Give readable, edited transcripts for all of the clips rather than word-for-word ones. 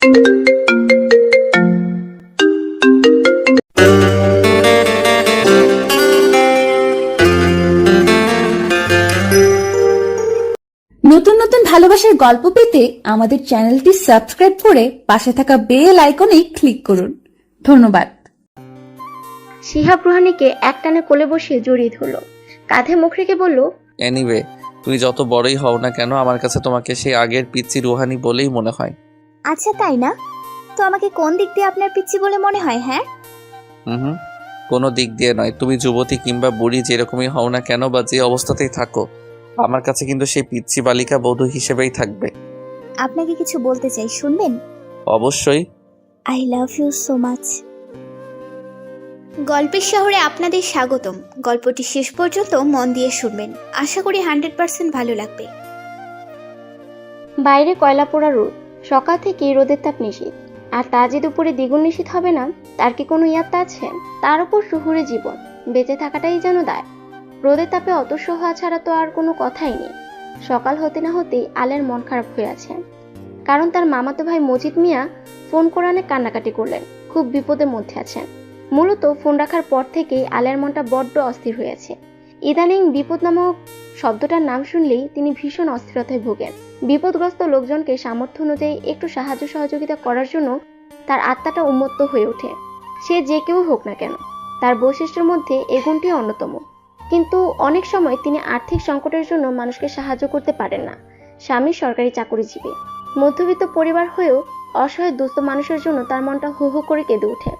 নতুন নতুন ভালোবাসার গল্প পেতে আমাদের চ্যানেলটি সাবস্ক্রাইব করে পাশে থাকা বেল আইকনে ক্লিক করুন। ধন্যবাদ। শিহাব রুহানিকে একটানে কোলে বসিয়ে জড়িয়ে ধরল, কাঁধে মুখ রেখে বলল, এনিওয়ে, তুমি যত বড়ই হও না কেন, আমার কাছে তোমাকে সেই আগের পিচ্চি রুহানি বলেই মনে হয়। আচ্ছা তাই না? তো আমাকে কোন দিক দিয়ে আপনার পিচ্চি বলে মনে হয়? হ্যাঁ, হুম, কোনো দিক দিয়ে নয়। তুমি যুবতী কিংবা বুড়ি যেরকমই হও না কেন বা যে অবস্থাতেই থাকো, আমার কাছে কিন্তু সেই পিচ্চি বালিকা বধূ হিসেবেই থাকবে। আপনাকে কিছু বলতে চাই, শুনবেন? অবশ্যই। I love you so much. গল্পের শহরে আপনাদের স্বাগতম। গল্পটি শেষ পর্যন্ত মন দিয়ে শুনবেন, আশা করি 100% ভালো লাগবে। বাইরে কয়লা পোড়া রোদ, সকাল থেকে রোদের তাপ নিষিদ্ধ, আর তা যে দুপুরে দ্বিগুণ নিষিদ্ধ হবে না তার কি কোনো ইয়াত্তা আছে? তার উপর শহুরে জীবন, বেঁচে থাকাটাই যেন দায়। রোদের তাপে অতসহ হওয়া ছাড়া তো আর কোনো কথাই নেই। সকাল হতে না হতেই আলের মন খারাপ হয়ে আছে, কারণ তার মামাতো ভাই মজিদ মিয়া ফোন করে অনেক কান্নাকাটি করলেন, খুব বিপদের মধ্যে আছেন। মূলত ফোন রাখার পর থেকেই আলের মনটা বড্ড অস্থির হয়েছে। ইদানিং বিপদ নামক শব্দটার নাম শুনলেই তিনি ভীষণ অস্থিরতায় ভোগেন। বিপদগ্রস্ত লোকজনকে সামর্থ্য অনুযায়ী একটু সাহায্য সহযোগিতা করার জন্য তার আত্মাটা উন্মত্ত হয়ে ওঠে। সে যে কেউ হোক না কেন, তার বৈশিষ্ট্যের মধ্যে এ গুণটি অন্যতম। কিন্তু অনেক সময় তিনি আর্থিক সংকটের জন্য মানুষকে সাহায্য করতে পারেন না। স্বামী সরকারি চাকরিজীবী, মধ্যবিত্ত পরিবার হয়েও অসহায় দুস্থ মানুষের জন্য তার মনটা হু হু করে কেঁদে ওঠে।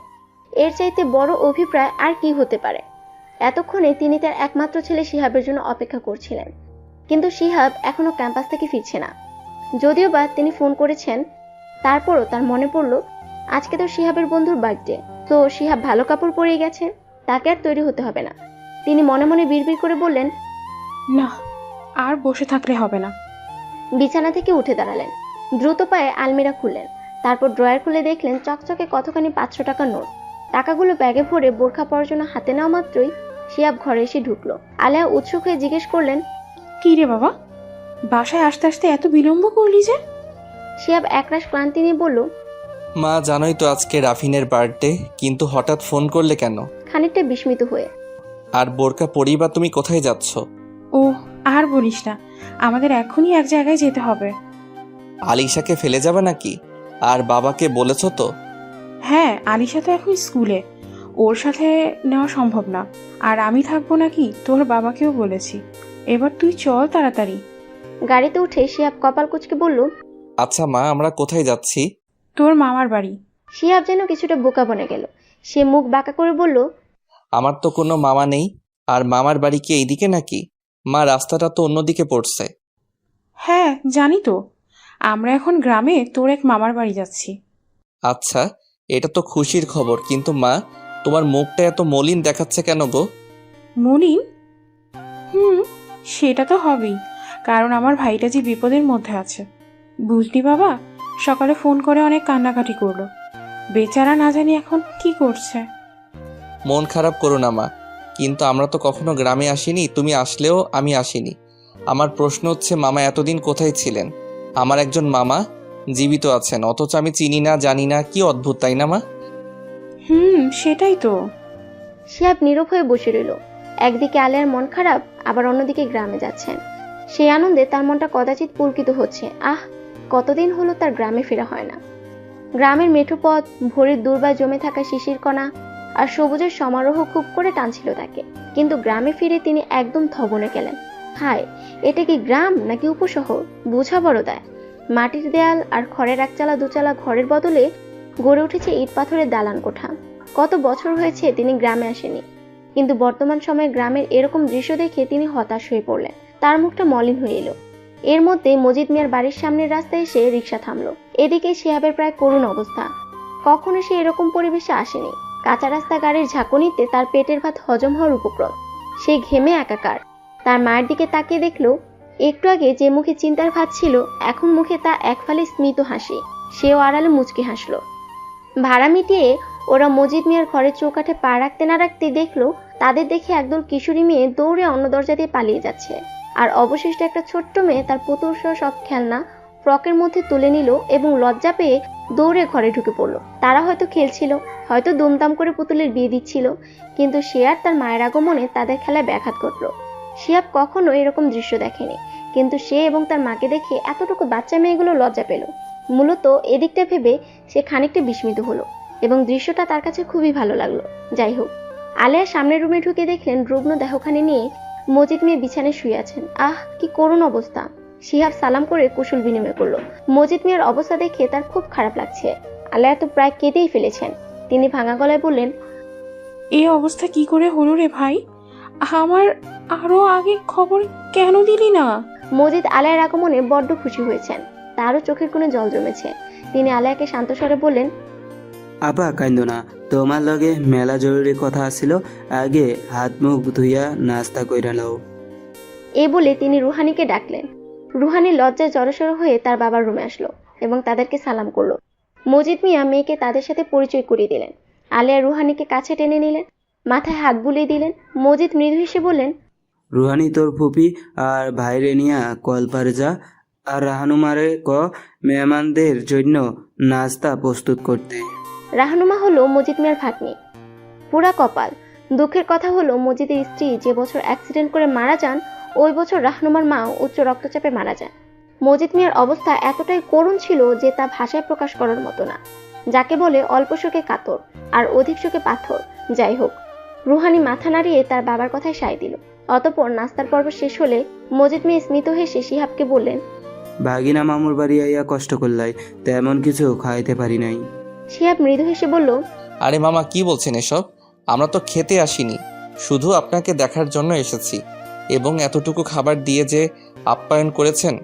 এর চাইতে বড় অভিপ্রায় আর কি হতে পারে? এতক্ষণে তিনি তার একমাত্র ছেলে শিহাবের জন্য অপেক্ষা করছিলেন, কিন্তু শিহাব এখনো ক্যাম্পাস থেকে ফিরছে না। যদিও বা তিনি ফোন করেছেন, তারপরও তার মনে পড়ল আজকে তো শিহাবের বন্ধুর বার্থডে। তো শিহাব ভালো কাপড় পরে গেছে, তাকে আর তৈরি হতে হবে না। তিনি মনে মনে বিড়বিড় করে বললেন, না, আর বসে থাকলে হবে না। বিছানা থেকে উঠে দাঁড়ালেন, দ্রুত পায়ে আলমিরা খুললেন, তারপর ড্রয়ার খুলে দেখলেন চকচকে কতখানি 500 টাকার নোট। টাকাগুলো ব্যাগে ভরে বোরখা পরার জন্য হাতে নেওয়া মাত্রই শিহাব ঘরে এসে ঢুকলো। আলেয়া উৎসুক হয়ে জিজ্ঞেস করলেন, কি রে বাবা, বাসায় আসতে আসতে এত বিলম্ব করলি যে? শিহাব একরাশ ক্লান্তি নিয়ে বলল, মা, জানোই তো আজকে রাফিনের বার্থডে, কিন্তু হঠাৎ ফোন করলে কেন? খানিকটা বিস্মিত হয়ে। আর বোরকা পরেই বা তুমি কোথায় যাচ্ছ? ও আর বলিস না, আমাদের এখনই এক জায়গায় যেতে হবে। আলিশাকে ফেলে যাবে নাকি? আর বাবাকে বলেছ তো? হ্যাঁ, আলিশা তো এখন স্কুলে, ওর সাথে নেওয়া সম্ভব না। আর আমি থাকবো নাকি তোর বাবাকেও বলেছি। এবার তুই চল তাড়াতাড়ি। গাড়িতে উঠে শিহাব কপাল কুঁচকে বলল, আচ্ছা মা, আমরা কোথায় যাচ্ছি? তোর মামার বাড়ি। শিহাব যেন কিছুটা বোকা বনে গেল। সে মুখ বাঁকা করে বলল, আমার তো কোনো মামা নেই। আর মামার বাড়ি কি এইদিকে নাকি? মা, রাস্তাটা তো অন্যদিকে পড়ছে। হ্যাঁ জানি তো, আমরা এখন গ্রামে তোর এক মামার বাড়ি যাচ্ছি। আচ্ছা, এটা তো খুশির খবর, কিন্তু মা, তোমার মুখটা এত মলিন দেখাচ্ছে কেন গো? মলিন? সেটা তো হবেই, কারণ আমার ভাইটা যে বিপদের মধ্যে আছে। বুঝলি বাবা, সকালে ফোন করে অনেক কান্নাকাটি করলো। বেচারা না জানি এখন কি করছে। মন খারাপ করো না মা, কিন্তু আমরা তো কখনো গ্রামে আসিনি, তুমি আসলেও আমি আসিনি। আমার প্রশ্ন হচ্ছে, মামা এতদিন কোথায় ছিলেন? আমার একজন মামা জীবিত আছেন, অথচ আমি চিনি না, জানি না। কি অদ্ভুত, তাই না মা? সেটাই তো। শিহাব নীরব হয়ে বসে রইল। একদিকে আলেয়ার মন খারাপ, আবার অন্যদিকে গ্রামে যাচ্ছেন। সেই আনন্দে তার মনটা কদাচিৎ পুলকিত হচ্ছে। কতদিন হলো তার গ্রামে ফেরা হয় না। গ্রামের মেঠো পথ, ভোরের দুর্বায় জমে থাকা শিশির কণা আর সবুজের সমারোহ খুব করে টানছিল তাকে। কিন্তু গ্রামে ফিরে তিনি একদম থবনে গেলেন। হায়, এটা কি গ্রাম নাকি উপশহর বোঝা বড় দায়। মাটির দেয়াল আর খড়ের একচালা দুচালা ঘরের বদলে গড়ে উঠেছে ইট পাথরের দালান কোঠা। কত বছর হয়েছে তিনি গ্রামে আসেনি, কিন্তু বর্তমান সময়ে গ্রামের এরকম দৃশ্য দেখে তিনি হতাশ হয়ে পড়লেন। তার মুখটা মলিন হয়ে এলো। এর মধ্যে মজিদ মিয়ার বাড়ির সামনের রাস্তায় এসে রিক্সা থামলো। এদিকে শিহাবের প্রায় করুণ অবস্থা। কখনো সে এরকম পরিবেশে আসেনি। কাঁচা রাস্তা গাড়ির ঝাঁকুনিতে তার পেটের ভাত হজম হওয়ার উপক্রম। সে ঘেমে একাকার। তার মায়ের দিকে তাকিয়ে দেখলো, একটু আগে যে মুখে চিন্তার ভাত ছিল, এখন মুখে তা একফালে স্মিত হাসি। সেও আড়ালে মুচকি হাসলো। ভাড়া মিটিয়ে ওরা মজিদ মিয়ার ঘরের চৌকাঠে পা রাখতে না রাখতে দেখলো, তাদের দেখে একদল কিশোরী মেয়ে দৌড়ে অন্য দরজা দিয়ে পালিয়ে যাচ্ছে। আর অবশিষ্ট একটা ছোট্ট মেয়ে তার পুতুল সহ সব খেলনা ফ্রকের মধ্যে তুলে নিল এবং লজ্জা পেয়ে দৌড়ে ঘরে ঢুকে পড়ল। তারা হয়তো খেলছিল, হয়তো দুমদাম করে পুতুলের বিয়ে দিচ্ছিল, কিন্তু সে আর তার মায়ের আগমনে তাদের খেলায় ব্যাঘাত ঘটল। শিহাব কখনো এরকম দৃশ্য দেখেনি, কিন্তু সে এবং তার মাকে দেখে এতটুকু বাচ্চা মেয়েগুলো লজ্জা পেল। মূলত এদিকটা ভেবে সে খানিকটা বিস্মিত হলো এবং দৃশ্যটা তার কাছে খুবই ভালো লাগলো। যাই হোক, আলেয়া সামনের রুমে ঢুকে দেখলেন রুগ্ন দেহখানি নিয়ে মজিদ মিয়া বিছানায় শুয়ে আছেন। আহ, কি করুণ অবস্থা! শিহাব সালাম করে কুশল বিনিময় করলো। মজিদ মিয়ার অবস্থা দেখে তার খুব খারাপ লাগছে। আলেয়া তো প্রায় কেঁদেই ফেলেছেন। তিনি ভাঙা গলায় বললেন, এই অবস্থা কি করে হলো রে ভাই? আমার আরো আগে খবর কেন দিলি না? মজিদ আলেয়ার আগমনে বড্ড খুশি হয়েছেন। তারও চোখের কোণে জল জমেছে। তিনি আলেয়াকে শান্ত স্বরে বললেন, আপা কাইন্দো না, তোমার লগে মেলা জরুরি কথা আছিল, আগে হাত মুখ ধুইয়া নাস্তা কইরা লও। এই বলে তিনি রুহানিকে ডাকলেন। রুহানি লজ্জায় জড়সড় হয়ে তার বাবার রুমে আসলো এবং তাদেরকে সালাম করলো। মজিদ মিয়া মেয়েকে তাদের সাথে পরিচয় করিয়ে দিলেন। আলেয়া রুহানিকে কাছে টেনে নিলেন, মাথায় হাত বুলিয়ে দিলেন। মজিদ মৃদু হেসে বললেন, রুহানি তোর ফুপি আর ভাইরে নিয়া কলপারে যা, আর রাহানুমারে ক মেহমানদের জন্য নাস্তা প্রস্তুত করতে। রাহনুমা হলো মজিদ মিয়ার ভাগ্নি। পুরা কপাল। দুঃখের কথা হলো মজিদের স্ত্রী যে বছর অ্যাক্সিডেন্ট করে মারা যান, ওই বছর রাহনুমার মা উচ্চ রক্তচাপে মারা যান। মজিদ মিয়ার অবস্থা এতটাই করুণ ছিল যে তা ভাষায় প্রকাশ করার মতো না। যাকে বলে অল্প শোকে কাতর আর অধিক শোকে পাথর। যাই হোক, রুহানি মাথা নাড়িয়ে তার বাবার কথায় সায় দিল। অতঃপর নাস্তার পর্ব শেষ হলে মজিদ মিয়া স্মিত হেসে শিহাবকে বললেন, ভাগিনা মামুর বাড়ি আইয়া কষ্ট করলাই, তেমন কিছু খাইতে পারি নাই। শিহাব মৃদু হেসে বলল, আরে মামা কি বলছেন এসব? আমরা তো খেতে আসিনি, শুধু আপনাকে দেখার জন্য এসেছি। এবং এতটুকু খাবার দিয়ে যে আপ্যায়ন করেছেন,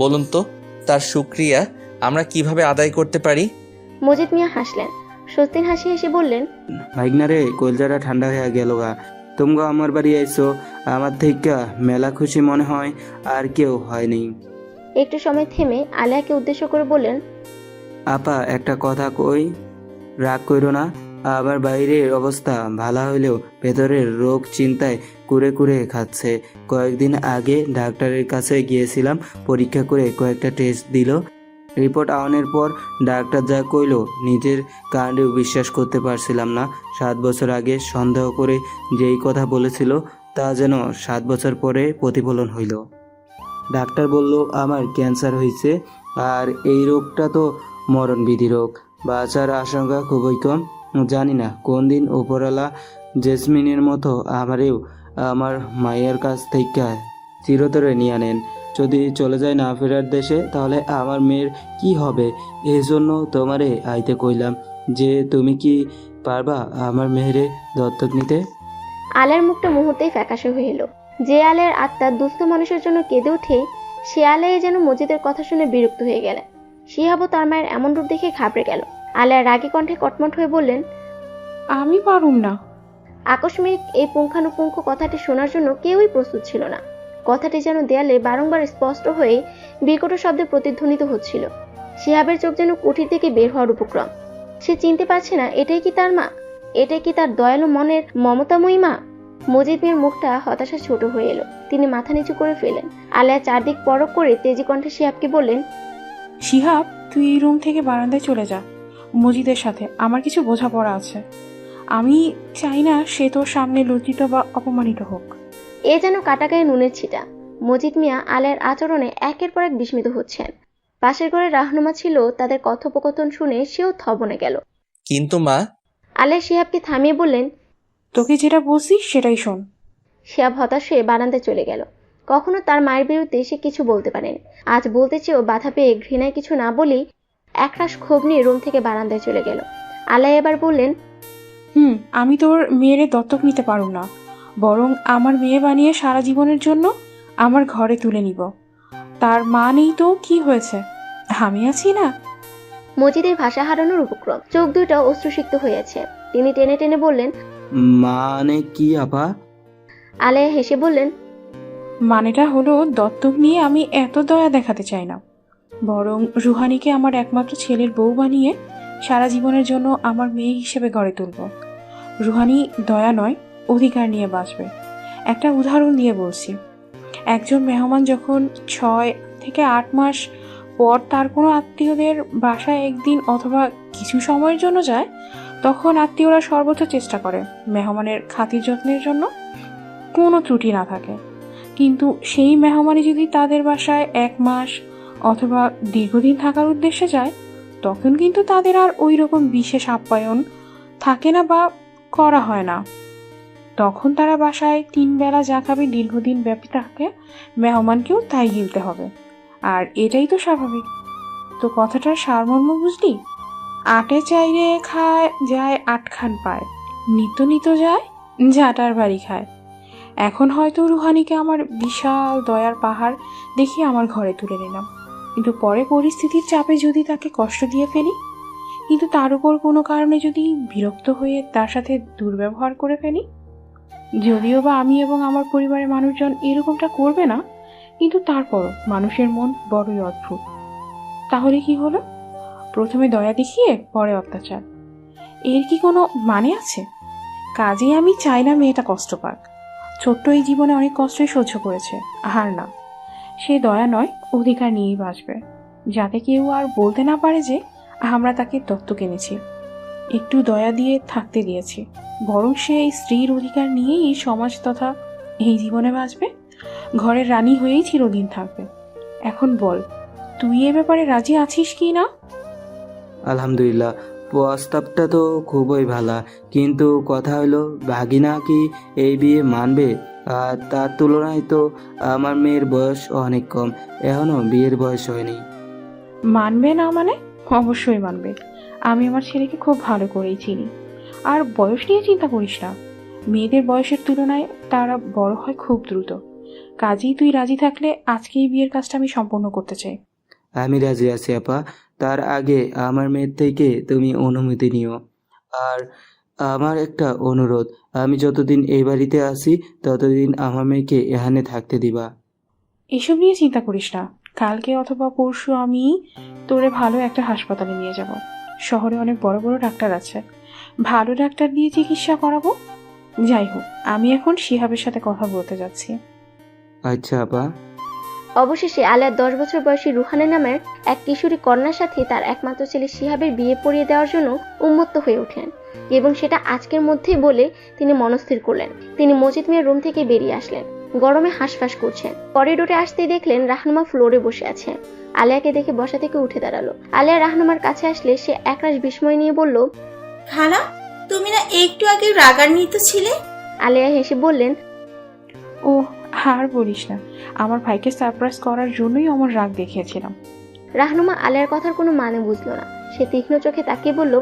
বলুন তো তার শুকরিয়া আমরা কিভাবে আদায় করতে পারি? মজিদ মিয়া হাসলেন। স্বস্তির হাসি হেসে বললেন, ভাইগনারে কলজাটা ঠান্ডা হয়ে গেল গা, তোমরা আমার বাড়ি আইসো, আমার থেকে মেলা খুশি মনে হয় আর কেউ হয়নি। একটু সময় থেমে আলেয়াকে উদ্দেশ্য করে বললেন, আপা একটা কথা কই, রাগ কইরো না। আবার বাইরের অবস্থা ভালো হইলেও ভেতরের রোগ চিন্তায় কুরে কুরে খাচ্ছে। কয়েকদিন আগে ডাক্তারের কাছে গিয়েছিলাম, পরীক্ষা করে কয়েকটা টেস্ট দিল। রিপোর্ট আওয়ানোর পর ডাক্তার যা কইলো নিজের কাণ্ডেও বিশ্বাস করতে পারছিলাম না। 7 বছর আগে সন্দেহ করে যেই কথা বলেছিল তা যেন 7 বছর পরে প্রতিফলন হইল। ডাক্তার বলল আমার ক্যান্সার হয়েছে, আর এই রোগটা তো মরণবিধি রোগ, বাঁচার আশঙ্কা খুবই কম। জানি না কোন দিন উপরওয়ালা জেসমিনের মতো আমারেও আমার মায়ের কাছ থেকে চিরতরে নিয়ে নেন। যদি চলে যায় না ফেরার দেশে, তাহলে আমার মেয়ের কি হবে? এই জন্য তোমারে আইতে কইলাম যে তুমি কি পারবা আমার মেয়েরে দত্তক নিতে? আলের মুখটা মুহূর্তেই ফ্যাকাশে হয়ে এলো। যে আলের আত্মা দুস্থ মানুষের জন্য কেঁদে ওঠে, সে আলেই যেন মজিদের কথা শুনে বিরক্ত হয়ে গেলেন। শিহাবও তার মায়ের এমন রূপ দেখে ঘাবড়ে গেল। আলেয়া রাগী কণ্ঠে কটমট হয়ে বললেন, আমি পারুম না। আকস্মিক এই পুঙ্খানুপুঙ্খ কথাটি শোনার জন্য কেউই প্রস্তুত ছিল না। কথাটি যেন দেয়ালে বারংবার স্পষ্ট হয়ে বিকট শব্দে প্রতিধ্বনিত হচ্ছিল। শিহাবের চোখ যেন কুঠির থেকে বের হওয়ার উপক্রম। সে চিনতে পারছে না এটাই কি তার মা, এটাই কি তার দয়ালু মনের মমতাময়ী মা। মজিদ মিয়ার মুখটা হতাশা ছোট হয়ে এলো। তিনি মাথা নিচু করে ফেলেন। আলেয়া চারদিক পরক করে তেজি কণ্ঠে শিহাবকে বললেন, শিহাব, তুই এই রুম থেকে বারান্দায় চলে যা। মজিদের সাথে আমার কিছু বোঝাপড়া আছে। আমি চাই না সে তোর সামনে লজ্জিত বা অপমানিত হোক। এ যেন কাটা গায়ে নুনের ছিটা। মজিদ মিয়া আলেয়ার আচরণে একের পর এক বিস্মিত হচ্ছেন। পাশের ঘরে রাহনুমা ছিল, তাদের কথোপকথন শুনে সেও থবনে গেল। কিন্তু মা, আলেয়া শিহাবকে থামিয়ে বললেন, তোকে যেটা বলছি সেটাই শোন। শিহাব হতাশ হয়ে বারান্দায় চলে গেল। কখনো তার মায়ের বিরুদ্ধে সে কিছু বলতে পারেনি। আজ বলতে চেয়েও বাধা পেয়ে ঘৃণায় কিছু না বলেই একরাশ ক্ষোভ নিয়ে রুম থেকে বারান্দায় চলে গেল। আলেয়া এবার বললেন, আমি তোর মেয়েরে দত্তক নিতে পারুম না, বরং আমার মেয়ে বানিয়ে সারা জীবনের জন্য আমার ঘরে তুলে নিব। তার মা নেই তো কি হয়েছে, আমি আছি না। মজিদের ভাষা হারানোর উপক্রম। চোখ দুটো অশ্রুসিক্ত হয়েছে। তিনি টেনে টেনে বললেন, মানে কি আপা? আলেয়া হেসে বললেন, মানেটা হলো দত্তক নিয়ে আমি এত দয়া দেখাতে চাই না, বরং রুহানিকে আমার একমাত্র ছেলের বউ বানিয়ে সারা জীবনের জন্য আমার মেয়ে হিসেবে গড়ে তুলব। রুহানি দয়া নয়, অধিকার নিয়ে বাঁচবে। একটা উদাহরণ দিয়ে বলছি, একজন মেহমান যখন 6 থেকে 8 মাস পর তার কোনো আত্মীয়দের বাসায় একদিন অথবা কিছু সময়ের জন্য যায়, তখন আত্মীয়রা সর্বোচ্চ চেষ্টা করে মেহমানের খাতির যত্নের জন্য কোনো ত্রুটি না থাকে। কিন্তু সেই মেহমানই যদি তাদের বাসায় 1 মাস অথবা দীর্ঘদিন থাকার উদ্দেশ্যে যায়, তখন কিন্তু তাদের আর ওই রকম বিশেষ আপ্যায়ন থাকে না বা করা হয় না। তখন তারা বাসায় 3 বেলা যা খাবে দীর্ঘদিন ব্যাপী থাকে, মেহমানকেও তাই গিলতে হবে। আর এটাই তো স্বাভাবিক। তো কথাটার সারমর্ম বুঝলি? আটে চাইরে খায় যায় 8 খান পায়, নিত নিত যায় ঝাঁটার বাড়ি খায়। এখন হয়তো রুহানিকে আমার বিশাল দয়ার পাহাড় দেখিয়ে আমার ঘরে তুলে নিলাম, কিন্তু পরে পরিস্থিতির চাপে যদি তাকে কষ্ট দিয়ে ফেলি, কিন্তু তার উপর কোনো কারণে যদি বিরক্ত হয়ে তার সাথে দুর্ব্যবহার করে ফেলি, যদিও বা আমি এবং আমার পরিবারের মানুষজন এরকমটা করবে না, কিন্তু তারপরও মানুষের মন বড়ই অদ্ভুত। তাহলে কি হলো? প্রথমে দয়া দেখিয়ে পরে অত্যাচার, এর কি কোনো মানে আছে? কাজেই আমি চাই না মেয়েটা কষ্ট পাক। ছোট্ট এই জীবনে অনেক কষ্টই সহ্য করেছে, আর না, সে দয়া নয় অধিকার নিয়েই বাঁচবে, যাতে কেউ আর বলতে না পারে যে আমরা তাকে দত্তক এনেছি, একটু দয়া দিয়ে থাকতে দিয়েছি। বরং সে এই স্ত্রীর অধিকার নিয়েই এই সমাজ তথা এই জীবনে বাঁচবে, ঘরের রানী হয়েই চিরদিন থাকবে। এখন বল, তুই এ ব্যাপারে রাজি আছিস কি না? আলহামদুলিল্লাহ, প্রস্তাবটা তো খুবই ভালো, কিন্তু কথা হলো ভাগিনা কি এই বিয়ে মানবে? আর তার তুলনায় তো আমার মেয়ের বয়স অনেক কম, এখনো বিয়ের বয়স হয়নি। মানবে না মানে? অবশ্যই মানবে। আমি আমার ছেলেকে খুব ভালো করেই চিনি। আর বয়স নিয়ে চিন্তা করিস না, মেয়েদের বয়সের তুলনায় তারা বড় হয় খুব দ্রুত। কাজেই তুই রাজি থাকলে আজকেই বিয়ের কাজটা আমি সম্পন্ন করতে চাই। আমি রাজি আছি আপা, তার আগে আমার মেয়ের থেকে তুমি অনুমতি নিও। আর আমার একটা অনুরোধ, আমি যতদিন এই বাড়িতে আছি ততদিন আমার মেয়েকে এখানে থাকতে দিবা। এসব নিয়ে চিন্তা করিস না, কালকে অথবা পরশু আমি তোরে ভালো একটা হাসপাতালে নিয়ে যাব। শহরে অনেক বড় বড় ডাক্তার আছে, ভালো ডাক্তার দিয়ে চিকিৎসা করাবো। যাই হোক, আমি এখন শিহাবের সাথে কথা বলতে যাচ্ছি। আচ্ছা আপা। অবশেষে আলিয়ার 10 বছর বয়সী রুহানা নামের এক কিশোরী কন্যার সাথে তার একমাত্র ছেলে শিহাবের বিয়ে পড়িয়ে দেওয়ার জন্য উন্মত্ত হয়ে ওঠেন, এবং সেটা আজকের মধ্যেই বলে তিনি মনস্থির করলেন। তিনি মজিদ মিয়ার রুম থেকে বেরিয়ে আসলেন, গরমে হাঁসফাঁস করছেন। করিডোরে আসতেই দেখলেন রাহনুমা ফ্লোরে বসে আছে। আলিয়াকে দেখে বসা থেকে উঠে দাঁড়ালো। আলিয়া রাহনুমার কাছে আসলে সে একরাশ বিস্ময় নিয়ে বলল, খালা, তুমি না একটু আগে রাগান্বিত ছিলে? আলিয়া হেসে বললেন, ও আর বলিস না, আমার ভাইকে সারপ্রাইজ করার জন্যই আমার রাগ দেখিয়েছিলাম। রাহনুমা আলিয়ার কথার কোনো মানে বুঝলো না। সে তীক্ষ্ণ চোখে তাকিয়ে বলল,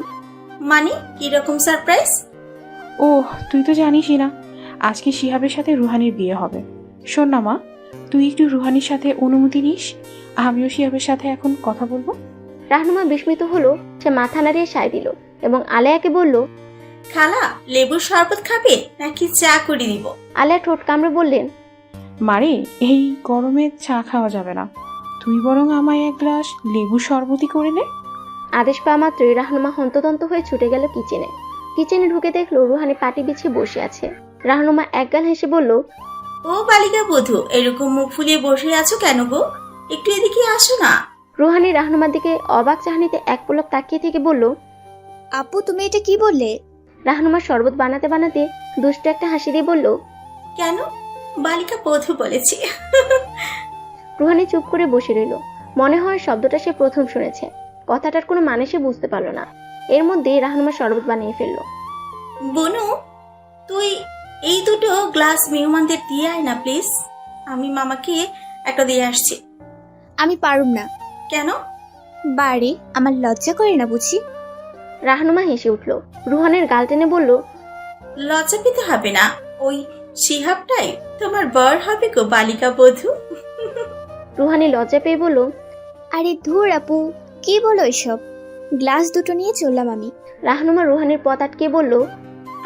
মানে কিরকম সারপ্রাইজ? ও তুই তো জানিসই না, আজকে শিহাবের সাথে রুহানির বিয়ে হবে। শোন না মা, তুই একটু রুহানির সাথে অনুমতি নিস, আমিও শিহাবের সাথে এখন কথা বলবো। রাহনুমা বিস্মিত হলো। সে মাথা নাড়িয়ে সায় দিল এবং আলিয়াকে বলল, খালা, লেবুর শরবত খাবে নাকি চা করে দিব? আলিয়া ঠোঁট কামড়ে বললেন, মারে, এই গরমে চা খাওয়া যাবে না, তুই বরং আমায় 1 গ্লাস লেবু শরবতই করে নে। আদেশ পাওয়া মাত্রই রাহনুমা হন্তদন্ত হয়ে ছুটে গেল কিচেনে। কিচেনে ঢুকে দেখলো রুহানি পাটি বিছিয়ে বসে আছে। রাহনুমা একগাল হেসে বলল, ও বালিকা বধূ, এরকম মুখ ফুলিয়ে বসে আছো কেন গো? একটু এদিকে আসো না। রুহানি রাহনুমার দিকে অবাক চাহনিতে এক পলক তাকিয়ে থেকে বলল, আপু তুমি এটা কি বললে? রাহনুমা শরবত বানাতে বানাতে দুষ্ট একটা হাসি দিয়ে বলল, কেন? বালিকা বধূ বলেছি। রুহানি চুপ করে বসে রইল। মনে হয় শব্দটা সে প্রথম শুনেছে। কথাটার কোনো মানে সে বুঝতে পারল না। এর মধ্যে রাহনুমা শরবত বানিয়ে ফেলল। বনু, তুই এই দুটো গ্লাস মেহমানদের দিয়ে আয় না প্লিজ। আমি মামাকে একটা দিয়ে আসছি। আমি পারুম না। কেন? বাড়ি আমার লজ্জা করে না বুঝি? রাহনুমা হেসে উঠল। রুহানের গাল টেনে বলল, লজ্জা পেতে হবে না, ওই শিহাবটাই তোমার বর হবে গো বালিকা বধূ। রুহানি লজ্জা পেয়ে বলল, আরে ধুর আপু, কি বলো এসব? গ্লাস দুটো নিয়ে চললাম আমি। রাহনুমা রুহানির পথ আটকে বলল,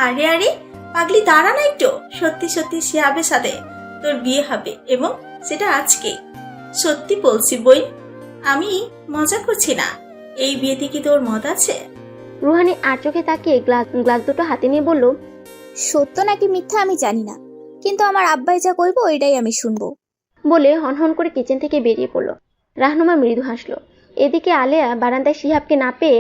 আরে আরে পাগলি, দাঁড়া না একটু। সত্যি সত্যি শিহাবের সাথে তোর বিয়ে হবে, এবং সেটা আজকে। সত্যি বলছি বই, আমি মজা করছি না। এই বিয়েতে কি তোর মত আছে? রুহানি আর চোখে তাকিয়ে গ্লাস দুটো হাতে নিয়ে বলল, সত্য নাকি মিথ্যা আমি জানি না, কিন্তু আমার আব্বাই যা কইবো ওইটাই আমি শুনবো। বলে হনহন করে কিচেন থেকে বেরিয়ে পড়ল। রাহনুমা মৃদু হাসলো। এদিকে আলেয়া বারান্দায় শিহাবকে না পেয়ে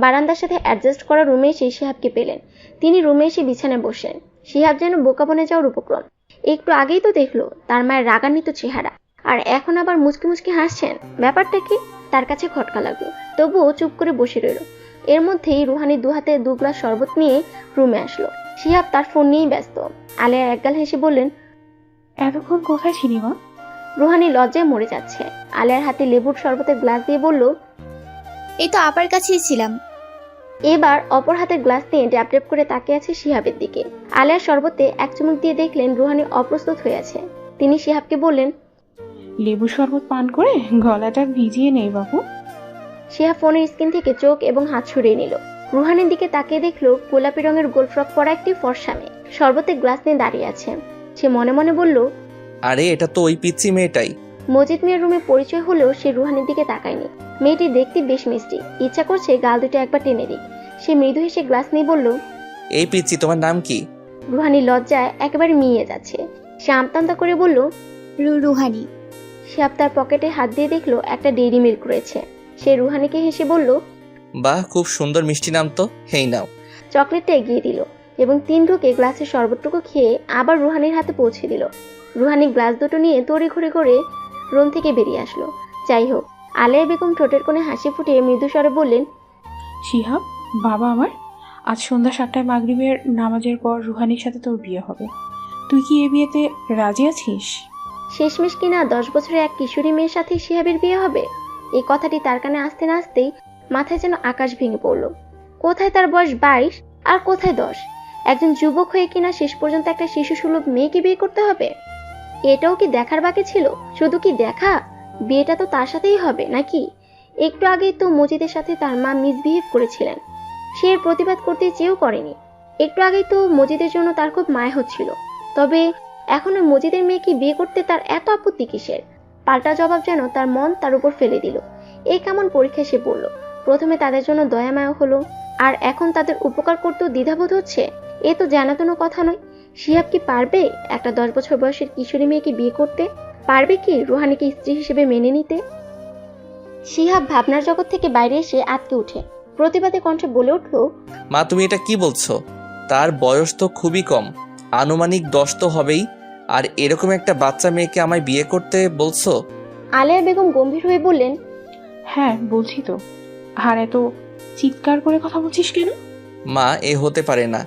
বারান্দার সাথে অ্যাডজাস্ট করা রুমে এসে শিহাবকে পেলেন। তিনি রুমে এসে বিছানায় বসলেন। শিহাব যেন বোকা বনে যাওয়ার উপক্রম। একটু আগেই তো দেখলো তার মায়ের রাগান্বিত চেহারা, আর এখন আবার মুচকি মুচকি হাসছেন। ব্যাপারটা কি? তার কাছে খটকা লাগলো, তবুও চুপ করে বসে রইল। এর মধ্যেই রুহানি দুহাতে 2 গ্লাস শরবত নিয়ে রুমে আসলো। শিহাব তার ফোন নিয়েই ব্যস্ত। আলেয়া একগাল হেসে বললেন, এতক্ষণ কোথায় ছিলি মা? রুহানি লজ্জায় মরে যাচ্ছে। আলেয়ার হাতে লেবুর শরবতের গ্লাস দিয়ে বলল, এই তো আপার কাছেই ছিলাম। এবার অপর হাতের গ্লাস নিয়ে ড্যাপ ড্যাপ করে তাকিয়ে আছে শিহাবের দিকে। আলেয়ার শরবতে এক চুমুক দিয়ে দেখলেন রুহানি অপ্রস্তুত হয়ে আছে। তিনি শিহাবকে বললেন, লেবু শরবত পান করে গলাটা ভিজিয়ে নেই বাবু। শিহাব ফোনের স্ক্রিন থেকে চোখ এবং হাত সরিয়ে নিল। রুহানির দিকে তাকিয়ে দেখলো গোলাপি রঙের গোল ফ্রক পরা একটি ফর্সা মেয়ে শরবতের গ্লাস নিয়ে দাঁড়িয়ে আছে। সে মনে মনে বলল, আরে এটা তো ওই পিচ্চি মেয়েটাই। মজিদ মিয়ার রুমে পরিচয় হলেও সে রুহানির দিকে তাকায়নি। মেয়েটি দেখতে বেশ মিষ্টি, ইচ্ছা করছে গাল দুটো একবার টেনে দিক। সে মৃদু হেসে গ্লাস নিয়ে বলল, এই পিচ্চি, তোমার নাম কি? রুহানি লজ্জায় একেবারে মিয়ে যাচ্ছে। সে আমতামতা করে বলল, রুহানি। শিহাব তার পকেটে হাত দিয়ে দেখলো একটা ডেইরি মিল্ক রয়েছে। সে রুহানিকে হেসে বলল, বাহ, খুব সুন্দর মিষ্টি নাম তো। হেই নাও। চকলেটটা এগিয়ে দিল এবং 3 ঢোকে গ্লাসের শরবতটুকু খেয়ে আবার রুহানির হাতে পৌঁছে দিল। রুহানি গ্লাস দুটো নিয়ে তড়িঘড়ি করে রুম থেকে বেরিয়ে আসলো। যাই হোক, আলেয়া বেগম ঠোঁটের কোণে হাসি ফুটিয়ে মৃদু স্বরে বললেন, শিহাব বাবা আমার, আজ সন্ধ্যা 7টায় মাগরিবের নামাজের পর রুহানির সাথে তোর বিয়ে হবে। তুই কি এ বিয়েতে রাজি আছিস? শেষমেশ কিনা 10 বছরের এক কিশোরী মেয়ের সাথে শিহাবের বিয়ে হবে। এই কথাটি তার কানে আসতে না আসতেই মাথায় যেন আকাশ ভেঙে পড়ল। কোথায় তার বয়স 22 আর কোথায় 10? একজন যুবক হয়ে কিনা শেষ পর্যন্ত একটা শিশু সুলভ মেয়েকে বিয়ে করতে হবে? এটাও কি দেখার বাকি ছিল? শুধু কি দেখা, বিয়েটা তো তার সাথেই হবে নাকি? একটু আগেই তো মজিদের সাথে তার মা মিসবিহেভ করেছিলেন। সে এর প্রতিবাদ করতে চেয়েও করেনি। একটু আগেই তো মজিদের জন্য তার খুব মায়া হচ্ছিল। তবে এখন ওই মজিদের মেয়েকে বিয়ে করতে তার এত আপত্তি কিসের? পাল্টা জবাব যেন তার মন তার উপর ফেলে দিল। এই কেমন পরীক্ষা সে পড়ল। প্রথমে তাদের জন্য দয়া মায়া হলো, আর এখন তাদের উপকার করতেও দ্বিধাবোধ হচ্ছে। এ তো জানাতনো কথা নয়। শিহাব কি পারবে একটা 10 বছর বয়সের কিশোরী মেয়েকে বিয়ে করতে? পারবে কি রুহানিকে স্ত্রী হিসেবে মেনে নিতে? শিহাব ভাবনার জগৎ থেকে বাইরে এসে আটকে উঠে প্রতিবাদী কণ্ঠে বলে উঠল, মা, তুমি এটা কি বলছো? তার বয়স তো খুবই কম, আনুমানিক 10 তো হবেই। আর এরকম একটা বাচ্চা মেয়েকে আমায় বিয়ে করতে বলছো? আলেয়া বেগম গম্ভীর হয়ে বললেন, হ্যাঁ বলছি তো। আর এত চিৎকার করে কথা বলছিস কেন? মা, এ হতে পারে না।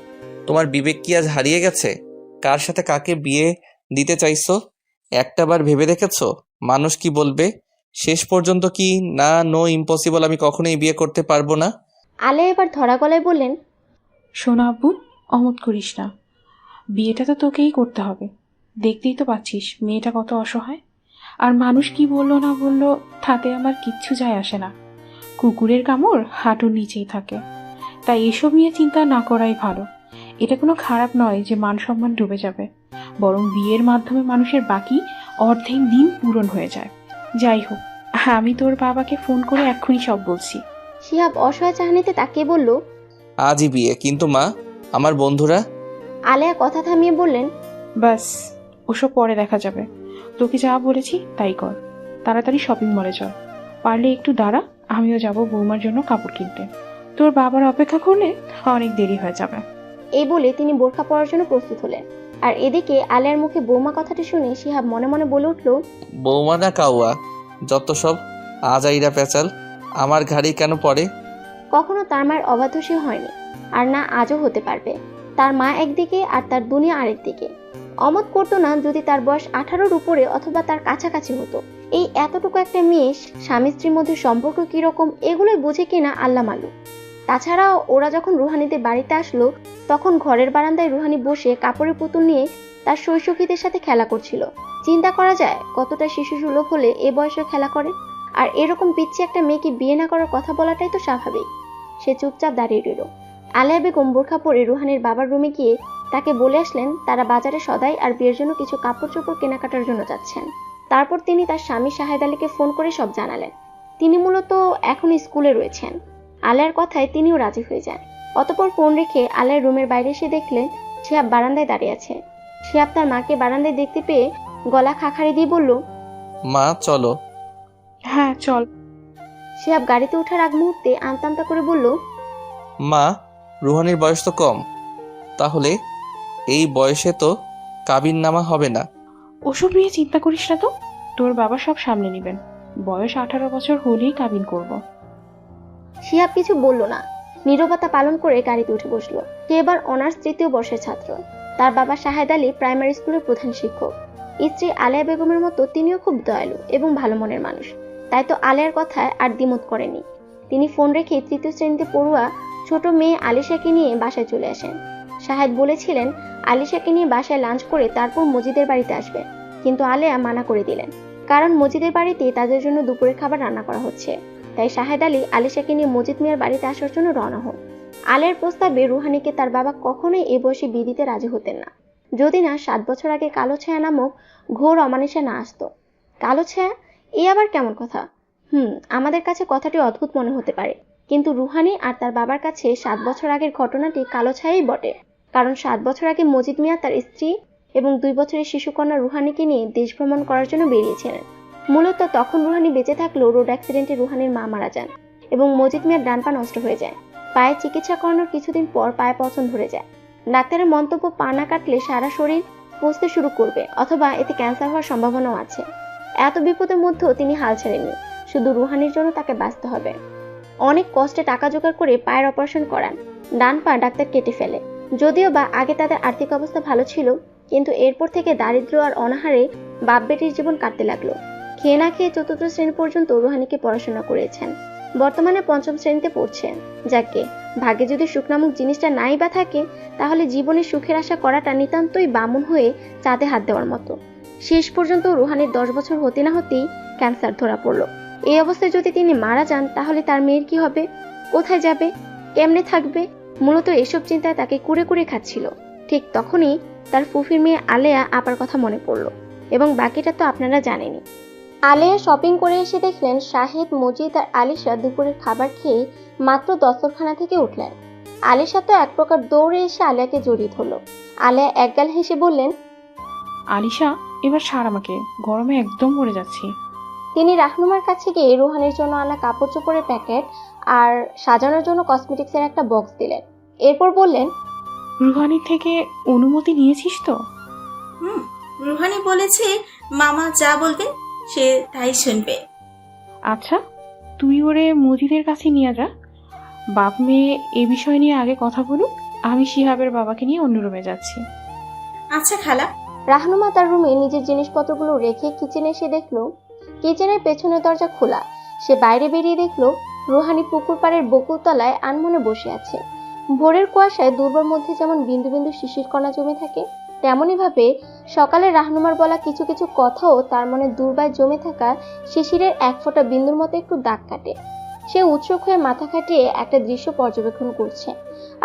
তোমার বিবেক কি আজ হারিয়ে গেছে? কার সাথে কাকে বিয়ে দিতে চাইছো একটাবার ভেবে দেখেছো মানুষ কি বলবে? শেষ পর্যন্ত কি না, নো ইম্পসিবল, আমি কখনোই বিয়ে করতে পারবো না। আলেয়া এবার ধরা গলায় বললেন, শোনা আব্বু, অমত করিস না। বিয়েটা তো তোকেই করতে হবে। দেখতেই তো পাচ্ছিস মেয়েটা কত অসহায়। আর মানুষ কি বললো না বললো তাতে আমার কিচ্ছু যায় আসে না। কুকুরের কামড় হাঁটুর নিচেই থাকে। তাই এসব নিয়ে চিন্তা না করাই ভালো। এটা কোনো খারাপ নয় যে মান সম্মান ডুবে যাবে, বরং বিয়ের মাধ্যমে মানুষের বাকি অর্ধেক দিন পূরণ হয়ে যায়। যাই হোক, আমি তোর বাবাকে ফোন করে এক্ষুনি সব বলছি। শিহাব অসহায় চাহনিতে তাকিয়ে বলল, আজই বিয়ে? কিন্তু মা, আমার বন্ধুরা। আলেয়া কথা থামিয়ে বললেন, বাস, ওসব পরে দেখা যাবে। তোকে যা বলেছি তাই কর। তাড়াতাড়ি শপিং মলে চল। পারলে একটু দাঁড়া, আমিও যাব বৌমার জন্য কাপড় কিনতে। তোর বাবার অপেক্ষা করলে অনেক দেরি হয়ে যাবে। এই বলে তিনি বোরখা পরার জন্য প্রস্তুত হলেন। আর এদিকে আলেয়ার মুখে বৌমা কথাটি শুনে শিহাব মনে মনে বলে উঠল, বৌমা না কাউয়া, যত সব আজাইরা পেঁচাল আমার ঘাড়ি কেন পড়ে? কখনো তার মায়ের অবাধ্য সে হয়নি, আর না আজও হতে পারবে। তার মা একদিকে আর তার দুনিয়া আরেকদিকে। অমত করতো না যদি তার বয়স 18-র উপরে অথবা তার কাছাকাছি হতো। এই এতটুকু একটা মেয়ে স্বামী স্ত্রীর মধ্যে সম্পর্ক কিরকম এগুলোই বুঝে কিনা আল্লাহ মালুম। তাছাড়াও ওরা যখন রুহানিদের বাড়িতে আসলো তখন ঘরের বারান্দায় রুহানি বসে কাপড়ের পুতুল নিয়ে তার শৈশবীদের সাথে খেলা করছিল। চিন্তা করা যায় কতটা শিশু সুলভ হলে এ বয়সে খেলা করে। আর এরকম পিচ্ছি একটা মেয়েকে বিয়ে না করার কথা বলাটাই তো স্বাভাবিক। সে চুপচাপ দাঁড়িয়ে রইল। আলেয়া বেগম বোরখা পরে রুহানির বাবার রুমে গিয়ে তাকে বলে আসলেন তারা বাজারে সদাই আর বিয়ের জন্য কিছু কাপড় চোপড় কেনাকাটার জন্য যাচ্ছেন। তারপর তিনি তার স্বামী শাহেদ আলীকে ফোন করে সব জানালেন। তিনি মূলত এখন স্কুলে রয়েছেন। আলেয়ার কথায় তিনিও রাজি হয়ে যান। অতঃপর ফোন রেখে আলেয়ার রুমের বাইরে এসে দেখলেন শিহাব বারান্দায় দাঁড়িয়ে আছে। শিহাব তার মাকে বারান্দায় দেখতে পেয়ে গলা খাখারি দিয়ে বলল, মা চলো। হ্যাঁ চল। শিহাব গাড়িতে ওঠার আগ মুহূর্তে আমতা আমতা করে বলল, মা, রুহানির বয়স তো কম, তাহলে এই বয়সে তো কাবিননামা হবে না। ওসব নিয়ে চিন্তা করিস না তো, তোর বাবা সব সামলে নেবেন। বয়স 18 বছর হলেই কাবিন করব। শিহাব কিছু বলল না, নীরবতা পালন করে গাড়িতে উঠে বসলো। সে এবার অনার্স 3য় বর্ষের ছাত্র। তার বাবা শাহেদ আলী প্রাইমারি স্কুলের প্রধান শিক্ষক। স্ত্রী আলেয়া বেগমের মতো তিনিও খুব দয়ালু এবং ভালো মনের মানুষ। তাই তো আলেয়ার কথায় আর দ্বিমত করেনি। তিনি ফোন রেখে 3য় শ্রেণীতে পড়ুয়া ছোট মেয়ে আলিশাকে নিয়ে বাসায় চলে আসেন। শাহেদ বলেছিলেন আলিশাকে নিয়ে বাসায় লাঞ্চ করে তারপর মজিদের বাড়িতে আসবে, কিন্তু আলেয়া মানা করে দিলেন, কারণ মজিদের বাড়িতে তাদের জন্য দুপুরের খাবার রান্না করা হচ্ছে। তাই শাহেদ আলী আলিশাকে নিয়ে মজিদ মিয়ার বাড়িতে আসার জন্য রওনা হন। আলের প্রস্তাবে রুহানিকে তার বাবা কখনোই এ বয়সে বিয়ে দিতে রাজি হতেন না, যদি না 7 বছর আগে কালো ছায়া নামক ঘোর অমানিসা না আসতো। কালো ছায়া, এ আবার কেমন কথা? আমাদের কাছে কথাটি অদ্ভুত মনে হতে পারে, কিন্তু রুহানি আর তার বাবার কাছে 7 বছর আগের ঘটনাটি কালো ছায়াই বটে। কারণ 7 বছর আগে মজিদ মিয়া তার স্ত্রী এবং 2 বছরের শিশুকন্যা রুহানিকে নিয়ে দেশ ভ্রমণ করার জন্য বেরিয়েছিলেন। মূলত তখন রুহানি বেঁচে থাকলেও রোড অ্যাক্সিডেন্টে রুহানির মা মারা যান এবং মজিদ মিয়ার ডান পা নষ্ট হয়ে যায়। পায়ে চিকিৎসা করানোর কিছুদিন পর পায়ে পচন ধরে যায়। ডাক্তারের মন্তব্য, পা না কাটলে সারা শরীর পচতে শুরু করবে অথবা এতে ক্যান্সার হওয়ার সম্ভাবনাও আছে। এত বিপদের মধ্যেও তিনি হাল ছাড়েননি, শুধু রুহানির জন্য তাকে বাঁচতে হবে। অনেক কষ্টে টাকা জোগাড় করে পায়ের অপারেশন করান। ডান পা ডাক্তার কেটে ফেলে। যদিও বা আগে তাদের আর্থিক অবস্থা ভালো ছিল, কিন্তু এরপর থেকে দারিদ্র আর অনাহারে বাপ বেটির জীবন কাটতে লাগলো। খেয়ে না খেয়ে 4র্থ শ্রেণী পর্যন্ত রুহানিকে পড়াশোনা করেছেন। বর্তমানে 5ম শ্রেণীতে পড়ছেন। যাকে ভাগ্যে যদি সুখ নামক জিনিসটা নাই বা থাকে, তাহলে জীবনে সুখের আশা করাটা নিতান্তই বামুন হয়ে চাঁদে হাত দেওয়ার মতো। শেষ পর্যন্ত রুহানির 10 বছর হতে না হতেই ক্যান্সার ধরা পড়ল। এই অবস্থায় যদি তিনি মারা যান, তাহলে তার মেয়ের কি হবে? কোথায় যাবে? কেমনে থাকবে? মূলত এসব চিন্তায় তাকে কুরে কুরে খাচ্ছিল। ঠিক তখনই তার ফুফির মেয়ে আলেয়া আপার কথা মনে পড়ল, এবং বাকিটা তো আপনারা জানেনই। আলেয়া শপিং করে এসে দেখলেন শাহেদ, মজিদ আর আলিশা দুপুরের খাবার খেয়ে মাত্র দস্তরখানা থেকে উঠলেন। আলিশা তো এক প্রকার দৌড়ে এসে আলেয়াকে জড়িয়ে ধরল। আলেয়া একগাল হেসে বললেন, আলিশা, এবার ছাড় আমাকে, গরমে একদম মরে যাচ্ছি। তিনি রাহনুমার কাছে গিয়ে রুহানির জন্য আনা কাপড় চোপড়ের প্যাকেট আর সাজানোর জন্য কসমেটিক্সের একটা বক্স দিলেন। এরপর বললেন, রুহানির থেকে অনুমতি নিয়েছিস তো? রুহানি বলেছে মামা যা বলবেন সে তাই শুনবে। আচ্ছা, তুই ওরে মজিদের কাছে নিয়ে যা। বাপ মেয়ে এ বিষয় নিয়ে আগে কথা বলুক, আমি শিহাবের বাবাকে নিয়ে অন্য রুমে যাচ্ছি। আচ্ছা খালা। রাহনুমা তার রুমে নিজের জিনিসপত্রগুলো রেখে কিচেনে এসে দেখলো কিচেনের পেছনের দরজা খোলা। সে বাইরে বেরিয়ে দেখলো রুহানি পুকুর পাড়ের বকুলতলায় আনমনে বসে আছে। ভোরের কুয়াশায় দুর্বার মধ্যে যেমন বিন্দু বিন্দু শিশির কণা জমে থাকে, তেমনি ভাবে সকালে রাহনুমার বলা কিছু কিছু কথাও তার মনে দুর্বায় জমে থাকা শিশিরের এক ফোঁটা বিন্দুর মতো একটু দাগ কাটে। সে উৎসুক হয়ে মাথা খাটিয়ে একটা দৃশ্য পর্যবেক্ষণ করছে।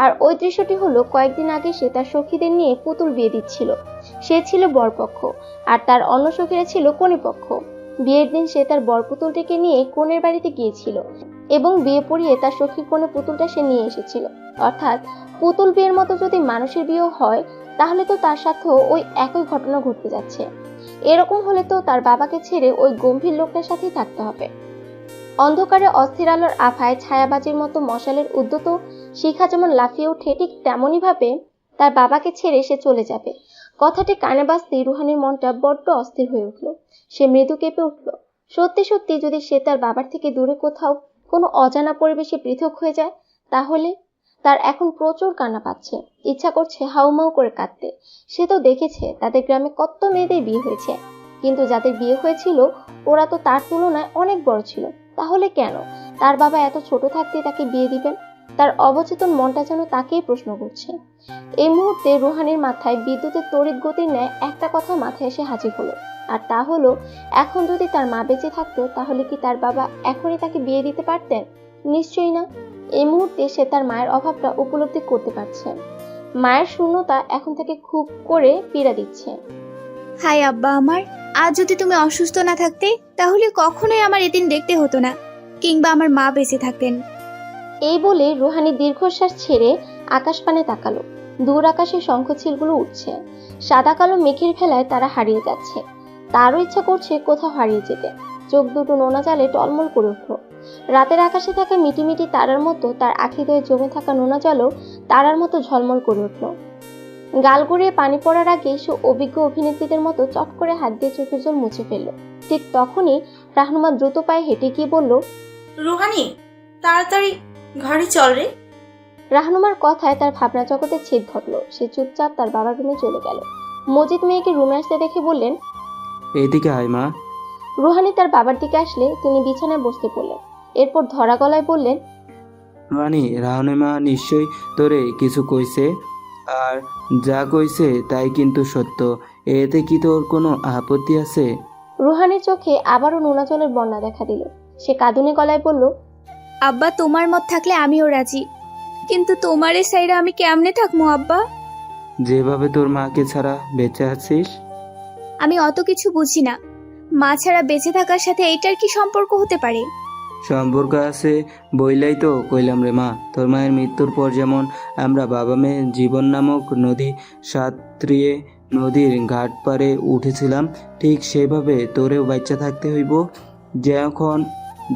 আর ওই দৃশ্যটি হলো, কয়েকদিন আগে সে তার সখীদের নিয়ে পুতুল বিয়ে দিচ্ছিল। সে ছিল বরপক্ষ আর তার অন্য সখীরা ছিল কনেপক্ষ। বিয়ের দিন সে তার বরপুতুলটিকে নিয়ে কনের বাড়িতে গিয়েছিল এবং বিয়ে পড়িয়ে তার সখীর কোণে পুতুলটা সে নিয়ে এসেছিল। অর্থাৎ পুতুল বিয়ের মতো যদি মানুষের বিয়ে হয়, তাহলে তো তার সাথেও ওই একই ঘটনা ঘটতে যাচ্ছে। এরকম হলে তো তার বাবাকে ছেড়ে ওই গম্ভীর লোকটার সাথেই থাকতে হবে। অন্ধকারে অস্থির আলোর আভায় ছায়াবাজির মতো মশালের উদ্যত শিখা যেমন লাফিয়ে ওঠে, ঠিক তেমনই ভাবে তার বাবাকে ছেড়ে সে চলে যাবে। কথাটি কানে বাজতেই রুহানির মনটা বড্ড অস্থির হয়ে উঠল। সে মৃদু কেঁপে উঠল। সত্যি সত্যি যদি সে তার বাবার থেকে দূরে কোথাও কোনো অজানা পরিবেশে পৃথক হয়ে যায়, তাহলে তার এখন প্রচুর কান্না পাচ্ছে। ইচ্ছা করছে হাউমাউ করে কাঁদতে। সে তো দেখেছে তাদের গ্রামে কত মেয়েদের বিয়ে হয়েছে, কিন্তু যাদের বিয়ে হয়েছিল ওরা তো তার তুলনায় অনেক বড় ছিল। তাহলে কেন তার বাবা এত ছোট থাকতে তাকে বিয়ে দিবেন? তার অবচেতন মনটা যেন তাকেই প্রশ্ন করছে। এই মুহূর্তে রুহানির মাথায় বিদ্যুতের তড়িৎ গতির ন্যায় একটা কথা মাথায় এসে হাজির হলো, আর তা হলো, এখন যদি তার মা বেঁচে থাকতো, তাহলে কি তার বাবা এখনই তাকে বিয়ে দিতে পারতেন? নিশ্চয়ই না। এই মুহূর্তে সে তার মায়ের অভাবটা উপলব্ধি করতে পারছে। মায়ের শূন্যতা এখন থেকে খুব করে পীড়া দিচ্ছে। হাই আব্বা আমার, আজ যদি তুমি অসুস্থ না থাকতে, তাহলে কখনোই আমার এদিন দেখতে হতো না, কিংবা আমার মা বেঁচে থাকতেন। এই বলে রুহানি দীর্ঘশ্বাস ছেড়ে আকাশ পানে তাকালো। দূর আকাশে শঙ্খচিলগুলো উঠছে, সাদা কালো মেঘের ভেলায় তারা হারিয়ে যাচ্ছে। তারও ইচ্ছা করছে কোথাও হারিয়ে যেতে। চোখ দুটো নোনা জালে টলমল করে উঠল। রাতের আকাশে থাকা মিটিমিটি তারার মতো তার আখিদয়ে জমে থাকা নোনা জলও তারার মতো ঝলমল করে উঠল। গাল গড়িয়ে পানি পড়ার আগে সে অভিজ্ঞ অভিনেত্রীদের মতো চট করে হাত দিয়ে চোখের জল মুছে ফেলল। ঠিক তখনই রাহনুমা দ্রুত পায়ে হেঁটে গিয়ে বলল, রুহানি, তাড়াতাড়ি ঘরে চল রে। রাহনুমার কথায় তার ভাবনা জগতে ছেদ ঘটল। সে চুপচাপ তার বাবার রুমে চলে গেল। মজিদ মেয়েকে রুমে আসতে দেখে বললেন, এদিকে আয় মা। রুহানি তার বাবার দিকে আসলে তিনি বিছানায় বসতে পড়লেন। এরপর ধরা গলায় বললেন, রানী, রাহনুমা নিশ্চয়ই তোরে কিছু কইছে, আর যা কইছে তাই কিন্তু সত্য। এতে কি তোর কোনো আপত্তি আছে? রুহানির চোখে আবারও নোনা জলের বন্যা দেখা দিল। সে কাঁদুনি গলায় বলল, আব্বা, তোমার মত থাকলে আমিও রাজি, কিন্তু তোমার এই সাইডে আমি কেমনে থাকবো আব্বা? যেভাবে তোর মাকে ছাড়া বেঁচে আছিস। আমি অত কিছু বুঝি না। মা ছাড়া বেঁচে থাকার সাথে এইটার কি সম্পর্ক হতে পারে? সম্পর্ক আছে বইলাই তো কইলাম রে মা। তোর মায়ের মৃত্যুর পর যেমন আমরা বাবা মেয়ে জীবন নামক নদী সাঁতরিয়ে নদীর ঘাট পারে উঠেছিলাম, ঠিক সেভাবে তোরেও বাচ্চা থাকতে হইব।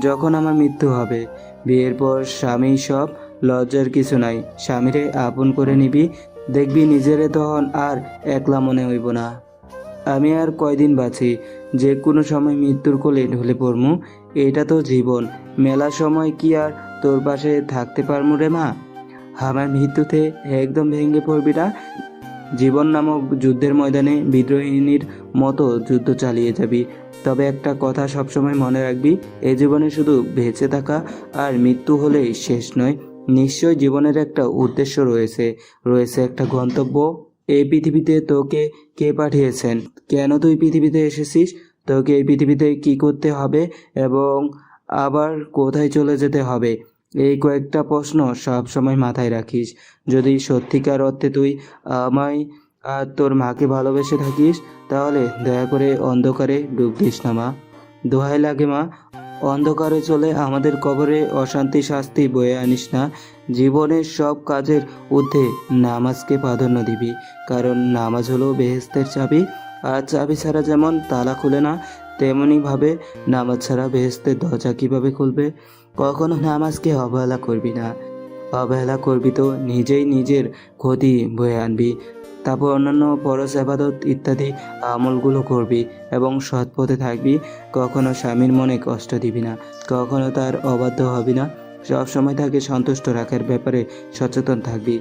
যখন আমার মৃত্যু হবে, বিয়ের পর স্বামী সব, লজ্জার কিছু নাই। স্বামীরে আপন করে নিবি, দেখবি নিজেরে তখন আর একলা মনে হইব না। আমি আর কয়দিন বাঁচি, যে কোনো সময় মৃত্যুর কোলে ঢলে পড়মু। এটা তো জীবন, মেলা সময় কি আর তোর পাশে থাকতে পারমু রে মা? আমার মৃত্যুতে একদম ভেঙে পড়বি না। জীবন নামক যুদ্ধের ময়দানে বিদ্রোহিনীর মতো যুদ্ধ চালিয়ে যাবি। তবে একটা কথা সবসময় মনে রাখবি, এ জীবনে শুধু বেঁচে থাকা আর মৃত্যু হলেই শেষ নয়। নিশ্চয় জীবনের একটা উদ্দেশ্য রয়েছে একটা গন্তব্য। এই পৃথিবীতে তোকে কে পাঠিয়েছেন, কেন তুই পৃথিবীতে এসেছিস, তোকে এই পৃথিবীতে কি করতে হবে এবং আবার কোথায় চলে যেতে হবে, এই কয়েকটা প্রশ্ন সব সময় মাথায় রাখিস। যদি সত্যিকার অর্থে তুই আমায় আর তোর মাকে ভালোবেসে থাকিস, তাহলে দয়া করে অন্ধকারে ডুব দিস না মা। দোহাই লাগে মা, অন্ধকারে চলে আমাদের কবরে অশান্তি শাস্তি বয়ে আনিস না। জীবনের সব কাজের ঊর্ধ্বে নামাজকে প্রাধান্য দিবি, কারণ নামাজ হলো বেহেশতের চাবি। আর চাবি ছাড়া যেমন তালা খুলে না, তেমনিভাবে নামাজ ছাড়া বেহেশতের দরজা কীভাবে খুলবে? কখনো নামাজকে অবহেলা করবি না। অবহেলা করবি তো নিজেই নিজের ক্ষতি বয়ে আনবি। তারপর অন্যান্য ফরজ ইবাদত ইত্যাদি আমলগুলো করবি এবং সৎ পথে থাকবি। কখনো স্বামীর মনে কষ্ট দিবি না, কখনো তার অবাধ্য হবি না। সবসময় তাকে সন্তুষ্ট রাখার ব্যাপারে সচেতন থাকবি।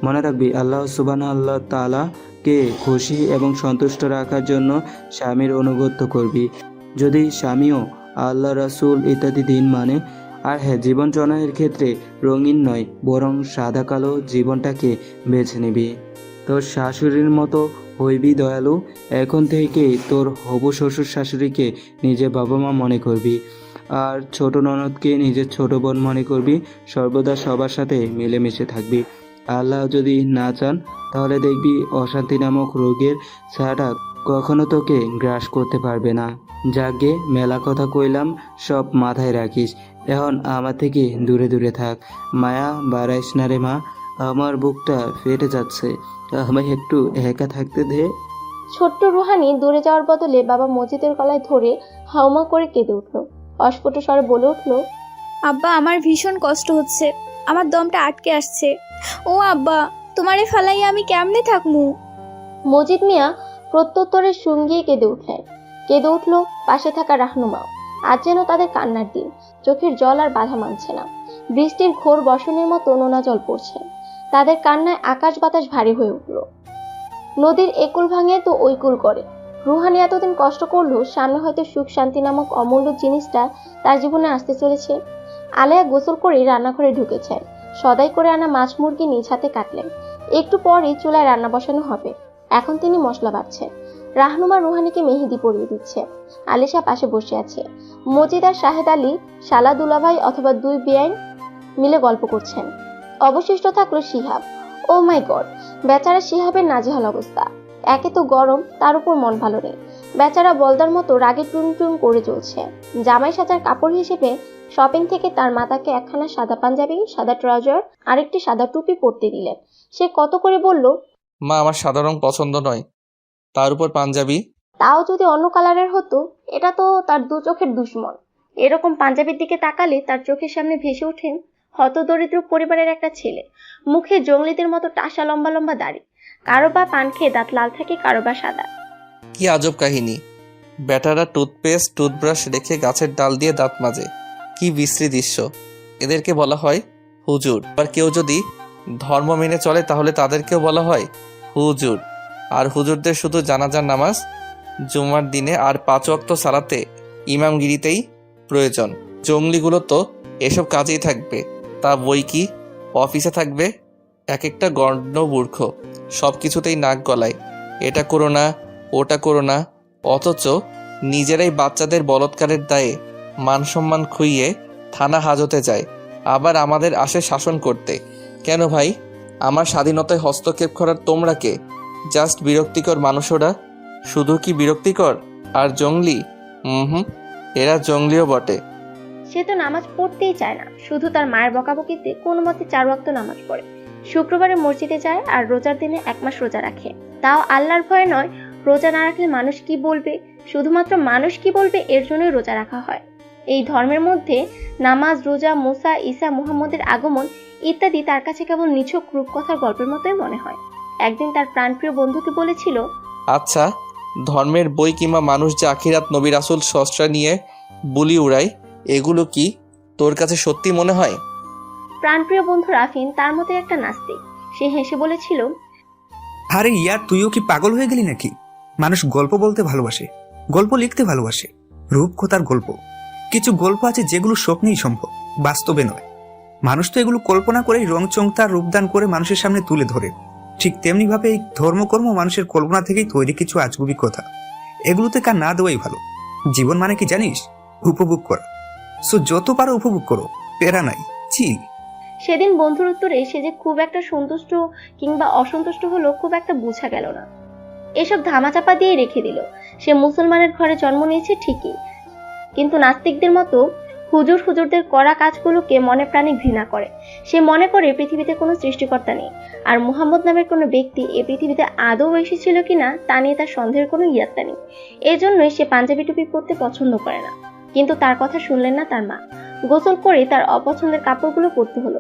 মনে রাখবি, আল্লাহ সুবহানাহু তাআলাকে খুশি এবং সন্তুষ্ট রাখার জন্য স্বামীর অনুগত্য করবি। যদি স্বামীও আল্লাহ রাসূল ইত্যাদি দিন মানে। আর হ্যাঁ, জীবন চয়নের ক্ষেত্রে রঙিন নয়, বরং সাদা কালো জীবনটাকে বেছে নিবি। তোর শাশুড়ির মতো হইবি দয়ালু। এখন থেকেই তোর হবু শ্বশুর শাশুড়িকে নিজের বাবা মা মনে করবি, আর ছোট ননদকে নিজের ছোট বোন মনে করবি। সর্বদা সবার সাথে মিলেমিশে থাকবি। আল্লাহ যদি না চান, তাহলে দেখবি অশান্তি নামক রোগের ছায়াটা কখনো তোকে গ্রাস করতে পারবে না। যাকে মেলা কথা কইলাম, সব মাথায় রাখিস। এখন আমার থেকে দূরে দূরে থাক। মায়া বাড়াইস না রে মা, আমার বুকটা ফেটে যাচ্ছে। আমায় একটু একা থাকতে দে। ছোট্ট রুহানি দূরে যাওয়ার বদলে বাবা মজিদের গলায় ধরে হাউমা করে কেঁদে উঠল। অস্ফুট স্বরে বলে উঠল, আব্বা, আমার ভীষণ কষ্ট হচ্ছে, আমার দমটা আটকে আসছে। ও আব্বা, তোমারে ফালাইয়া আমি কেমনে থাকমু? মজিদ মিয়া প্রত্যুত্তরে শুঙ্গিয়ে কেঁদে উঠলেন। কেঁদে উঠল পাশে থাকা রাহনুমাও। আজ যেন তাদের কান্নার দিন। চোখের জল আর বাধা মানছে না। বৃষ্টির ঘোর বর্ষণের মতো নোনা জল পড়ছে। তাদের কান্নায় আকাশ বাতাস ভারী হয়ে উঠল। নদীর একুল ভাঙে তো ওইকুল করে। রুহানি এতদিন কষ্ট করলো, সামনে হয়তো সুখ শান্তি নামক অমূল্য জিনিসটা তার জীবনে আসতে চলেছে। আলেয়া গোসল করে রান্নাঘরে ঢুকেছেন। সদাই করে আনা মাছ মুরগি নিজ হাতে কাটলেন। একটু পরই চুলায় রান্না বসানো হবে। এখন তিনি মশলা বাটছেন। রাহনুমা রুহানিকে মেহেদি পরিয়ে দিচ্ছে। আলিশা পাশে বসে আছে। মজিদ আর শাহেদ আলী শালা দুলাভাই অথবা দুই বেআইন মিলে গল্প করছেন। অবশিষ্ট থাকলো শিহাব। ও মাই গড, বেচারা শিহাবের নাজেহাল অবস্থা। একে তো গরম, তার উপর মন ভালো নেই। বেচারা বলদার মতো রাগে টুন টুন করে চলছে। জামাই সাজার কাপড় হিসেবে শপিং থেকে তার মাতাকে একখানা সাদা পাঞ্জাবি, সাদা ট্রাউজার আর একটি সাদা টুপি পরতে দিলেন। সে কত করে বলল, মা, আমার সাদা রং পছন্দ নয়, তার উপর পাঞ্জাবি। তাও যদি অন্য কালারের হতো, এটা তো তার দু চোখের দুশ্মন। এরকম পাঞ্জাবির দিকে তাকালে তার চোখের সামনে ভেসে ওঠে হতদরিদ্র পরিবারের একটা ছেলে, মুখে জঙ্গলিদের মতো টাসা লম্বা লম্বা দাড়ি, কারো বা পান খেয়ে দাঁত লাল থাকে, কারো বা সাদা। কি আজব কাহিনী! বেটারা টুথপেস্ট টুথব্রাশ রেখে গাছের ডাল দিয়ে দাঁত মাজে। কি বিশ্রী দৃশ্য! এদেরকে বলা হয় হুজুর। আর কেউ যদি ধর্ম মেনে চলে তাহলে তাদেরকেও বলা হয় হুজুর। আর হুজুরদের শুধু জানাজার নামাজ, জুমার দিনে আর 5 ওয়াক্ত সালাতে ইমামগিরিতেই প্রয়োজন। জঙ্গলিগুলো তো এসব কাজেই থাকবে, তা বই কি অফিসে থাকবে। এক একটা গণ্যমূর্খ, সব কিছুতেই নাক গলায়, এটা করো না ওটা করো না, অথচ নিজেরাই বাচ্চাদের বলৎকারের দায়ে মানসম্মান খুইয়ে থানা হাজতে যায়, আবার আমাদের আসে শাসন করতে। কেন ভাই? আমার স্বাধীনতায় হস্তক্ষেপ করার তোমরা কে? জাস্ট বিরক্তিকর মানুষ ওরা। শুধু কি বিরক্তিকর আর জঙ্গলি? এরা জঙ্গলিও বটে। সে তো নামাজ পড়তেই চায় না, শুধু তার মায়ের বকাবকিতে কোনো মতে 4 ওয়াক্ত নামাজ পড়ে, শুক্রবারে মসজিদে যায় আর রোজার দিনে 1 মাস রোজা রাখে। তাও আল্লাহর ভয়ে নয়, রোজা না রাখলে মানুষ কি বলবে, শুধুমাত্র মানুষ কি বলবে এর জন্যই রোজা রাখা হয়। এই ধর্মের মধ্যে নামাজ, রোজা, মুসা, ঈসা, মুহাম্মদের আগমন ইত্যাদি তার কাছে কেবল নিছক রূপকথার গল্পের মতোই মনে হয়। একদিন তার প্রাণপ্রিয় বন্ধুকে বলেছিল, আচ্ছা, ধর্মের বই কিংবা মানুষ যে আখিরাত, নবী রাসূল, সস্ত্রা নিয়ে বুলি উড়ায়, এগুলো কি তোর কাছে সত্যি মনে হয়? প্রাণপ্রিয় বন্ধু রাফিন তার মতো একটা নাস্তিক। সে হেসে বলেছিল, আরে ইয়ার, তুইও কি পাগল হয়ে গেলি নাকি? মানুষ গল্প বলতে ভালোবাসে, গল্প লিখতে ভালোবাসে, রূপকথার গল্প। কিছু গল্প আছে যেগুলো স্বপ্নেই সম্ভব, বাস্তবে নয়। মানুষ তো এগুলো কল্পনা করেই রংচংতার রূপদান করে মানুষের সামনে তুলে ধরে। ঠিক তেমনি ভাবে এই ধর্মকর্ম মানুষের কল্পনা থেকেই তৈরি কিছু আজগুবি কথা। এগুলোতে কান না দেওয়াই ভালো। জীবন মানে কি জানিস? উপভোগ করা। সো যত পারো উপভোগ করো, পেরা নাই। চিল। সেদিন বন্ধুর উত্তরে সে যে খুব একটা সন্তুষ্ট কিংবা অসন্তুষ্ট হলো খুব একটা বোঝা গেল না। এসব ধামাচাপা দিয়ে রেখে দিল। সে মুসলমানের ঘরে জন্ম নিয়েছে ঠিকই, কিন্তু নাস্তিকদের মতো হুজুরদের করা কাজগুলোকে মনে প্রাণে ঘৃণা করে। সে মনে করে পৃথিবীতে কোনো সৃষ্টিকর্তা নেই, আর মুহাম্মদ নামের কোনো ব্যক্তি এই পৃথিবীতে আদৌ এসেছিল কিনা তা নিয়ে তার সন্দেহের কোনো ইয়াত্তা নেই। এজন্যই সে পাঞ্জাবি টুপি পরতে পছন্দ করে না। কিন্তু তার কথা শুনলেন না তার মা। গোসল করে তার অপছন্দের কাপড়গুলো পরতে হলো।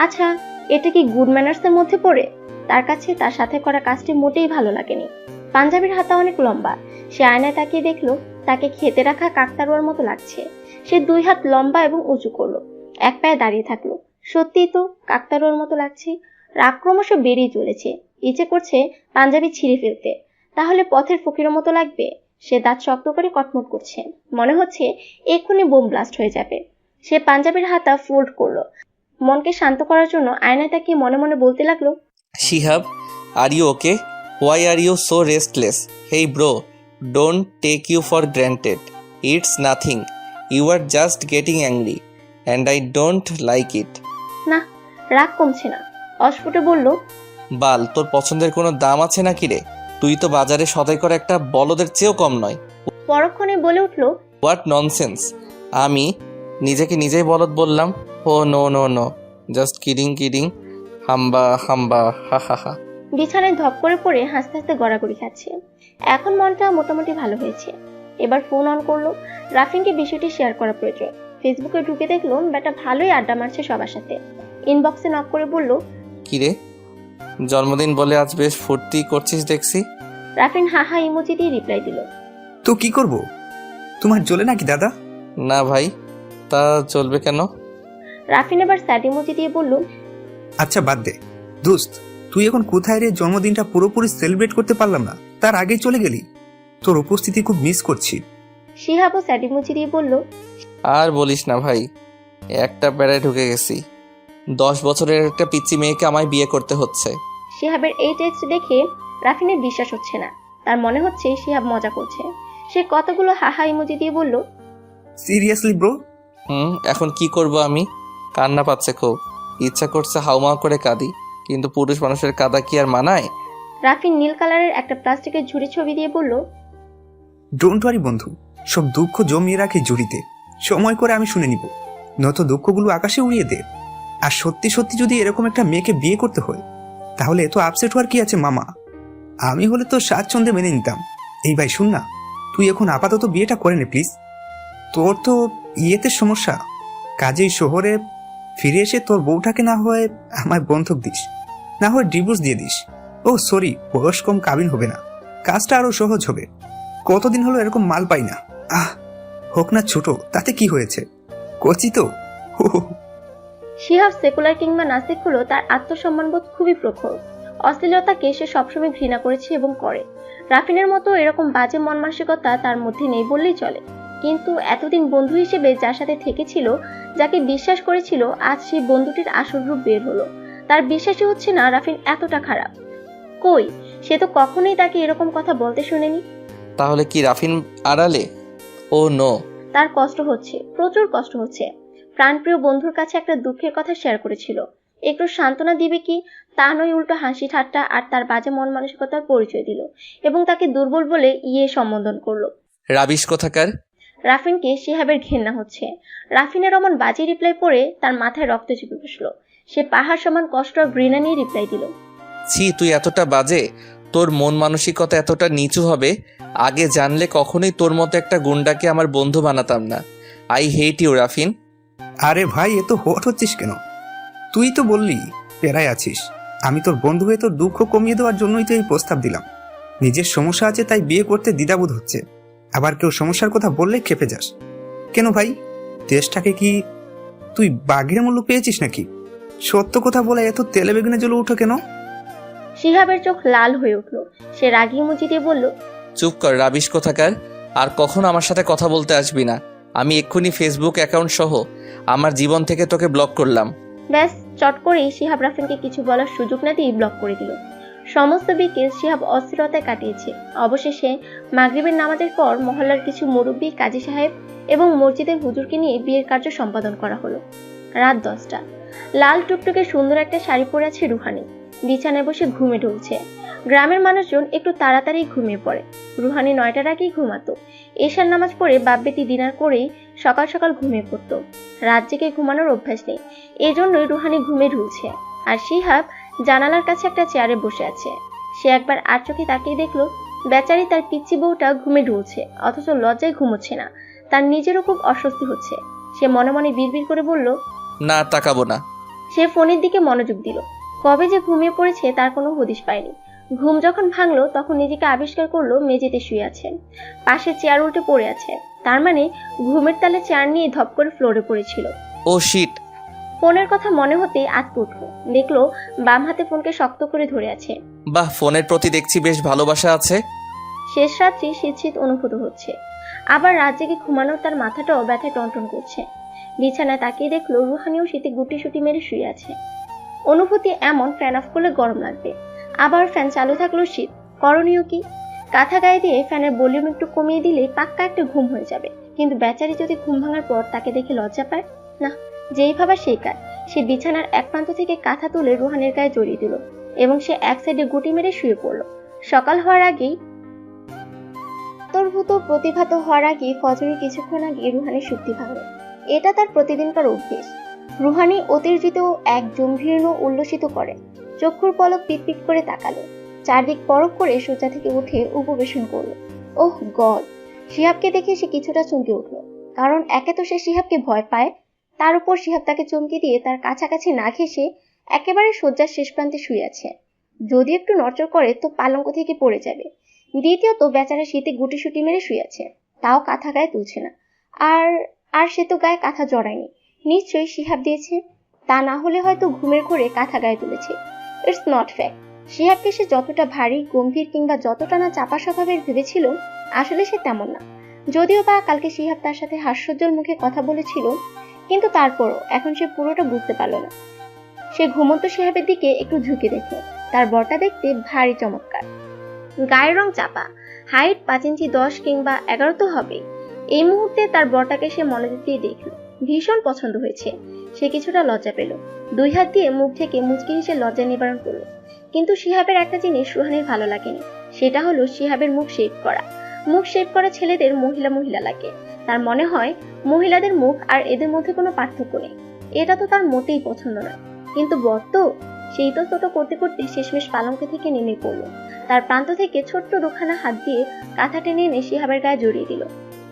আচ্ছা, এটা কি গুড ম্যানার্সের মধ্যে পড়ে? তার কাছে তার সাথে করা কাজটি মোটেই ভালো লাগেনি। পাঞ্জাবির হাতা অনেক লম্বা। সে আয়নায় তাকিয়ে দেখলো তাকে খেতে রাখা কাকতারুয়ার মতো লাগছে। সে 2 হাত লম্বা এবং উঁচু করলো, এক পায়ে দাঁড়িয়ে থাকলো। সত্যিই তো কাকতারুয়ার মতো লাগছে। রাগ ক্রমশ বেড়েই চলেছে। ইচ্ছে করছে পাঞ্জাবি ছিঁড়ে ফেলতে, তাহলে পথের ফকিরের মতো লাগবে। সে দাঁত শক্ত করে কটমট করছে, মনে হচ্ছে এক্ষুনি বোম ব্লাস্ট হয়ে যাবে। সে পাঞ্জাবির হাতা ফোল্ড করলো। মনকে শান্ত করার জন্য আয়নায় তাকিয়ে মনে মনে বলতে লাগলো, Shihab, are you okay? Why are you so restless? Hey bro, don't take you for granted. It's nothing. You are just getting angry and I don't like it. না, রাগ কমছে না। অস্ফুটে বলল, বাল, তোর পছন্দের কোনো দাম আছে নাকি রে? তুই তো বাজারে সদাই করা একটা বলদের চেয়েও কম নয়। পরক্ষণে বলে উঠল, হোয়াট ননসেন্স! আমি নিজেকে নিজেই বলদ বললাম? Oh no no no, just kidding, হাম্বা হা হা হা। বিছানায় ধপ করে পড়ে হাসতে হাসতে গড়াগড়ি খাচ্ছে। এখন মনটা মোটামুটি ভালো হয়েছে। এবার ফোন অন করলো। রাফিনকে বিষয়টি শেয়ার করা প্রয়োজন। ফেসবুকে ঢুকে দেখলো বেটা ভালোই আড্ডা মারছে সবার সাথে। ইনবক্সে নক করে বলল, কিরে, জন্মদিন বলে আজ বেশ ফুর্তি করছিস দেখছি। রাফিন হাহা ইমোজি দিয়ে রিপ্লাই দিল, তো কি করব? তোমার জ্বলে নাকি দাদা? না ভাই, তা চলবে কেন? রাফিন এবার স্যাড ইমোজি দিয়ে বলল, আচ্ছা বাদ দে দোস্ত, তুই এখন কোথায় রে? জন্মদিনটা পুরোপুরি সেলিব্রেট করতে পারলাম না, তার আগেই চলে গেলি। তোর উপস্থিতি খুব মিস করছি। শিহাবও স্যাড ইমোজি দিয়ে বলল, আর বলিস না ভাই, একটা প্যারায় ঢুকে গেছি। 10 বছরের একটা পিচ্চি মেয়েকে আমায় বিয়ে করতে হচ্ছে। শিহাবের এই টেক্সট দেখে রাফিনের বিশ্বাস হচ্ছে না। তার মনে হচ্ছে শিহাব মজা করছে। সে কতগুলো হাহা ইমোজি দিয়ে বলল, সিরিয়াসলি ব্রো? এখন কি করব আমি? কান্না পাচ্ছে খুব, ইচ্ছা করছে হাউমাউ করে কাঁদি, কিন্তু পুরুষ মানুষের কাঁদা কি আর মানায়? রাফিন নীল কালারের একটা প্লাস্টিকের ঝুড়ি ছবি দিয়ে বলল, ডোন্ট ওয়ারি বন্ধু, সব দুঃখ জমিয়ে রাখে ঝুড়িতে, সময় করে আমি শুনে নিব। নত দুঃখগুলো আকাশে উড়িয়ে দে। আর সত্যি সত্যি যদি এরকম একটা মেয়েকে বিয়ে করতে হয়, তাহলে এত আপসেট হওয়ার কি আছে মামা? আমি হলে তো স্বাচ্ছন্দ্যে মেনে নিতাম। এই ভাই শুন না, তুই এখন আপাতত বিয়েটা করে নে প্লিজ। তোর তো ইয়েতে সমস্যা, কাজেই শহরে ফিরে এসে তোর বউটাকে না হয় আমায় বন্ধক দিস, না হয় ডিভোর্স দিয়ে দিস। ও সরি, বয়স কম কাবিন হবে না, কাজটা আরো সহজ হবে। কতদিন হলো এরকম মাল পাই না। হোক না ছোট, তাতে কি হয়েছে, কচি তো। শিহাব সেকুলার কিংবা নাস্তিক হলেও তার আত্মসম্মানবোধ খুবই প্রখর। অশ্লীলতাকে সে সবসময় ঘৃণা করেছে এবং করে। রাফিনের মতো এরকম বাজে মন মানসিকতা তার মধ্যে নেই বললেই চলে। কিন্তু এতদিন বন্ধু হিসেবে যার সাথে থেকেছিল, যাকে বিশ্বাস করেছিল, আজ সেই বন্ধুটির আসল রূপ বের হলো। তার বিশ্বাসই হচ্ছে না রাফিন এতটা খারাপ। কই, সে তো কখনোই তাকে এরকম কথা বলতে শুনেনি। তাহলে কি রাফিন আড়ালে? ও নো। তার কষ্ট হচ্ছে, প্রচুর কষ্ট হচ্ছে। প্রাণপ্রিয় বন্ধুর কাছে একটা দুঃখের কথা শেয়ার করেছিল, একটু সান্ত্বনা দিবে কি তা নয়, উল্টো হাসি ঠাট্টা আর তার বাজে মন মানসিকতার পরিচয় দিল এবং তাকে দুর্বল বলে সম্বোধন করলো। রাবিশ কোথাকার। রাফিনকে শিহাবের ঘেন্না হচ্ছে। রাফিনের অমন বাজে রিপ্লাই পড়ে তার মাথায় রক্ত চেপে বসলো। সে পাহাড় সমান কষ্ট আর ঘৃণা নিয়ে রিপ্লাই দিল, ছি, তুই এতটা বাজে, তোর মন মানসিকতা এতটা নিচু হবে, আগে জানলে কখনোই তোর মতো একটা গুন্ডাকে আমার বন্ধু বানাতাম না। আই হেট ইউ রাফিন। আরে ভাই, এত হট হচ্ছিস কেন? তুই তো বললি পেরায় আছিস, আমি তোর বন্ধু হয়ে তোর দুঃখ কমিয়ে দেওয়ার জন্যই তো এই প্রস্তাব দিলাম। নিজের সমস্যা আছে তাই বিয়ে করতে দ্বিধাবোধ হচ্ছে, আবার কেউ সমস্যার কথা বললে ক্ষেপে যাস কেন ভাই? দেশটাকে কি তুই বাঘের মূল্য পেয়েছিস নাকি? সত্য কথা বলে এত তেলে বেগুনে জ্বলে উঠো কেন? শিহাবের চোখ লাল হয়ে উঠল। সে রাগি মুচি দিয়ে বলল, চুপ কর রাবিশ কোথাকার, আর কখনো আমার সাথে কথা বলতে আসবি না। আমি এক্ষুনি ফেসবুক অ্যাকাউন্ট সহ আমার জীবন থেকে তোকে ব্লক করলাম। ব্যাস, চট করেই শিহাব রাফিনকে কিছু বলার সুযোগ না দিয়ে ব্লক করে দিল। সমস্ত বিকেল শিহাব অস্থিরতায় কাটিয়েছে। অবশেষে মাগরিবের নামাজের পর মহল্লার কিছু মুরব্বী, কাজী সাহেব এবং মসজিদের হুজুরকে নিয়ে বিয়ের কার্য সম্পাদন করা হলো। রাত 10টা। লাল টুকটুকে সুন্দর একটা শাড়ি পরে আছে রুহানি, বিছানায় বসে ঘুমে ঢুলছে। গ্রামের মানুষজন একটু তাড়াতাড়ি ঘুমিয়ে পড়ে। রুহানি 9টার আগেই ঘুমাতো। এশার নামাজ পড়ে বাপবেটি ডিনার করেই সকাল সকাল ঘুমিয়ে পড়তো। রাত জেগে ঘুমানোর অভ্যাস নেই, এজন্যই রুহানি ঘুমে ঢুলছে। আর শিহাব জানালার কাছে একটা চেয়ারে বসে আছে। সে একবার আর চোখে তাকিয়ে দেখলো বেচারি তার পিচ্চি বউটা ঘুমে ঢুলছে, অথচ লজ্জায় ঘুমোচ্ছে না। তার নিজেরও খুব অস্বস্তি হচ্ছে। সে মনে মনে বিড়বিড় করে বলল, না, তাকাবো না। সে ফোনের দিকে মনোযোগ দিল। কবে যে ঘুমিয়ে পড়েছে তার কোনো হদিশ পায়নি। ঘুম যখন ভাঙলো তখন নিজেকে আবিষ্কার করলো মেঝেতে শুয়ে আছেন, পাশে চেয়ার উল্টে পড়ে আছে। তার মানে ঘুমের তালে চেয়ার নিয়ে ধপ করে ফ্লোরে পড়েছিল। ও শিট। ফোনের কথা মনে হতে আটকে উঠলো। দেখলো বাম হাতে ফোনকে শক্ত করে ধরে আছে। বাহ, ফোনের প্রতি দেখছি বেশ ভালোবাসা আছে। শেষ রাত্রি শীত অনুভূত হচ্ছে। আবার রাত জেগে ঘুমানোর তার মাথাটাও ব্যথায় টনটন করছে। বিছানায় তাকিয়ে দেখলো রুহানিও শীতে গুটি সুটি মেরে শুয়ে আছে। অনুভূতি এমন, ফ্যান অফ করলে গরম লাগবে, আবার ফ্যান চালু থাকলো শীত। করণীয় কি? কাঁথা গায়ে দিয়ে ফ্যানের ভলিউম একটু কমিয়ে দিলে পাক্কা একটা ঘুম হয়ে যাবে। কিন্তু বেচারি যদি ঘুম ভাঙার পর তাকে দেখে লজ্জা পায়, না, যেই ভাবা সেই কাজ। সে বিছানার এক প্রান্ত থেকে কাঁথা তুলে রুহানের গায়ে জড়িয়ে দিল এবং সে এক সাইডে গুটি মেরে শুয়ে পড়লো। সকাল হওয়ার আগেই প্রতিভাত হওয়ার আগে ফজরের কিছুক্ষণ আগে রুহানি সুক্তি ভাঙল। এটা তার প্রতিদিনকার অভ্যেস। রুহানি অতিরঞ্জিত এক জম্ভীর্ণ উল্লসিত করে, চক্ষুর পলক পিটপিট করে তাকালো, চারদিক পরখ করে সোজা থেকে উঠে উপবেশন করলো। ওহ গড! শিহাবকে দেখে সে কিছুটা চমকে উঠল, কারণ একে তো সে শিহাবকে ভয় পায়, তার উপর শিহাব তাকে চমকে দিয়ে তার কাছাকাছি না ঘেঁষে একেবারে শয্যার শেষ প্রান্তে শুয়ে আছে। যদি একটু নড়চড় করে তো পালঙ্ক থেকে পড়ে যাবে। দ্বিতীয়ত বেচারা শীতে গুটি সুটি মেরে শুয়ে আছে, তাও কাঁথা গায়ে তুলছে না। আর সে তো গায়ে কাঁথা জড়ায়নি, নিশ্চয়ই শিহাব দিয়েছে। তা না হলে হয়তো ঘুমের ঘোরে কাঁথা গায়ে তুলেছে। It's not fact. শিহাবকে সে যতটা ভারী, গম্ভীর কিংবা যতটা না চাপা স্বভাবের ভেবেছিল, আসলে সে তেমন না। যদিও বা কালকে শিহাব তার সাথে হাস্যোজ্জ্বল মুখে কথা বলেছিল, কিন্তু তারপরও এখন সে পুরোটা বুঝতে পারল না। সে ঘুমন্ত শিহাবের দিকে একটু ঝুঁকে দেখল। তার বরটা দেখতে ভারী চমৎকার, গায়ের রং চাপা, হাইট 5 ইঞ্চি 10 কিংবা 11 তো হবে। এই মুহূর্তে তার বরটাকে সে মনোযোগ দিয়ে দেখল, ভীষণ পছন্দ হয়েছে। সে কিছুটা লজ্জা পেল, 2 হাত দিয়ে মুখ থেকে মুচকি হেসে লজ্জা নিবারণ করলো। কিন্তু শিহাবের একটা জিনিস রুহানির ভালো লাগেনি, সেটা হলো শিহাবের মুখ শেভ করা। মুখ শেভ করা ছেলেদের মহিলা লাগে। তার মনে হয় মহিলাদের মুখ আর এদের মধ্যে কোনো পার্থক্য নেই। এটা তো তার মোটেই পছন্দ নয়। কিন্তু বর তো, সেই তো ছোট করতে করতে শেষমেশ পালঙ্ক থেকে নেমে পড়লো। তার প্রান্ত থেকে ছোট্ট দুখানা হাত দিয়ে কাঁথা টেনে এনে শিহাবের গায়ে জড়িয়ে দিল।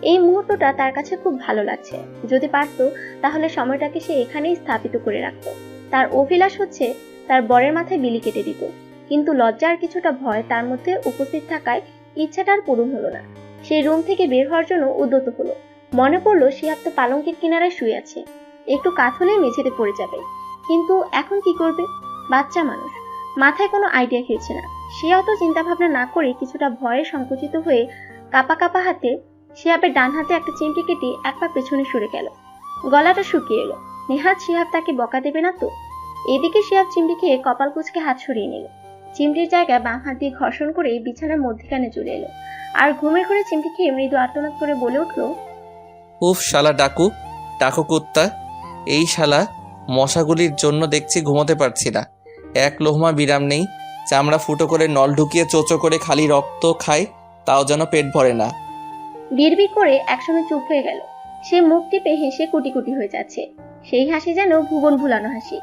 এই মুহূর্তটা তার কাছে খুব ভালো লাগছে। যদি পারতো তাহলে সময়টাকে সে এখানেই স্থাপিত করে রাখতো। তার অভিলাষ হচ্ছে তার বরের মাথায় বিলি কেটে দিত, কিন্তু লজ্জা আর কিছুটা ভয় তার মধ্যে উপস্থিত থাকায় ইচ্ছাটা আর পূরণ হলো না। সে রুম থেকে বের হওয়ার জন্য উদ্যত হলো। মনে পড়লো শিহাব তো পালঙ্কের কিনারায় শুয়ে আছে, একটু কাত হলেই মেঝেতে পড়ে যাবে। কিন্তু এখন কি করবে? বাচ্চা মানুষ, মাথায় কোনো আইডিয়া খেলছে না। সে অত চিন্তা ভাবনা না করে কিছুটা ভয়ে সংকুচিত হয়ে কাপা কাপা হাতে শিহাবের ডান হাতে একটা চিমটি কেটে এক পা পেছনে সরে গেল। গলাটা শুকিয়ে এলো। নেহাত শিহাব তাকে বকা দেবে না তো? এদিকে শিহাব চিমটি খেয়ে কপাল কুঁচকে হাত সরিয়ে নিল। চিমটির জায়গায় বাম হাত দিয়ে ঘর্ষণ করে বিছানার মধ্যখানে চলে এলো, আর ঘুমের ঘরে চিমটি খেয়ে মৃদু আর্তনাদ করে বলে উঠলো, উফ শালা ডাকু, ডাকু কুত্তা। এই শালা মশাগুলির জন্য দেখছি ঘুমোতে পারছি না। এক লোহমা বিরাম নেই, চামড়া ফুটো করে নল ঢুকিয়ে চোচো করে খালি রক্ত খায়, তাও যেন পেট ভরে না। বিড়বিড় করে একসময় চুপ হয়ে গেল। সে মুখ টিপে হেসে কুটি কুটি হয়ে যাচ্ছে। সেই হাসি যেন ভুবন ভুলানো হাসি।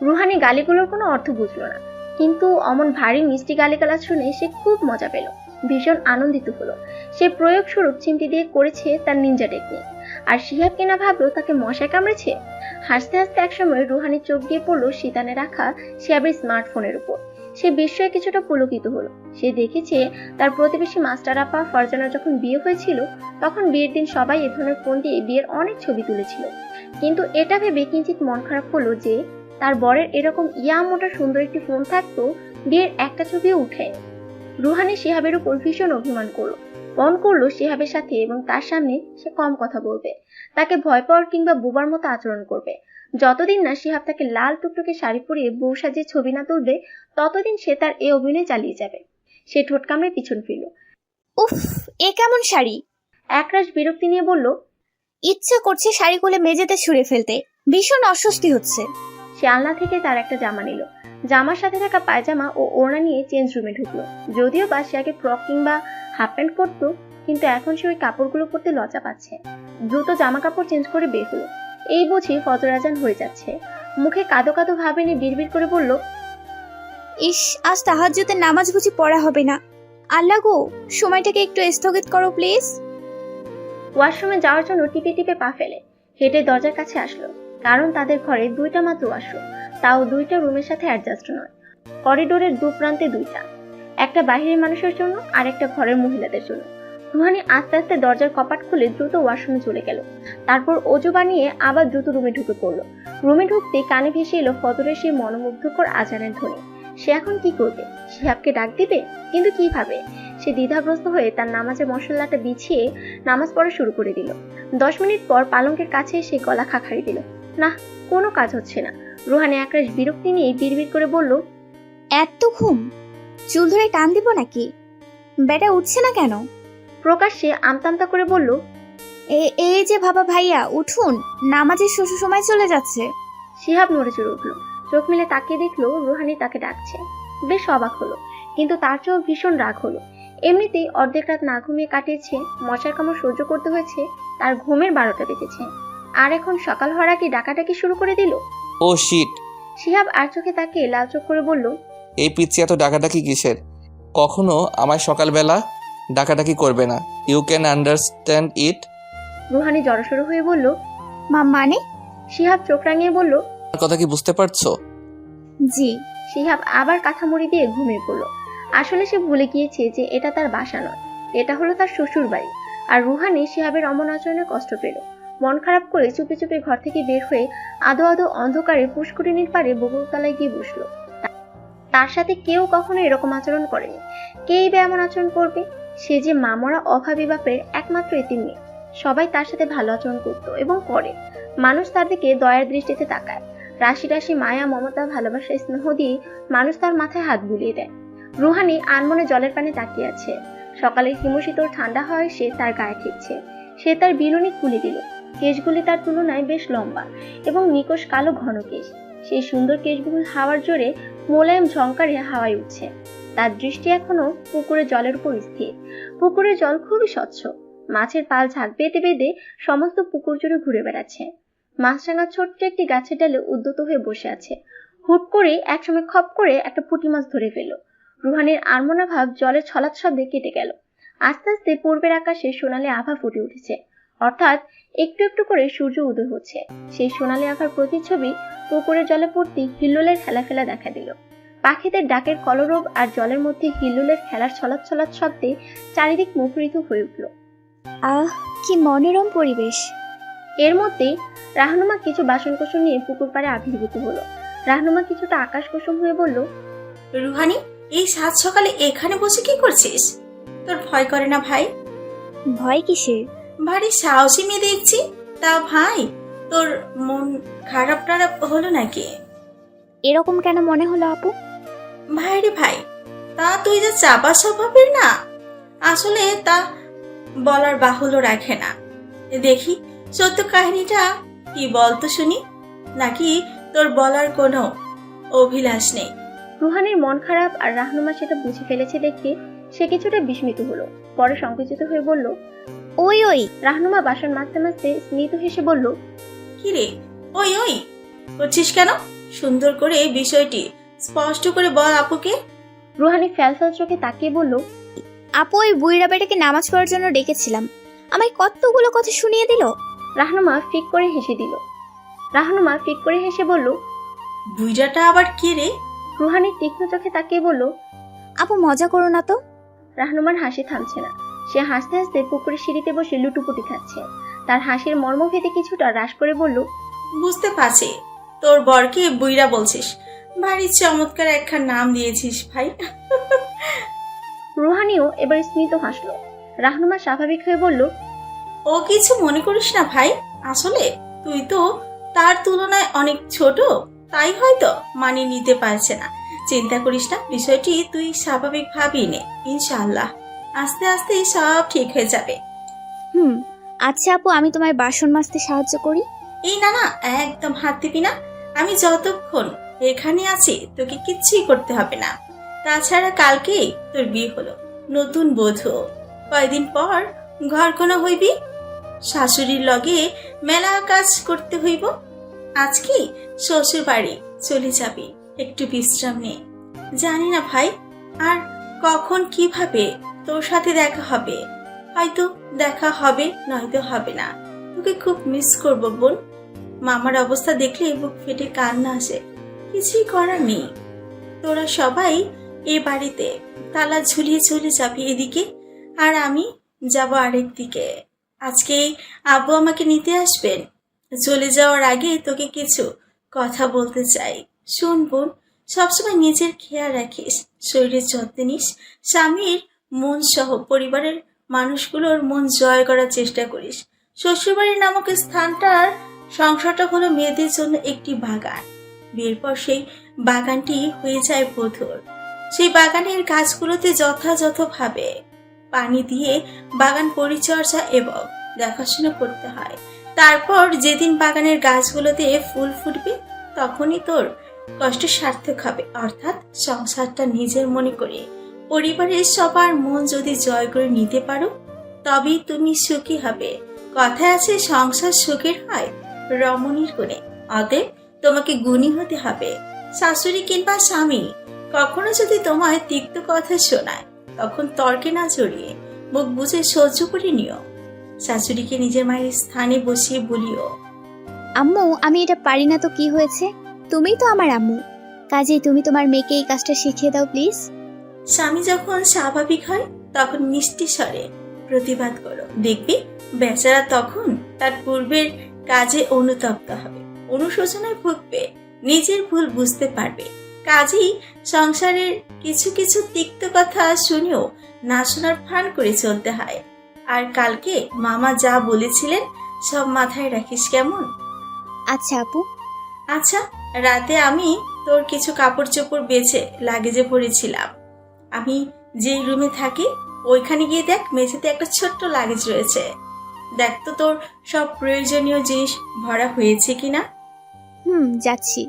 রুহানি গালিগুলোর কোনো অর্থ বুঝলো না, কিন্তু অমন ভারী মিষ্টি গালিগালাজ শুনে সে খুব মজা পেল, ভীষণ আনন্দিত হলো। সে প্রয়োগ স্বরূপ চিমটি দিয়ে করেছে তার নিনজা টেকনিক। আর শিহাব কিনা ভাবলো তাকে মশায় কামড়েছে। হাসতে হাসতে একসময় রুহানির চোখ দিয়ে পড়লো শীতানে রাখা শিহাবের স্মার্টফোনের উপর। সে বিস্ময়ে কিছুটা পুলকিত হলো। সে দেখেছে তার প্রতিবেশী মাস্টার আপা ফারজানার যখন বিয়ে হয়েছিল, তখন বিয়ের দিন সবাই এ ধরনের ফোন দিয়ে বিয়ের অনেক ছবি তুলেছিল। কিন্তু এটা ভেবে কিঞ্চিত মন খারাপ করলো যে তার বরের এরকম ইয়া মোটা সুন্দর একটি ফোন থাকতো, বিয়ের একটা ছবিও উঠেনি। রুহানি শিহাবের উপর ভীষণ অভিমান করলো। মন করলো শিহাবের সাথে এবং তার সামনে সে কম কথা বলবে, তাকে ভয় পাওয়ার কিংবা বোবার মতো আচরণ করবে। যতদিন না শিহাব তাকে লাল টুকটুকে শাড়ি পরিয়ে বউ সাজিয়ে ছবি না তুলবে, ততদিন সে তার এ অভিনয় চালিয়ে যাবে। সে ঠোঁট কামড়ে পিছন ফিরল। উফ, এ কেমন শাড়ি? একরাশ বিরক্তি নিয়ে বলল, ইচ্ছে করছে শাড়ি খুলে মেঝেতে ছুঁড়ে ফেলতে, ভীষণ অস্বস্তি হচ্ছে। সে আলনা থেকে তার একটা জামা নিল। জামার সাথে থাকা পায়জামা ও ওড়না নিয়ে চেঞ্জ রুমে ঢুকলো। যদিও বা সে আগে ফ্রক কিংবা হাফ প্যান্ট পরতো, কিন্তু এখন সে ওই কাপড়গুলো পরতে লজ্জা পাচ্ছে। দ্রুত জামা কাপড় চেঞ্জ করে বের হলো। এই বুঝি ফজর আজান হয়ে যাচ্ছে। মুখে কাদো কাদো ভাব এনে বিড়বিড় করে বলল, ইস, আজ তাহাজ্জুদের নামাজ বুঝি পড়া হবে না। আল্লাহ গো, সময়টাকে একটু স্থগিত করো প্লিজ। ওয়াশরুমে যাওয়ার জন্য টিপে টিপে পা ফেলে হেঁটে দরজার কাছে আসলো। কারণ তাদের ঘরে দুইটা মাত্র ওয়াশরুম, তাও দুইটা রুমের সাথে অ্যাডজাস্ট নয়। করিডোরের দু প্রান্তে দুইটা, একটা বাইরের মানুষের জন্য আর একটা ঘরের মহিলাদের জন্য। রুহানি আস্তে আস্তে দরজার কপাট খুলে দ্রুত ওয়াশরুমে চলে গেল। তারপর অজু বানিয়ে আবার দ্রুত রুমে ঢুকে পড়লো। রুমে ঢুকতে কানে ভেসে এলো ফজরের সেই মনোমুগ্ধকর আজানের ধ্বনি। সে এখন কি করবে? শিহাবকে ডাক দিবে? কিন্তু কিভাবে? সে দ্বিধাগ্রস্ত হয়ে তার নামাজের মশলাটা বিছিয়ে নামাজ পড়া শুরু করে দিল। 10 মিনিট পর পালঙ্কের কাছে এসে গলা খাখারি দিল। না, কোনো কাজ হচ্ছে না। রুহানি একরাশ বিরক্তি নিয়ে বিড়বিড় করে বলল, এত ঘুম? চুল ধরে টান দিব নাকি? বেটা উঠছে না কেন? প্রকাশ্যে আমতামতা করে বলল, এই যে বাবা ভাইয়া, উঠুন, নামাজের শ্বশুর সময় চলে যাচ্ছে। শিহাব নড়ে চড়ে উঠলো। চোখ মিলে তাকিয়ে দেখলো রুহানি তাকে ডাকছে। বেশ অবাক হলো, কিন্তু তার চেয়েও ভীষণ রাগ হলো। এমনিতেই অর্ধেক রাত না ঘুমিয়ে কাটিয়েছে, মশার কামড় সহ্য করতে হয়েছে, তার ঘুমের 12টা বেজেছে। আর এখন সকাল হওয়ার আগে ডাকাডাকি শুরু করে দিল। ও শিট। শিহাব আর চোখে তাকিয়ে লাল চোখ করে বলল, এই পিচ্ছি এত ডাকাডাকি কিসের? কখনো আমায় সকালবেলা ডাকাডাকি করবে না। You can understand it. Ruhani জড়সড় হয়ে বলল, মানে? শিহাব চোখ রাঙিয়ে বলল, আমার কথা কি বুঝতে পারছো? জি। শিহাব আবার কাঁথা মুড়ি দিয়ে ঘুমিয়ে পড়ল। আসলে সে ভুলে গিয়েছে যে এটা তার বাসা নয়, এটা হলো তার শ্বশুর বাড়ি। আর রুহানি শিহাবের অমন আচরণে কষ্ট পেল। মন খারাপ করে চুপি চুপি ঘর থেকে বের হয়ে আদো আদো অন্ধকারে পুষ্করিণীর পাড়ে বকুলতলায় গিয়ে বসলো। তার সাথে কেউ কখনো এরকম আচরণ করেনি। কেই বা এমন আচরণ করবে? সে যে মামরা অভাবী বাপের একমাত্র এতিম মেয়ে। সবাই তার সাথে ভালো আচরণ করতো এবং করে। মানুষ তার দিকে দয়ার দৃষ্টিতে তাকায়। রাশি রাশি মায়া, মমতা, ভালোবাসা, স্নেহ দিয়ে মানুষ তার মাথায় হাত বুলিয়ে দেয়। রুহানি আনমনে জলের পানে তাকিয়ে আছে। সকালের হিমশীতল ঠান্ডা হয় সে তার গায়ে ঠেকছে। সে তার বিনুনি খুলে দিল। কেশগুলি তার তুলনায় বেশ লম্বা এবং নিকষ কালো ঘন কেশ। সেই সুন্দর কেশগুলো হাওয়ার জোরে মোলায়েম ঝংকারে হাওয়ায় উঠছে। তার দৃষ্টি এখনো পুকুরের জলের উপর স্থির। পুকুরের জল খুবই স্বচ্ছ। মাছের পাল ঝাঁক বেঁধে বেঁধে সমস্ত পুকুর জুড়ে ঘুরে বেড়াচ্ছে। মাছরাঙা ছোট্ট একটি গাছের ডালে উদ্যত হয়ে বসে আছে। হুট করে একসময় খপ করে একটা পুঁটি মাছ ধরে ফেলল। রুহানির আনমনা ভাব জলের ছলাৎ শব্দে কেটে গেল। আস্তে আস্তে পূর্বের আকাশে সোনালি আভা ফুটে উঠেছে, অর্থাৎ একটু একটু করে সূর্য উদয় হচ্ছে। সেই সোনালি আভার প্রতিচ্ছবি পুকুরের জলে পড়তেই হিল্লোলের হেলাফেলা দেখা দিল। পাখিদের ডাকের কলরব আর জলের মধ্যে হিল্লোলের খেলার ছলাৎ ছলাৎ শব্দে চারিদিক মুখরিত হয়ে উঠল। আহ, কি মনোরম পরিবেশ। এর মধ্যেই রাহনুমা কিছু বাসনকোসন নিয়ে পুকুর পাড়ে আবির্ভূত হলো। রাহনুমা কিছুটা আকাশ কুসুম হয়ে বলল, রুহানি, এই সাত সকালে এখানে বসে কি করছিস? তোর ভয় করে না ভাই? ভয় কিসের? ভারী সাহসী মেয়ে দেখছি। তা ভাই, তোর মন খারাপ টারাপ হলো নাকি? এরকম কেন মনে হলো আপু? ভাই রে ভাই, তা তুই যা চাপা স্বভাবের না, আসলে তা বলার বাহুল্য রাখে না। দেখি সত্য কাহিনীটা কি বলতো শুনি, নাকি তোর বলার কোনো অভিলাষ নেই? রুহানির মন খারাপ আর রাহনুমা সেটা বুঝে ফেলেছে দেখে সে কিছুটা বিস্মিত হলো। পরে সংকুচিত হয়ে বলল, ওই ওই রাহনুমা বাসন মাজতে মাজতে স্মিত হেসে বলল, কি রে, ওই ওই করছিস কেন? সুন্দর করে বিষয়টি স্পষ্ট করে বল আপুকে। রুহানি ফ্যালফ্যাল চোখে তাকিয়ে বলল, আপু ওই বুইড়া বেটাকে নামাজ পড়ার জন্য ডেকেছিলাম, আমায় কতগুলো কথা শুনিয়ে দিল। রাহনুমা ফিক করে হেসে বলল, বুইড়াটা আবার কে রে? রুহানি তীক্ষ্ণ চোখে তাকিয়ে বলল, আপু মজা করো না তো। রাহনুমার হাসি থামছে না। সে হাসতে হাসতে পুকুরের সিঁড়িতে বসে লুটুপুটি খাচ্ছে। তার হাসির মর্মভেদে কিছুটা হ্রাস করে বলল, বুঝতে পারছি তোর বরকে বুইড়া বলছিস। ভারী চমৎকার একখান নাম দিয়েছিস ভাই। রুহানিও এবার স্মিত হাসল। রাহনুমা স্বাভাবিক হয়ে বলল, ও কিছু মনে করিস না ভাই, আসলে তুই তো তার তুলনায় অনেক ছোট, তাই হয়তো মানিয়ে নিতে পারছে না। চিন্তা করিস না, বিষয়টি তুই স্বাভাবিক ভাবি নে, ইনশাআল্লাহ আস্তে আস্তে সব ঠিক হয়ে যাবে। আচ্ছা আপু, আমি তোমায় বাসন মাজতে সাহায্য করি। এই না না, একদম হাত দিবি না। আমি যতক্ষণ এখানে আছি তোকে কিচ্ছুই করতে হবে না। তাছাড়া কালকেই তোর বিয়ে হলো, নতুন বধূ, কয়দিন পর ঘর কোনা হইবি, শাশুড়ির লগে মেলা কাজ করতে হইব। আজকে শ্বশুর বাড়ি চলে যাবি, একটু বিশ্রাম নে। জানি না ভাই আর কখন কিভাবে তোর সাথে দেখা হবে, হয়তো দেখা হবে নয়তো হবে না। তোকে খুব মিস করবো বোন। মামার অবস্থা দেখলে বুক ফেটে কান্না আসে। কিছুই করার নেই, তোরা সবাই এ বাড়িতে তালা ঝুলিয়ে চলে যাবি এদিকে, আর আমি যাব আরেক দিকে। আজকেই আব্বু আমাকে নিতে আসবেন। চলে যাওয়ার আগে তোকে কিছু কথা বলতে চাই। শোন বোন, সবসময় নিজের খেয়াল রাখিস, শরীরের যত্ন নিস, স্বামীর মন সহ পরিবারের মানুষগুলোর মন জয় করার চেষ্টা করিস। শ্বশুরবাড়ি নামক স্থানটার সংসারটা হলো মেয়েদের জন্য একটি বাগান। বিয়ের পর সেই বাগানটি হয়ে যায় বধূর। সেই বাগানের গাছগুলোতে যথাযথভাবে পানি দিয়ে বাগান পরিচর্যা এবং দেখাশোনা করতে হয়। তারপর যেদিন বাগানের গাছগুলোতে ফুল ফুটবে, তখনই তোর কষ্ট সার্থক হবে। অর্থাৎ সংসারটা নিজের মনে করে পরিবারের সবার মন যদি জয় করে নিতে পারো, তবেই তুমি সুখী হবে। কথায় আছে, সংসার সুখের হয় রমণীর গুণে। অতএব তোমাকে গুণী হতে হবে। শাশুড়ি কিংবা স্বামী কখনো যদি তোমায় তিক্ত কথা শোনায়, তখন তর্কে না জড়িয়ে মুখ বুঝে সহ্য করে নিও। শাশুড়িকে নিজের মায়ের স্থানে বসিয়ে বলিও, আম্মু, আমি এটা পারি না তো কি হয়েছে, তুমিই তো আমার আম্মু, কাজেই তুমি তোমার মেয়েকে এই কাজটা শিখিয়ে দাও প্লিজ। স্বামী যখন স্বাভাবিক হয় তখন মিষ্টি স্বরে প্রতিবাদ করো, দেখবি বেচারা তখন তার পূর্বের কাজে অনুতপ্ত হবে, অনুশোচনায় ভুগবে, নিজের ভুল বুঝতে পারবে। কাজেই সংসারের কিছু কিছু তিক্ত কথা শুনেও না শোনার ভান করে চলতে হয়। আর কালকে মামা যা বলেছিলেন সব মাথায় রাখিস, কেমন? আচ্ছা আপু। আচ্ছা, রাতে আমি তোর কিছু কাপড় চোপড় বেছে লাগেজে ভরেছিলাম। আমি যেই রুমে থাকি ওইখানে গিয়ে দেখ, মেঝেতে একটা ছোট্ট লাগেজ রয়েছে। দেখ তো তোর সব প্রয়োজনীয় জিনিস ভরা হয়েছে কিনা। যাচ্ছি।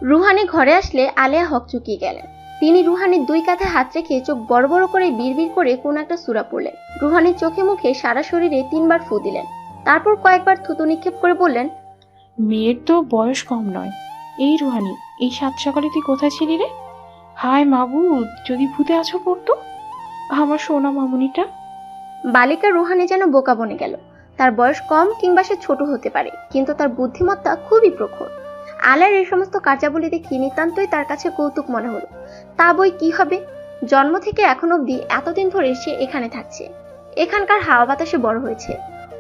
রুহানি ঘরে আসলে আলেয়া হকচকিয়ে গেলেন। তিনি রুহানির দুই কাঁধে হাত রেখে চোখ বড় বড় করে বিড়বিড় করে কোন একটা সূরা পড়লেন। রুহানির চোখে মুখে সারা শরীরে 3 বার ফু দিলেন। তারপর কয়েকবার থুতু নিক্ষেপ করে বললেন, মেয়ের তো বয়স কম নয়। এই রুহানি, এই সাত সকালে তুই কোথায় ছিলি রে? হায় মাবুদ, যদি ভূতে আছো পড়তো আমার সোনা মামুনিটা। বালিকা রুহানি যেন বোকা বনে গেল। তার বয়স কম কিংবা সে ছোট হতে পারে, কিন্তু তার বুদ্ধিমত্তা খুবই প্রখর। আলার এই সমস্ত কার্যাবলী দেখে নিতান্তই তার কাছে কৌতুক মনে হলো। তা বই কি হবে, জন্ম থেকে এখন অবধি এতদিন ধরে সে এখানে থাকছে, এখানকার হাওয়া বাতাসে বড় হয়েছে।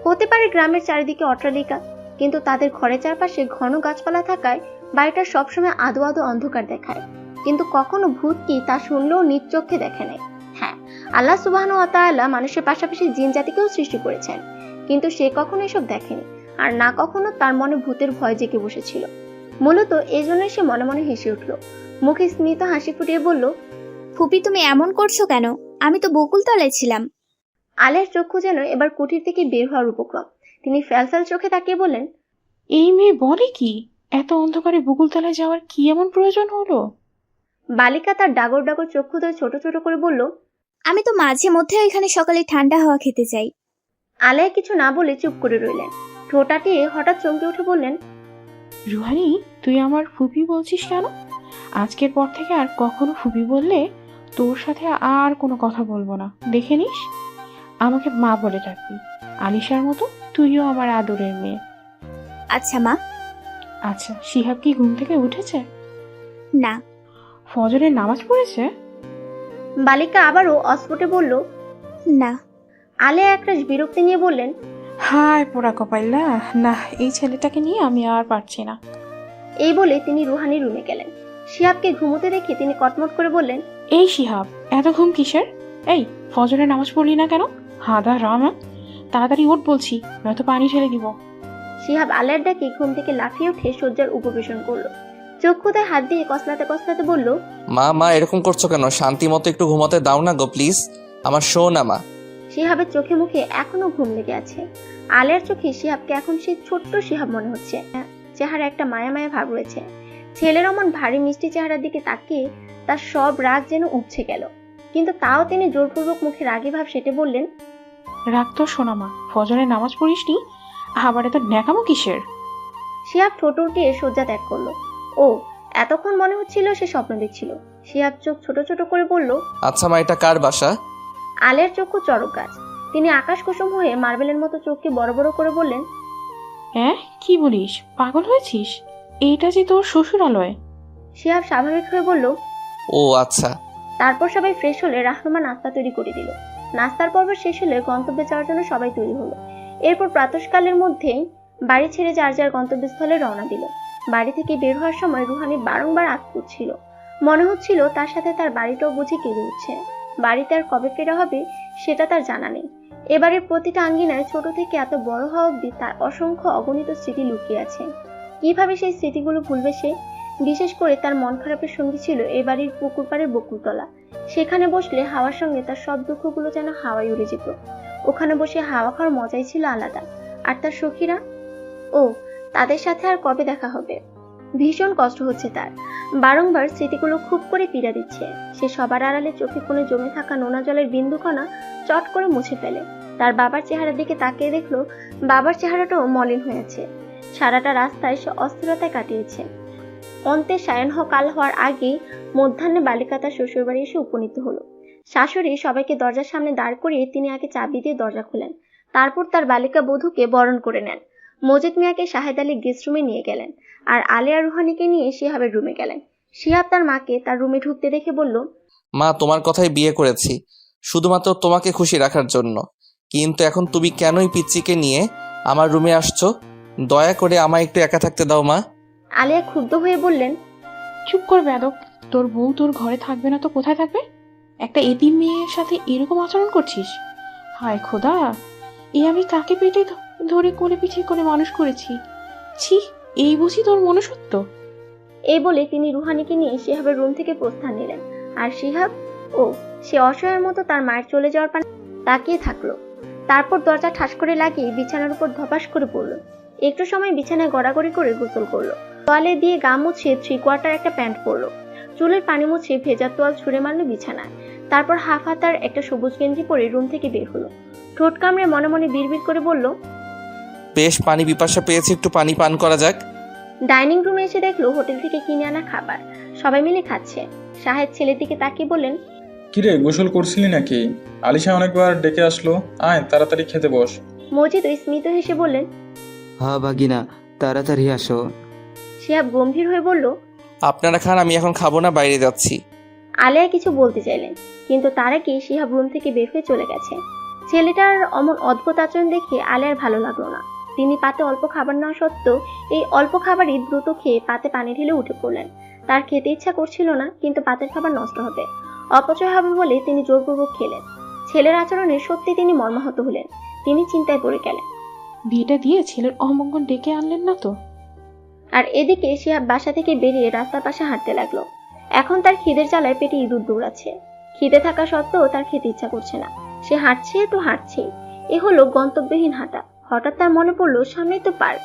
হতে পারে গ্রামের চারিদিকে অট্টালিকা, কিন্তু তাদের ঘরের চারপাশে ঘন গাছপালা থাকায় বাড়িটা সবসময় আদো আদো অন্ধকার দেখায়। কিন্তু কখনো ভূত কি তা শুনলেও নিজ চোখে দেখে নেয়। হ্যাঁ, আল্লাহ সুবহানাহু ওয়া তাআলা মানুষের পাশাপাশি জিন জাতিকেও সৃষ্টি করেছেন, কিন্তু সে কখনো এসব দেখেনি, আর না কখনো তার মনে ভূতের ভয় জেগে বসেছিল। মূলত এই জন্যই সে মনে মনে হেসে উঠল, মুখে স্মিত হাসি ফুটিয়ে বলল, ফুপি তুমি এমন করছো কেন? আমি তো বকুলতলায় ছিলাম। আলের চক্ষু যেন এবার কুঠির থেকে বের হওয়ার উপক্রম। তিনি ফ্যালফ্যাল চোখে তাকিয়ে বললেন, এই মেয়ে বলে কি? এত অন্ধকারে বকুলতলায় যাওয়ার কি এমন প্রয়োজন হলো? বালিকা তার ডাগর ডাগর চক্ষু ধরে ছোট ছোট করে বলল, আমি তো মাঝে মধ্যে এখানে সকালে ঠান্ডা হাওয়া খেতে চাই। আলেয়া কিছু না বলে চুপ করে রইলেন। ঠোঁটাটিয়ে হঠাৎ চমকে উঠে বললেন, রুহানি, তুই আমার ফুপি বলছিস কেন? আজকের পর থেকে আর কখনো ফুপি বললে তোর সাথে আর কোনো কথা বলবো না, দেখে নিস। আমাকে মা বলে ডাকবি, আলিশার মতো তুইও আমার আদরের মেয়ে। আচ্ছা মা। আচ্ছা, শিহাব কি ঘুম থেকে উঠেছে? না। ফজরের নামাজ পড়েছে? বালিকা আবারও অস্ফুটে বলল, না। আলেয়া একরাশ বিরক্তি নিয়ে বললেন, হায় পোড়া কপাইল্লা, না, এই ছেলেটাকে নিয়ে আমি আর পারছি না। এই বলে তিনি রুহানির রুমে গেলেন। শিহাবকে ঘুমোতে দেখে তিনি কটমট করে বললেন, এই শিহাব, এত ঘুম কিসের? এই, ফজরের নামাজ পড়লি না কেন? হাদা রামা, তাড়াতাড়ি ওঠ বলছি, নয়তো পানি ঢেলে দিব। শিহাব আলের ডাকে ঘুম থেকে লাফিয়ে উঠে শয্যার উপবেশন করলো। চক্ষুতে হাত দিয়ে কসলাতে কসলাতে বলল, মা এরকম করছো কেন? শান্তি মতো একটু ঘুমাতে দাও না গো প্লিজ, আমার শো না মা। শিহাবের চোখে মুখে এখনো ঘুম লেগে আছে। আলের চোখে শিহাবকে এখন সেই ছোট্ট শিহাব মনে হচ্ছে। চেহারা একটা মায়া মায়া ভাব রয়েছে। ছেলের অমন ভারী মিষ্টি চেহারার দিকে তাকিয়ে তার সব রাগ যেন উপছে গেল, কিন্তু তাও তিনি জোরপূর্বক মুখে রাগী ভাব সেটে বললেন, রাগ তো শোনা মা, ফজরের নামাজ পড়িসনি, আবার এত ন্যাকামো কিসের? শিহাব ঠোঁট উল্টিয়ে শয্যা ত্যাগ করলো। ও, এতক্ষণ মনে হচ্ছিল সে স্বপ্ন দেখছিল। শিহাব চোখ ছোট ছোট করে বলল, আচ্ছা মা, এটা কার বাসা? আলের চক্ষু চড়ক গাছ। তিনি আকাশ কুসুম হয়ে মার্বেলের মতো চোখকে বড় বড় করে বললেন, হ্যাঁ, কি বলিস? পাগল হয়েছিস? এইটা যে তোর শ্বশুরালয়। শিহাব স্বাভাবিক হয়ে বলল, ও আচ্ছা। তারপর সবাই ফ্রেশ হলে রাহনুমা নাস্তা তৈরি করে দিল। নাস্তার পর্ব শেষ হলে গন্তব্যে যাওয়ার জন্য সবাই তৈরি হলো। এরপর প্রাতঃকালের মধ্যেই বাড়ি ছেড়ে যার যার গন্তব্যস্থলে রওনা দিল। বাড়ি থেকে বের হওয়ার সময় রুহানি বারংবার আঁতক ছিল। মনে হচ্ছিল তার সাথে তার বাড়িটাও বুঝি কেঁদে উঠছে। বাড়িতে আর কবে ফেরা হবে সেটা তার জানা নেই। এবারের প্রতিটা আঙ্গিনায় ছোট থেকে এত বড় হওয়া অব্দি তার অসংখ্য অগণিত স্মৃতি লুকিয়ে আছে। কিভাবে সেই স্মৃতিগুলো ভুলবে সে? বিশেষ করে তার মন খারাপের সঙ্গী ছিল এ বাড়ির পুকুর পাড়ের বকুলতলা। সেখানে বসলে হাওয়ার সঙ্গে তার সব দুঃখগুলো যেন হাওয়ায় উড়ে যেত। ওখানে বসে হাওয়া খাওয়ার মজাই ছিল আলাদা। আর তার সখীরা, ও, তাদের সাথে আর কবে দেখা হবে? ভীষণ কষ্ট হচ্ছে তার। বারংবার স্মৃতিগুলো খুব করে পীড়া দিচ্ছে। সে সবার আড়ালে চোখে কোণে জমে থাকা নোনা জলের বিন্দুকণা চট করে মুছে ফেলে। তার বাবার চেহারার দিকে তাকিয়ে দেখলো বাবার চেহারাটাও মলিন হয়েছে। সারাটা রাস্তায় সে অস্থিরতায় কাটিয়েছে। অন্তে সায়ন কাল হওয়ার আগেই মধ্যাহ্নে বালিকা তার শ্বশুরবাড়ি এসে উপনীত হলো। শাশুড়ি সবাইকে দরজার সামনে দাঁড় করিয়ে তিনি আগে চাবি দিয়ে দরজা খুলেন। তারপর তার বালিকা বধূকে বরণ করে নেন। মজিদ মিয়াকে শাহেদ আলী গেস্ট রুমে নিয়ে গেলেন, আর আলেয়া রুহানিকে নিয়ে শিহাবের রুমে গেলেন। শিহাব তার মাকে তার রুমে ঢুকতে দেখে বলল, মা, তোমার কথাই বিয়ে করেছি শুধুমাত্র তোমাকে খুশি রাখার জন্য, কিন্তু এখন তুমি কেনই পিচ্চিকে নিয়ে আমার রুমে আসছো? দয়া করে আমায় একটু একা থাকতে দাও মা। আলেয়া ক্ষুব্ধ হয়ে বললেন, চুপ কর বেয়াদব, তোর বউ তোর ঘরে থাকবে না তো কোথায় থাকবে? একটা এতিম মেয়ের সাথে এরকম আচরণ করছিস? হায় খোদা, এই আমি কাকে পেটে ধরে কোলে পিছিয়ে করে মানুষ করেছি? ছি, এই বুঝি তোর মনুষ্যত্ব? এই বলে তিনি রুহানিকে নিয়ে শিহাবের রুম থেকে প্রস্থান নিলেন। আর শিহাব, ও, সে অসহায়ের মতো তার মায়ের চলে যাওয়ার পানে তাকিয়ে থাকলো। তারপর দরজা ঠাস করে লাগিয়ে বিছানার উপর ধপাস করে পড়লো। একটু সময় বিছানায় গড়াগড়ি করে গোসল করলো। তোয়ালে দিয়ে গা মুছে 3/4 একটা প্যান্ট পরলো। চুলের পানি মুছে ভেজা তোয়াল ছুঁড়ে মারলো বিছানায়। তারপর হাফ হাতার একটা সবুজ গেঞ্জি পরে রুম থেকে বের হলো। ঠোঁট কামড়ে মনে মনে বিড়বিড় করে বলল, বেশ পানি পিপাসা পেয়েছে, একটু পানি পান করা যাক। ডাইনিং রুমে এসে দেখলো হোটেল থেকে কিনে আনা খাবার সবাই মিলে খাচ্ছে। শাহেদ ছেলের দিকে তাকিয়ে বললেন, কিরে গোসল করছিলি নাকি? আলিশা অনেকবার ডেকে আসলো, আয় তাড়াতাড়ি খেতে বস। মজিদ ওই স্মিত হেসে বললেন, হ্যাঁ ভাগিনা, তাড়াতাড়ি আসো। শিহাব গম্ভীর হয়ে বলল, আপনারা খান, আমি এখন খাবো না, বাইরে যাচ্ছি। আলেয়া কিছু বলতে চাইলেন, কিন্তু তার আগে শিহাব রুম থেকে বের হয়ে চলে গেছে। ছেলেটার অমন অদ্ভুত আচরণ দেখে আলেয়ার ভালো লাগলো না। তিনি পাতে অল্প খাবার নেওয়া সত্ত্বেও এই অল্প খাবারই দ্রুত খেয়ে পাতে পানি ঢেলে উঠে পড়লেন। তার খেতে ইচ্ছা করছিল না, কিন্তু পাতের খাবার নষ্ট হবে, অপচয় হবে বলে তিনি জোরপূর্বক খেলেন। ছেলের আচরণে সত্যি তিনি মর্মাহত হলেন। তিনি চিন্তায় পড়ে গেলেন। বিয়েটা দিয়ে ছেলের অমঙ্গল ডেকে আনলেন না তো? আর এদিকে শিহাব বাসা থেকে বেরিয়ে রাস্তার পাশে হাঁটতে লাগলো। এখন তার খিদের জ্বালায় পেটে ইঁদুর দৌড়াচ্ছে। খিদে থাকা সত্ত্বেও তার খেতে ইচ্ছা করছে না। সে হাঁটছে তো হাঁটছে। এ হলো গন্তব্যহীন হাঁটা। হঠাৎ তার মনে পড়লো সামনেই তো পার্ক।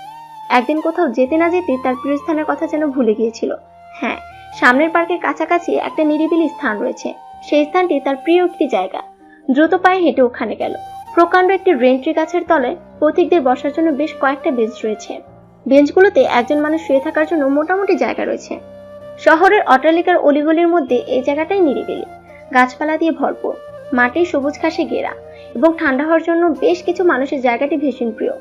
একদিন কোথাও যেতে না যেতে তার প্রিয় স্থানের কথা যেন ভুলে গিয়েছিল। হ্যাঁ, সামনের পার্কের কাছাকাছি একটা নিরিবিলি স্থান রয়েছে। সেই স্থানটি তার প্রিয় একটি জায়গা। দ্রুত পায়ে হেঁটে ওখানে গেল। প্রকাণ্ড একটি রেন্ট্রি গাছের তলায় পথিকদের বসার জন্য বেশ কয়েকটা বেঞ্চ রয়েছে। বেঞ্চগুলোতে একজন মানুষ শুয়ে থাকার জন্য মোটামুটি জায়গা রয়েছে। শহরের অট্টালিকার অলিগলির মধ্যে এই জায়গাটাই নিরিবিলি, গাছপালা দিয়ে ভরপুর, মাটির সবুজ ঘাসে ঘেরা এবং ঠান্ডা হওয়ার জন্য বেশ কিছু মানুষের জায়গাটি ভীষণ প্রিয়।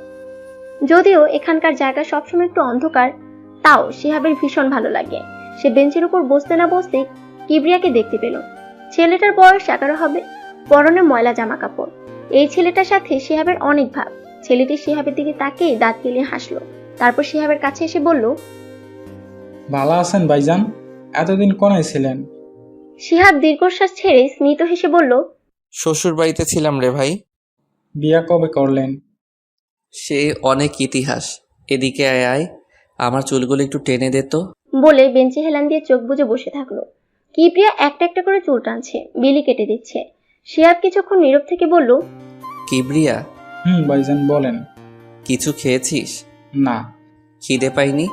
যদিও এখানকার জায়গা সবসময় একটু অন্ধকার, তাও শিহাবের ভীষণ ভালো লাগে। সে বেঞ্চের উপর বসতে না বসতে কিবরিয়াকে দেখতে পেল। ছেলেটার বয়স 11 হবে, পরনে ময়লা জামা কাপড়। এই ছেলেটার সাথে শিহাবের অনেক ভাব। ছেলেটি শিহাবের দিকে তাকিয়ে দাঁত কেলিয়ে হাসলো। তারপর শিহাবের কাছে এসে বলল, ভালো আছেন ভাইজান? এতদিন কোনায় ছিলেন? শিহাব দীর্ঘশ্বাস ছেড়ে স্মিত হেসে বলল, শ্বশুর বাড়িতে ছিলাম রে ভাই। বিয়া কবে করলেন? সে অনেক ইতিহাস। এদিকে আয় আয়, আমার চুলগুলো একটু টেনে দে তো। বলে বেঞ্চে হেলান দিয়ে চোখ বুজে বসে থাকলো। কিবরিয়া একটা একটা করে চুল টানছে, বিলি কেটে দিচ্ছে। শিহাব কিছুক্ষণ নীরব থেকে বলল, কিবরিয়া, ভাইজান বলেন। কিছু খেয়েছিস? না। খিদে পাইনি?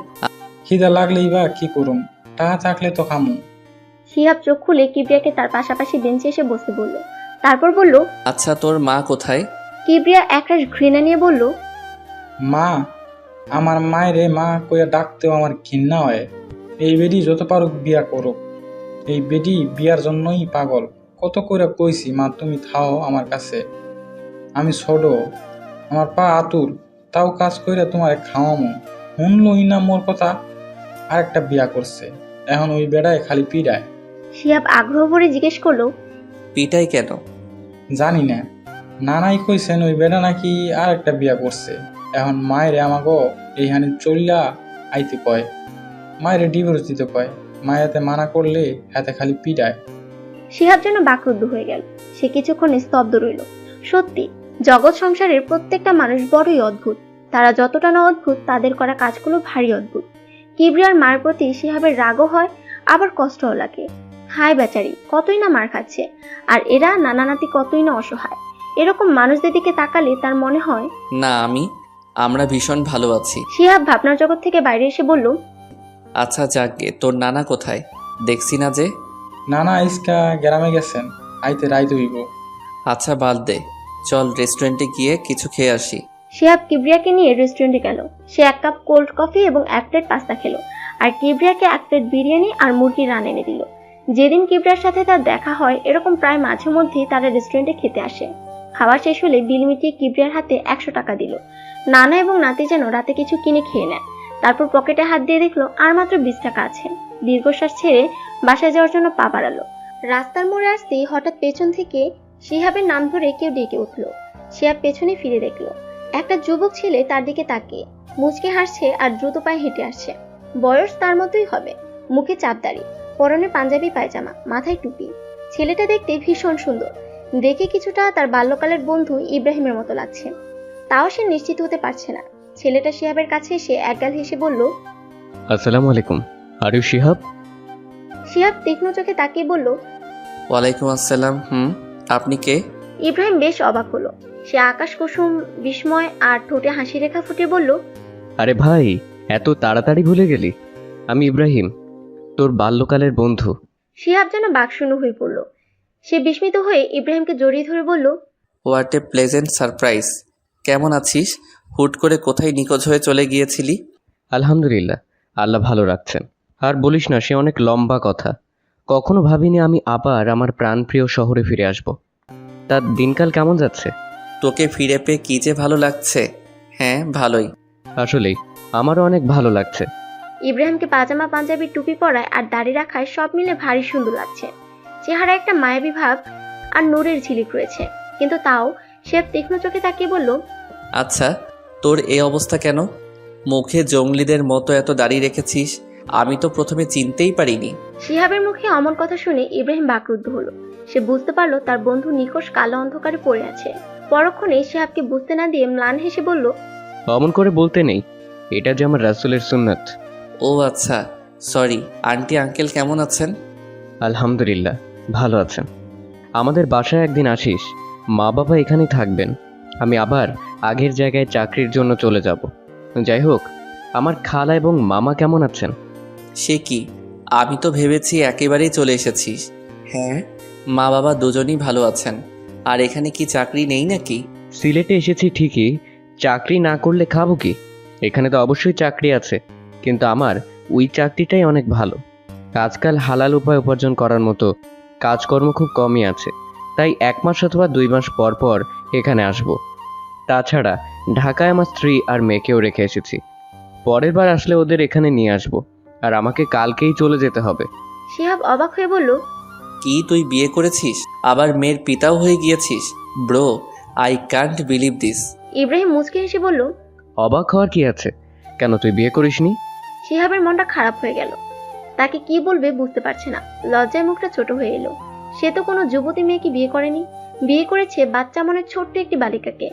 খিদা লাগলেই বা কি করুম, টাকা থাকলে তো খামু। শিহাব চোখ খুলে কিবরিয়াকে তার পাশাপাশি বেঞ্চে এসে বসতে বলল। তারপর বলল, আচ্ছা তোর মা কোথায়? কিবরিয়া একরাশ ঘৃণা নিয়ে বলল, মা? আমার মায়েরে মা কইয়া ডাকতেও আমার ঘৃণা হয়। এই বেডি যত পারুক বিয়া করুক। এই বেডি বিয়ার জন্যই পাগল। কত করে কইছি মা তুমি থাও আমার কাছে, আমি ছোট, আমার পা আতুর, তাও কাজ কইরা তোমারে খাওয়ামো। শুনলই না মোর কথা, আরেকটা বিয়া করছে। এখন ওই বেড়ায় খালি পিড়ায়। শিহাব আগ্রহ ভরে জিজ্ঞেস করলো, পিটাই কেন? জানি না, নানাই কইছেন ওই বেড়া নাকি আরেকটা বিয়া করছে। এখন মায়েরে আমাকে এইখানে চললা আইতে কয়, মায়েরে ডিভোর্স দিতে কয়। মায়াতে মানা করলে হাতে খালি পিড়ায়। শিহাব যেন বাকরুদ্ধ হয়ে গেল। সে কিছুক্ষণ স্তব্ধ রইল। সত্যি, জগৎ সংসারের প্রত্যেকটা মানুষ বড়ই অদ্ভুত। তারা যতটা না অদ্ভুত, তাদের করা কাজগুলো ভারী অদ্ভুত। কিবরিয়ার মার প্রতি শিহাবের রাগও হয়, আবার কষ্টও লাগে। হায় বেচারি, কতই না মার খাচ্ছে, আর এরা নানা নাতি কতই না অসহায়। এরকম মানুষদের দিকে তাকালে তার মনে হয় না, আমরা ভীষণ ভালো আছি। শিহাব ভাবনার জগৎ থেকে বাইরে এসে বলল, আচ্ছা যাকগে, তোর নানা কোথায়? দেখছি না যে। নানা ইসকা গ্রামে গেছেন, আইতে রাইতে হইব। আচ্ছা বাদ দে, চল রেস্টুরেন্টে গিয়ে কিছু খেয়ে আসি। শিহাব কিবরিয়াকে নিয়ে রেস্টুরেন্টে গেল। সে 1 কাপ কোল্ড কফি এবং 1 প্লেট পাস্তা খেলো, আর কিবরিয়াকে 1 প্লেট বিরিয়ানি আর মুরগির রান এনে দিল। যেদিন কিবরিয়ার সাথে তার দেখা হয়, এরকম প্রায় মাঝে মধ্যেই তারা রেস্টুরেন্টে খেতে আসে। খাওয়া শেষ হলে বিল মিটিয়ে কিবরিয়ার হাতে 100 টাকা দিল। নানা এবং নাতি যেন রাতে কিছু কিনে খেয়ে নেয়। তারপর পকেটে হাত দিয়ে দেখলো আর মাত্র 20 টাকা আছে। দীর্ঘশ্বাস ছেড়ে বাসায় যাওয়ার জন্য পা বাড়ালো। রাস্তার মোড়ে আসতেই হঠাৎ পেছন থেকে শিহাবের নাম ধরে কেউ ডেকে উঠলো। শিহাব পেছনে ফিরে দেখলো একটা যুবক ছেলে তার দিকে তাকিয়ে মুচকে হাসছে আর দ্রুত পায়ে হেঁটে আসছে। বয়স তার মতোই হবে, মুখে চাপদাড়ি, পরনে পাঞ্জাবি পায়জামা, মাথায় টুপি। ছেলেটা দেখতে ভীষণ সুন্দর। দেখে কিছুটা তার বাল্যকালের বন্ধু ইব্রাহিমের মতো লাগছে, তাও সে নিশ্চিত হতে পারছে না। ছেলেটা শিহাবের কাছে এসে একগাল হেসে বলল, আসসালামু আলাইকুম, আর ইউ শিহাব? শিহাব তীক্ষ্ণ চোখে তাকিয়ে বলল, ওয়ালাইকুম আসসালাম। আপনি কে? ইব্রাহিম বেশ অবাক হলো। সে আকাশ কুসুম বিস্ময় আর ঠোঁটে হাসি রেখা ফুটে বলল, আরে ভাই, এত তাড়াতাড়ি ভুলে গেলি? আমি ইব্রাহিম, তোর বাল্যকালের বন্ধু। শিহাব যেন বাকশূন্য হয়ে পড়ল। সে বিস্মিত হয়ে ইব্রাহিমকে জড়িয়ে ধরে বলল, হোয়াট এ প্লেজেন্ট সারপ্রাইজ। কেমন আছিস? হুট করে কোথায় নিখোঁজ হয়ে চলে গিয়েছিলি? আলহামদুলিল্লাহ, আল্লাহ ভালো রাখছেন। আর বলিস না, সে অনেক লম্বা কথা। কখনো ভাবিনি আমি আবার আমার প্রাণপ্রিয় শহরে ফিরে আসব। তার দিনকাল কেমন যাচ্ছে? তোকে ফিরে পেয়ে কি যে ভালো লাগছে। হ্যাঁ, ভালোই। আসলেই আমারও অনেক ভালো লাগছে। ইব্রাহিমকে পাজামা পাঞ্জাবি টুপি পরায় আর দাড়ি রাখায় সব মিলে ভারী সুন্দর লাগছে। চেহারা একটা মায়াবী ভাব আর নূরের ঝিলিক রয়েছে, কিন্তু তাও সে তীক্ষ্ণ চোখে তাকিয়ে বলল, আচ্ছা, তোর এই অবস্থা কেন? মুখে জঙ্গলিদের মতো এত দাড়ি রেখেছিস, আমি তো প্রথমে চিনতেই পারিনি। শিহাবের মুখে অমন কথা শুনে ইব্রাহিম বাকরুদ্ধ হলো। সে বুঝতে পারলো তার বন্ধু নিকষ কালো অন্ধকারে পড়ে আছে। পরক্ষণে শিহাবকে বুঝতে না দিয়ে ম্লান হেসে বলল, অমন করে বলতে নেই, এটা যে আমার রাসূলের সুন্নাত। ও আচ্ছা, সরি। আন্টি আঙ্কেল কেমন আছেন? আলহামদুলিল্লাহ, ভালো আছেন। আমাদের বাসায় একদিন আসিস, মা বাবা এখানেই থাকবেন। আমি আবার আগের জায়গায় চাকরির জন্য চলে যাব। যাই হোক, আমার খালা এবং মামা কেমন আছেন? সে কি, আমি তো ভেবেছি একেবারেই চলে এসেছিস। হ্যাঁ, মা বাবা দুজনই ভালো আছেন। আর এখানে কি চাকরি নেই নাকি? সিলেটে এসেছি ঠিকই, চাকরি না করলে খাবো কি? এখানে তো অবশ্যই চাকরি আছে, কিন্তু আমার ওই চাকরিটাই অনেক ভালো। আজকাল হালাল উপায় উপার্জন করার মতো কাজকর্ম খুব কমই আছে, তাই 1 মাস অথবা 2 মাস পর পর এখানে আসব। তাছাড়া ঢাকায় আমার স্ত্রী আর মেয়েকেও রেখে এসেছি। পরের বার আসলে ওদের এখানে নিয়ে আসব, আর আমাকে কালকেই চলে যেতে হবে। শিহাব অবাক হয়ে বলল, কি, তুই বিয়ে করেছিস? আবার মেয়ের পিতাও হয়ে গিয়েছিস? Bro, I can't believe this. Ibrahim মুচকি হেসে বলল, অবাক হওয়ার কি আছে? কেন, তুই বিয়ে করিসনি? শিহাবের মনটা খারাপ হয়ে গেল। তাকে কি বলবে বুঝতে পারছে না। লজ্জায় মুখটা ছোট হয়ে এলো। সে তো কোনো যুবতী মেয়েকে বিয়ে করেনি, বিয়ে করেছে বাচ্চা মনের ছোট্ট একটি বালিকাকে।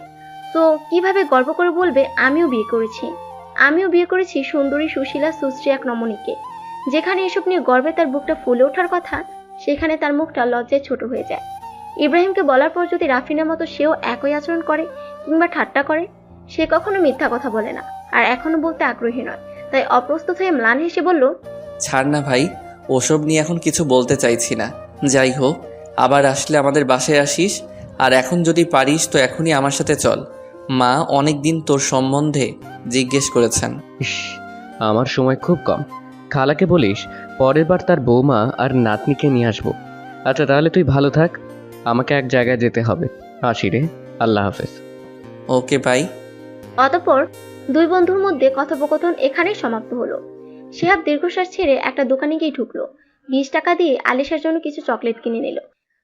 তো কিভাবে গর্ব করে বলবে আমিও বিয়ে করেছি সুন্দরী, সুশীলা, সুশ্রী এক রমণীকে। যেখানে এসব নিয়ে গর্বে তার বুকটা ফুলে ওঠার কথা, সেখানে তার মুখটা লজ্জায় ছোট হয়ে যায়। ইব্রাহিমকে বলার পর যদি রাফিনার মতো সেও একই আচরণ করে কিংবা ঠাট্টা করে, সে কখনো মিথ্যা কথা বলে না, আর এখনো বলতে আগ্রহী নয়। তাই অপ্রস্তুত হয়ে ম্লান হেসে বলল, ছাড় না ভাই, ওসব নিয়ে এখন কিছু বলতে চাইছি না। যাই হোক, আবার আসলে আমাদের বাসায় আসিস। আর এখন যদি পারিস তো এখনই আমার সাথে চল। মা অনেক দিন তোর সম্বন্ধে জিজ্ঞেস করেছেন। ইস, আমার সময় খুব কম। খালাকে বলিস পরের বার তার বৌমা আর নাতনিকে নিয়ে আসবো। আচ্ছা তাহলে তুই ভালো থাক, আমাকে এক জায়গায় যেতে হবে। আসি রে, আল্লাহ হাফেজ। ওকে ভাই। অতঃপর দুই বন্ধুর মধ্যে কথোপকথন এখানেই সমাপ্ত হলো। শিহাব দীর্ঘশ্বাস ছেড়ে একটা দোকানে গিয়ে ঢুকলো। 20 টাকা দিয়ে আলিশার জন্য কিছু চকলেট কিনে নিল।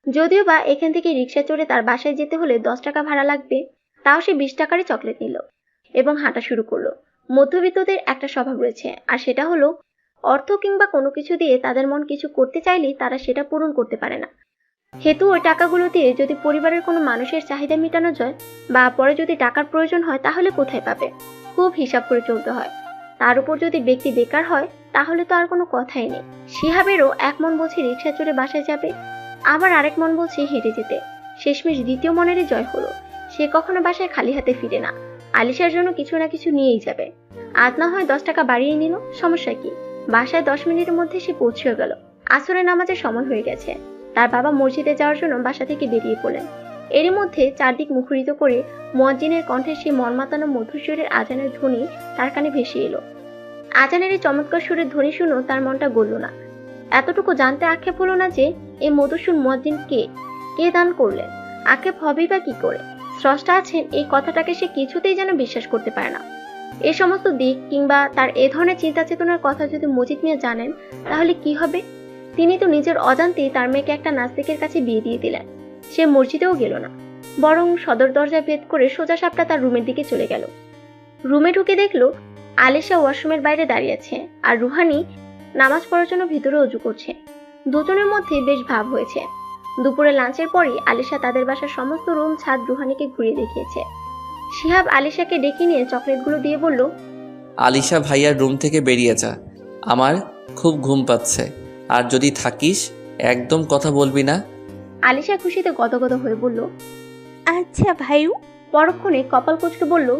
যদিও বা এখান থেকে রিক্সা চড়ে তার বাসায় যেতে হলে 10 টাকা ভাড়া লাগবে, তাও সে 20 টাকারই চকলেট নিল এবং হাঁটা শুরু করলো। মধ্যবিত্তদের একটা স্বভাব রয়েছে, আর সেটা হলো অর্থ কিংবা কোনো কিছু দিয়ে তাদের মন কিছু করতে চাইলেই তারা সেটা পূরণ করতে পারে না। হেতু ওই টাকাগুলো দিয়ে যদি পরিবারের কোনো মানুষের চাহিদা মেটানো যায় বা পরে যদি টাকার প্রয়োজন হয়, তাহলে কোথায় পাবে? খুব হিসাব করে চলতে হয়। তার উপর যদি ব্যক্তি বেকার হয়, তাহলে তো আর কোনো কথাই নেই। শিহাবেরও এক মন বলছে রিক্সা চড়ে বাসায় যাবে, আবার আরেক মন বলছে হেঁটে যেতে। শেষমেশ দ্বিতীয় মনেরই জয় হলো। সে কখনো বাসায় খালি হাতে ফিরে না, আলিশার জন্য কিছু না কিছু নিয়েই যাবে। আজ না হয় 10 টাকা বাড়িয়ে নিল, সমস্যা কি? বাসায় 10 মিনিটের মধ্যে সে পৌঁছেও গেল। আসরের নামাজের সময় হয়ে গেছে। তার বাবা মসজিদে যাওয়ার জন্য বাসা থেকে বেরিয়ে পড়লেন। এরই মধ্যে চারদিক মুখরিত করে মুয়াজ্জিনের কণ্ঠে সেই মর্মাতানো মধুস্বরের আজানের ধ্বনি তার কানে ভেসে এলো। আজানের এই চমৎকার সুরের ধ্বনি শুনেও তার মনটা গলল না। এতটুকু জানতে আক্ষেপ হলো না যে এই মধুসূর মুয়াজ্জিন কে দান করলেন। আক্ষেপ হবেই বা কি করে? স্রষ্টা আছেন এই কথাটাকে সে কিছুতেই যেন বিশ্বাস করতে পারে না। এ সমস্ত দিক কিংবা তার এ ধরনের চিন্তা চেতনার কথা যদি মজিদ মিয়া জানেন, তাহলে কি হবে? তিনি তো নিজের অজান্তেই তার মেয়েকে একটা নাস্তিকের কাছে বিয়ে দিয়ে দিলেন। সে মসজিদেও গেল না, বরং সদর দরজা ভেদ করে সোজা সাপটা তার রুমের দিকে চলে গেল। রুমে ঢুকে দেখলো আলিশা ওয়াশরুমের বাইরে দাঁড়িয়ে আছে, আর রুহানি নামাজ পড়ার জন্য ভিতরে অজু করছে। দুজনের মধ্যে বেশ ভাব হয়েছে। দুপুরে লাঞ্চের পরই আলিশা তাদের বাসার সমস্ত রুম, ছাদ রুহানিকে ঘুরিয়ে দেখিয়েছে। শিহাব আলিশাকে ডেকে নিয়ে চকলেটগুলো দিয়ে বলল, আলিশা ভাইয়ার রুম থেকে বেরিয়ে যা, আমার খুব ঘুম পাচ্ছে। আর যদি থাকিস একদম কথা বলবি না। আলিশা খুশিতে গদগদ হয়ে বলল, আচ্ছা ভাইউ। পরক্ষণে কপাল কুঁচকে বলল,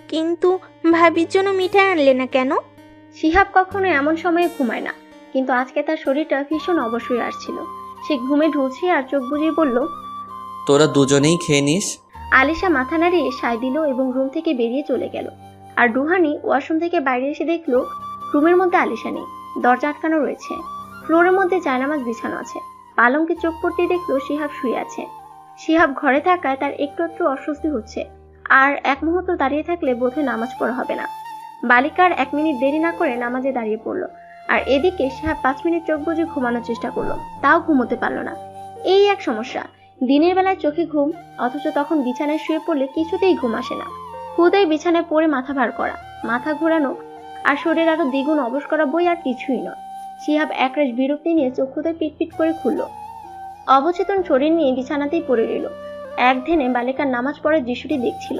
কিন্তু ভাবির জন্য মিঠাই আনলে না কেন? শিহাব কখনো এমন সময়ে ঘুমায় না, কিন্তু আজকে তার শরীরটা ভীষণ অবশ্যই আসছিল। সে ঘুমে ঢুলছে আর চোখ বুজিয়ে বলল, তোরা দুজনেই খেয়ে নিস। আলিশা মাথা নাড়িয়ে সায় দিল এবং রুম থেকে বেরিয়ে চলে গেল। আর রুহানি ওয়াশরুম থেকে বাইরে এসে দেখলো রুমের মধ্যে আলিশা নেই, দরজা আটকানো রয়েছে। ফ্লোরের মধ্যে জায়নামাজ বিছানো আছে। পালঙ্কে চোখ পড়তে দেখলো শিহাব শুয়ে আছে। শিহাব ঘরে থাকায় তার একটু একটু অস্বস্তি হচ্ছে, আর এক মুহূর্ত দাঁড়িয়ে থাকলে বোধহয় নামাজ পড়া হবে না। বালিকার 1 মিনিট দেরি না করে নামাজে দাঁড়িয়ে পড়লো। আর এদিকে শিহাব 5 মিনিট চোখ বুজে ঘুমানোর চেষ্টা করলো, তাও ঘুমোতে পারলো না। এই এক সমস্যা, দিনের বেলায় চোখে ঘুম, অথচ তখন বিছানায় শুয়ে পড়লে কিছুতেই ঘুম আসে না। হুদাই বিছানায় পড়ে মাথা ভার করা, মাথা ঘোরানো আর শরীর আরো দ্বিগুণ অবশ করা বই আর কিছুই নয়। শিহাব একরাশ বিরক্তি নিয়ে চক্ষুতে পিটপিট করে খুলল। অবচেতন শরীর নিয়ে বিছানাতেই পড়ে রইল। এক ধ্যানে বালিকার নামাজ পড়ার দৃশ্যটি দেখছিল।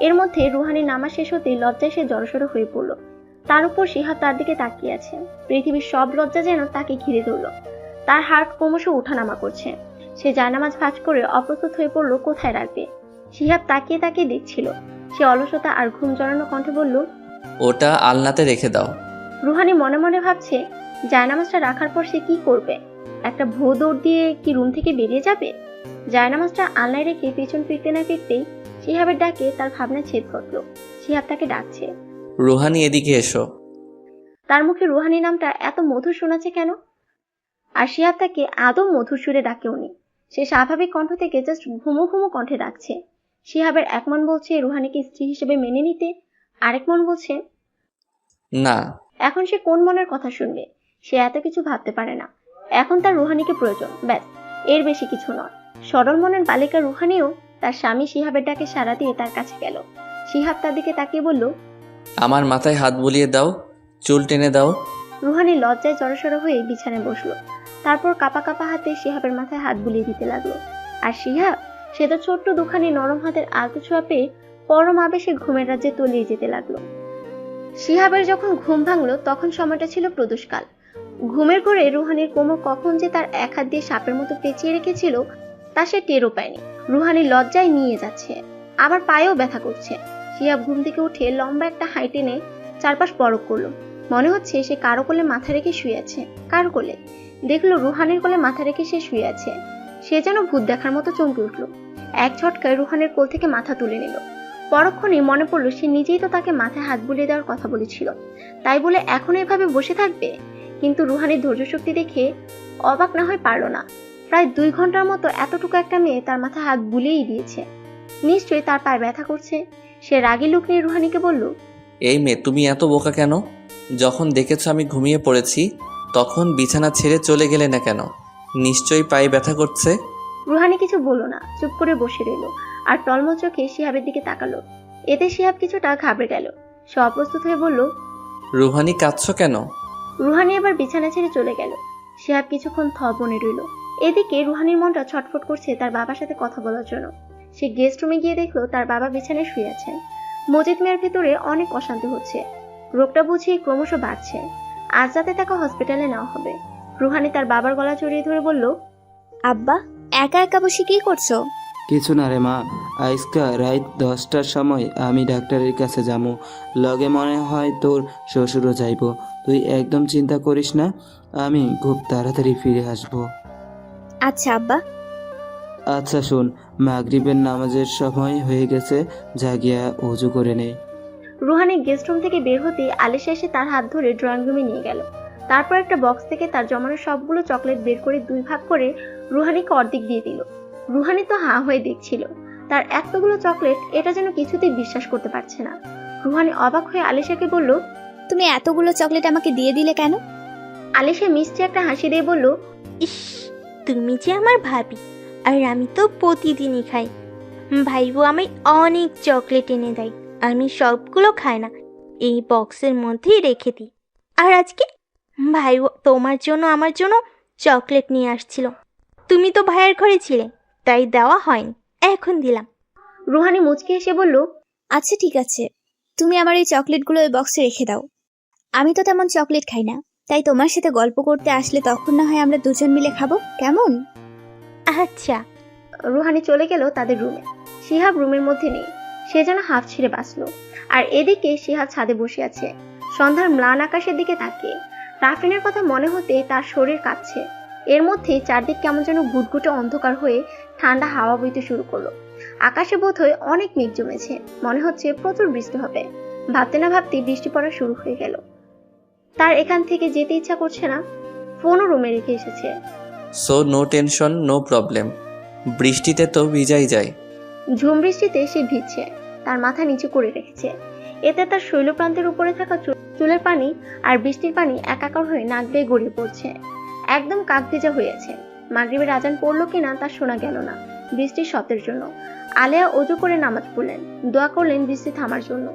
এর মধ্যে রুহানির নামাজ শেষ হতেই লজ্জায় সে জড়সড় হয়ে পড়ল। তার উপর শিহাব তার দিকে তাকিয়ে আছে। পৃথিবীর সব লজ্জা যেন তাকে ঘিরে ধরল। তার হার্ট ক্রমশ ওঠানামা করছে। সে জায়নামাজ ভাঁজ করে অপ্রস্তুত হয়ে পড়ল কোথায় রাখবে। শিহাব তাকিয়ে তাকিয়ে দেখছিল। সে অলসতা আর ঘুম জড়ানো কণ্ঠে বলল, ওটা আলনাতে রেখে দাও। রুহানি মনে মনে ভাবছে, জায়নামাজটা রাখার পর সে কি করবে? একটা ভো দৌড় দিয়ে কি রুম থেকে বেরিয়ে যাবে? জায়নামাজটা আলনায় রেখে পেছন ফিরতে না ফিরতেই শিহাবের ডাকে তার ভাবনা ছেদ ঘটল। শিহাব তাকে ডাকছে। রুহানি, এদিকে এসো। তার মুখে রুহানি নামটা এত মধুর শোনাচ্ছে কেন? আর শিহাব তাকে আদৌ মধুর সুরে ডাকেও নি। সে স্বাভাবিক কণ্ঠ থেকে জাস্ট ঘুমো ঘুমো কণ্ঠে ডাকছে। শিহাবের এক মন বলছে রুহানিকে স্ত্রী হিসেবে মেনে নিতে, আরেক মন বলছে না। এখন সে কোন মনের কথা শুনবে? সে এত কিছু ভাবতে পারে না। এখন তার রুহানিকে প্রয়োজন, ব্যাস, এর বেশি কিছু নয়। সরল মনের বালিকা রুহানিও তার স্বামী শিহাবের ডাকে সাড়া দিয়ে তার কাছে গেল। শিহাব তার দিকে তাকিয়ে বলল, আমার মাথায় হাত বুলিয়ে দাও, চুল টেনে দাও। রুহানি লজ্জায় জড়সড় হয়ে বিছানায় বসলো। তারপর কাপা কাপা হাতে শিহাবের মাথায় হাত বুলিয়ে দিতে লাগলো। আর শিহাব, সে তো ছোট্ট দুখানি নরম হাতের আলতো ছোঁয়া পেয়ে পরম আবেশে ঘুমের রাজ্যে তলিয়ে যেতে লাগলো। শিহাবের যখন ঘুম ভাঙলো তখন সময়টা ছিল প্রদোষকাল। ঘুমের ঘরে রুহানির কোমর কখন যে তার এক হাত দিয়ে সাপের মতো পেঁচিয়ে রেখেছিল তা সে টেরও পায়নি। রুহানির লজ্জায় নিয়ে যাচ্ছে, আবার পায়েও ব্যথা করছে। শিহাব ঘুম থেকে উঠে লম্বা একটা হাই টেনে চারপাশ পরক করলো। মনে হচ্ছে সে কারো কোলে মাথা রেখে শুয়ে আছে। কারো কোলে? দেখলো রুহানির কোলে মাথা রেখে সে শুয়ে আছে। সে যেন ভূত দেখার মতো চমকে উঠলো। এক ঝটকায় রুহানির কোল থেকে মাথা তুলে নিল। পরক্ষণে মনে পড়লো সে নিজেই তো তাকে মাথায় হাত বুলিয়ে দেওয়ার কথা বলেছিল, তাই বলে এখন এভাবে বসে থাকবে? কিন্তু রুহানির ধৈর্য শক্তি দেখে অবাক না হয়ে পারল না। প্রায় 2 ঘন্টার মতো এতটুকু একটা মেয়ে তার মাথায় হাত বুলিয়েই দিয়েছে। নিশ্চয়ই তার পায়ে ব্যথা করছে। সে রাগী লুক নিয়ে রুহানিকে বলল, এই মেয়ে, তুমি এত বোকা কেন? যখন দেখেছো আমি ঘুমিয়ে পড়েছি তখন বিছানা ছেড়ে চলে গেলে না কেন? নিশ্চয়ই পায়ে ব্যথা করছে। রুহানি কিছু বলল না, চুপ করে বসে রইল আর টলমল চোখে শিহাবের দিকে তাকালো। এতে শিহাব কিছুটা ঘাবড়ে গেল। সে অপ্রস্তুত হয়ে বলল, রুহানি, কাঁদছো কেন? রুহানি এবার বিছানা ছেড়ে চলে গেল। শিহাব কিছুক্ষণ বনে রইল। এদিকে রুহানির মনটা ছটফট করছে তার বাবার সাথে কথা বলার জন্য। সে গেস্ট রুমে গিয়ে দেখলো তার বাবা বিছানায় শুয়ে আছেন। মজিদ মিয়ার ভেতরে অনেক অশান্তি হচ্ছে। রোগটা বুঝি ক্রমশ বাড়ছে। আজ রাতে তাকে হসপিটালে নেওয়া হবে। রুহানি তার বাবার গলা জড়িয়ে ধরে বলল, আব্বা, একা একা বসে কি করছো? কিছু না রে মা, আজকা রাত 10টার সময় আমি ডাক্তারের কাছে যাবো। লগে মনে হয় তোর শ্বশুরও যাইব। তুই একদম চিন্তা করিস না, আমি খুব তাড়াতাড়ি ফিরে আসবো। আচ্ছা আব্বা। আচ্ছা শোন, মাগরিবের নামাজের সময় হয়ে গেছে, জাগিয়া ওযু করে নে। রুহানি গেস্ট রুম থেকে বের হতেই আলিশা এসে তার হাত ধরে ড্রয়িং রুমে নিয়ে গেল। তারপর একটা বক্স থেকে তার জমানো সবগুলো চকলেট বের করে 2 ভাগ করে রুহানিকে অর্ধেক দিয়ে দিল। রুহানি তো হাঁ হয়ে দেখছিল। তার এতগুলো চকলেট, এটা যেন কিছুতেই বিশ্বাস করতে পারছে না। রুহানি অবাক হয়ে আলিশাকে বলল, তুমি এতগুলো চকলেট আমাকে দিয়ে দিলে কেন? আলিশা মিষ্টি একটা হাসি দিয়ে বলল, ইস, তুমি যে আমার ভাবি, আর আমি তো প্রতিদিনই খাই। ভাইবো আমায় অনেক চকলেট এনে দেয়, আমি সবগুলো খাই না, এই বক্সের মধ্যেই রেখে দিই। আর আজকে ভাইবো তোমার জন্য আমার জন্য চকলেট নিয়ে আসছিল। তুমি তো ভাইয়ের ঘরে ছিলে, তাই দেওয়া হয়নি, এখন দিলাম। রুহানি মুচকি হেসে বলল, আচ্ছা ঠিক আছে, তুমি আমার এই চকলেটগুলো ওই বক্সে রেখে দাও। আমি তো তেমন চকলেট খাই না, তাই তোমার সাথে গল্প করতে আসলে তখন না হয় আমরা দুজন মিলে খাবো, কেমন? আচ্ছা। রুহানি চলে গেল তাদের রুমে। শিহাব রুমের মধ্যে নেই। সে যেন হাফ ছিঁড়ে বাঁচলো। আর এদিকে শিহাব ছাদে বসে আছে, সন্ধ্যার ম্লান আকাশের দিকে তাকিয়ে। রাফিনের কথা মনে হতে তার শরীর কাঁপছে। এর মধ্যে চারদিক কেমন যেন ঘুটঘুটে অন্ধকার হয়ে ঠান্ডা হাওয়া বইতে শুরু করলো। আকাশে বোধহয় অনেক মেঘ জমেছে, মনে হচ্ছে প্রচুর বৃষ্টি হবে। ভাবতে না ভাবতে বৃষ্টি পড়া শুরু হয়ে গেল। তার এখান থেকে যেতে ইচ্ছা করছে না। ফোনও রুমে রেখে এসেছে। So no tension, no problem. বৃষ্টিতে তো ভিজাই যায়। ঝুম বৃষ্টিতে সে ভিজছে, তার মাথা নিচু করে রেখেছে। এতে তার শৈলপ্রান্তের উপরে থাকা চুলের পানি আর বৃষ্টির পানি একাকার হয়ে নাক বেয়ে গড়িয়ে পড়ছে। একদম কাক ভেজা হয়েছে। মাগরিবের আজান পড়লো কিনা তা শোনা গেল না বৃষ্টির শব্দের জন্য। আলেয়া অজু করে নামাজ পড়লেন, দোয়া করলেন বৃষ্টি থামার জন্য।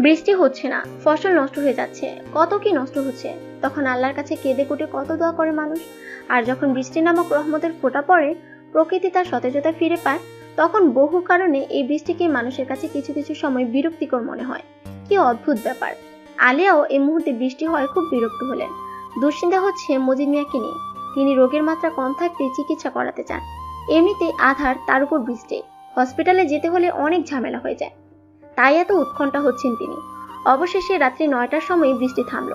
বৃষ্টি হচ্ছে না, ফসল নষ্ট হয়ে যাচ্ছে, কত কি নষ্ট হচ্ছে। তখন আল্লাহর কাছে কেঁদে কুটে কত দোয়া করে মানুষ। আর যখন বৃষ্টি নামক রহমতের ফোঁটা পড়ে, প্রকৃতি তার সতেজতা ফিরে পায়, তখন বহু কারণে এই বৃষ্টিকে মানুষের কাছে কিছু কিছু সময় বিরক্তিকর মনে হয়। কি অদ্ভুত ব্যাপার। আলিয়াও এই মুহূর্তে বৃষ্টি হয় খুব বিরক্ত হলেন। দুশ্চিন্তা হচ্ছে মজিদ মিয়াকে নিয়ে। তিনি রোগের মাত্রা কম থাকতে চিকিৎসা করাতে চান। এমনিতেই আধার, তার উপর বৃষ্টি, হসপিটালে যেতে হলে অনেক ঝামেলা হয়ে যায়। তাই এত উৎকণ্ঠা হচ্ছেন তিনি। অবশেষে রাত্রি 9টার সময় বৃষ্টি থামল।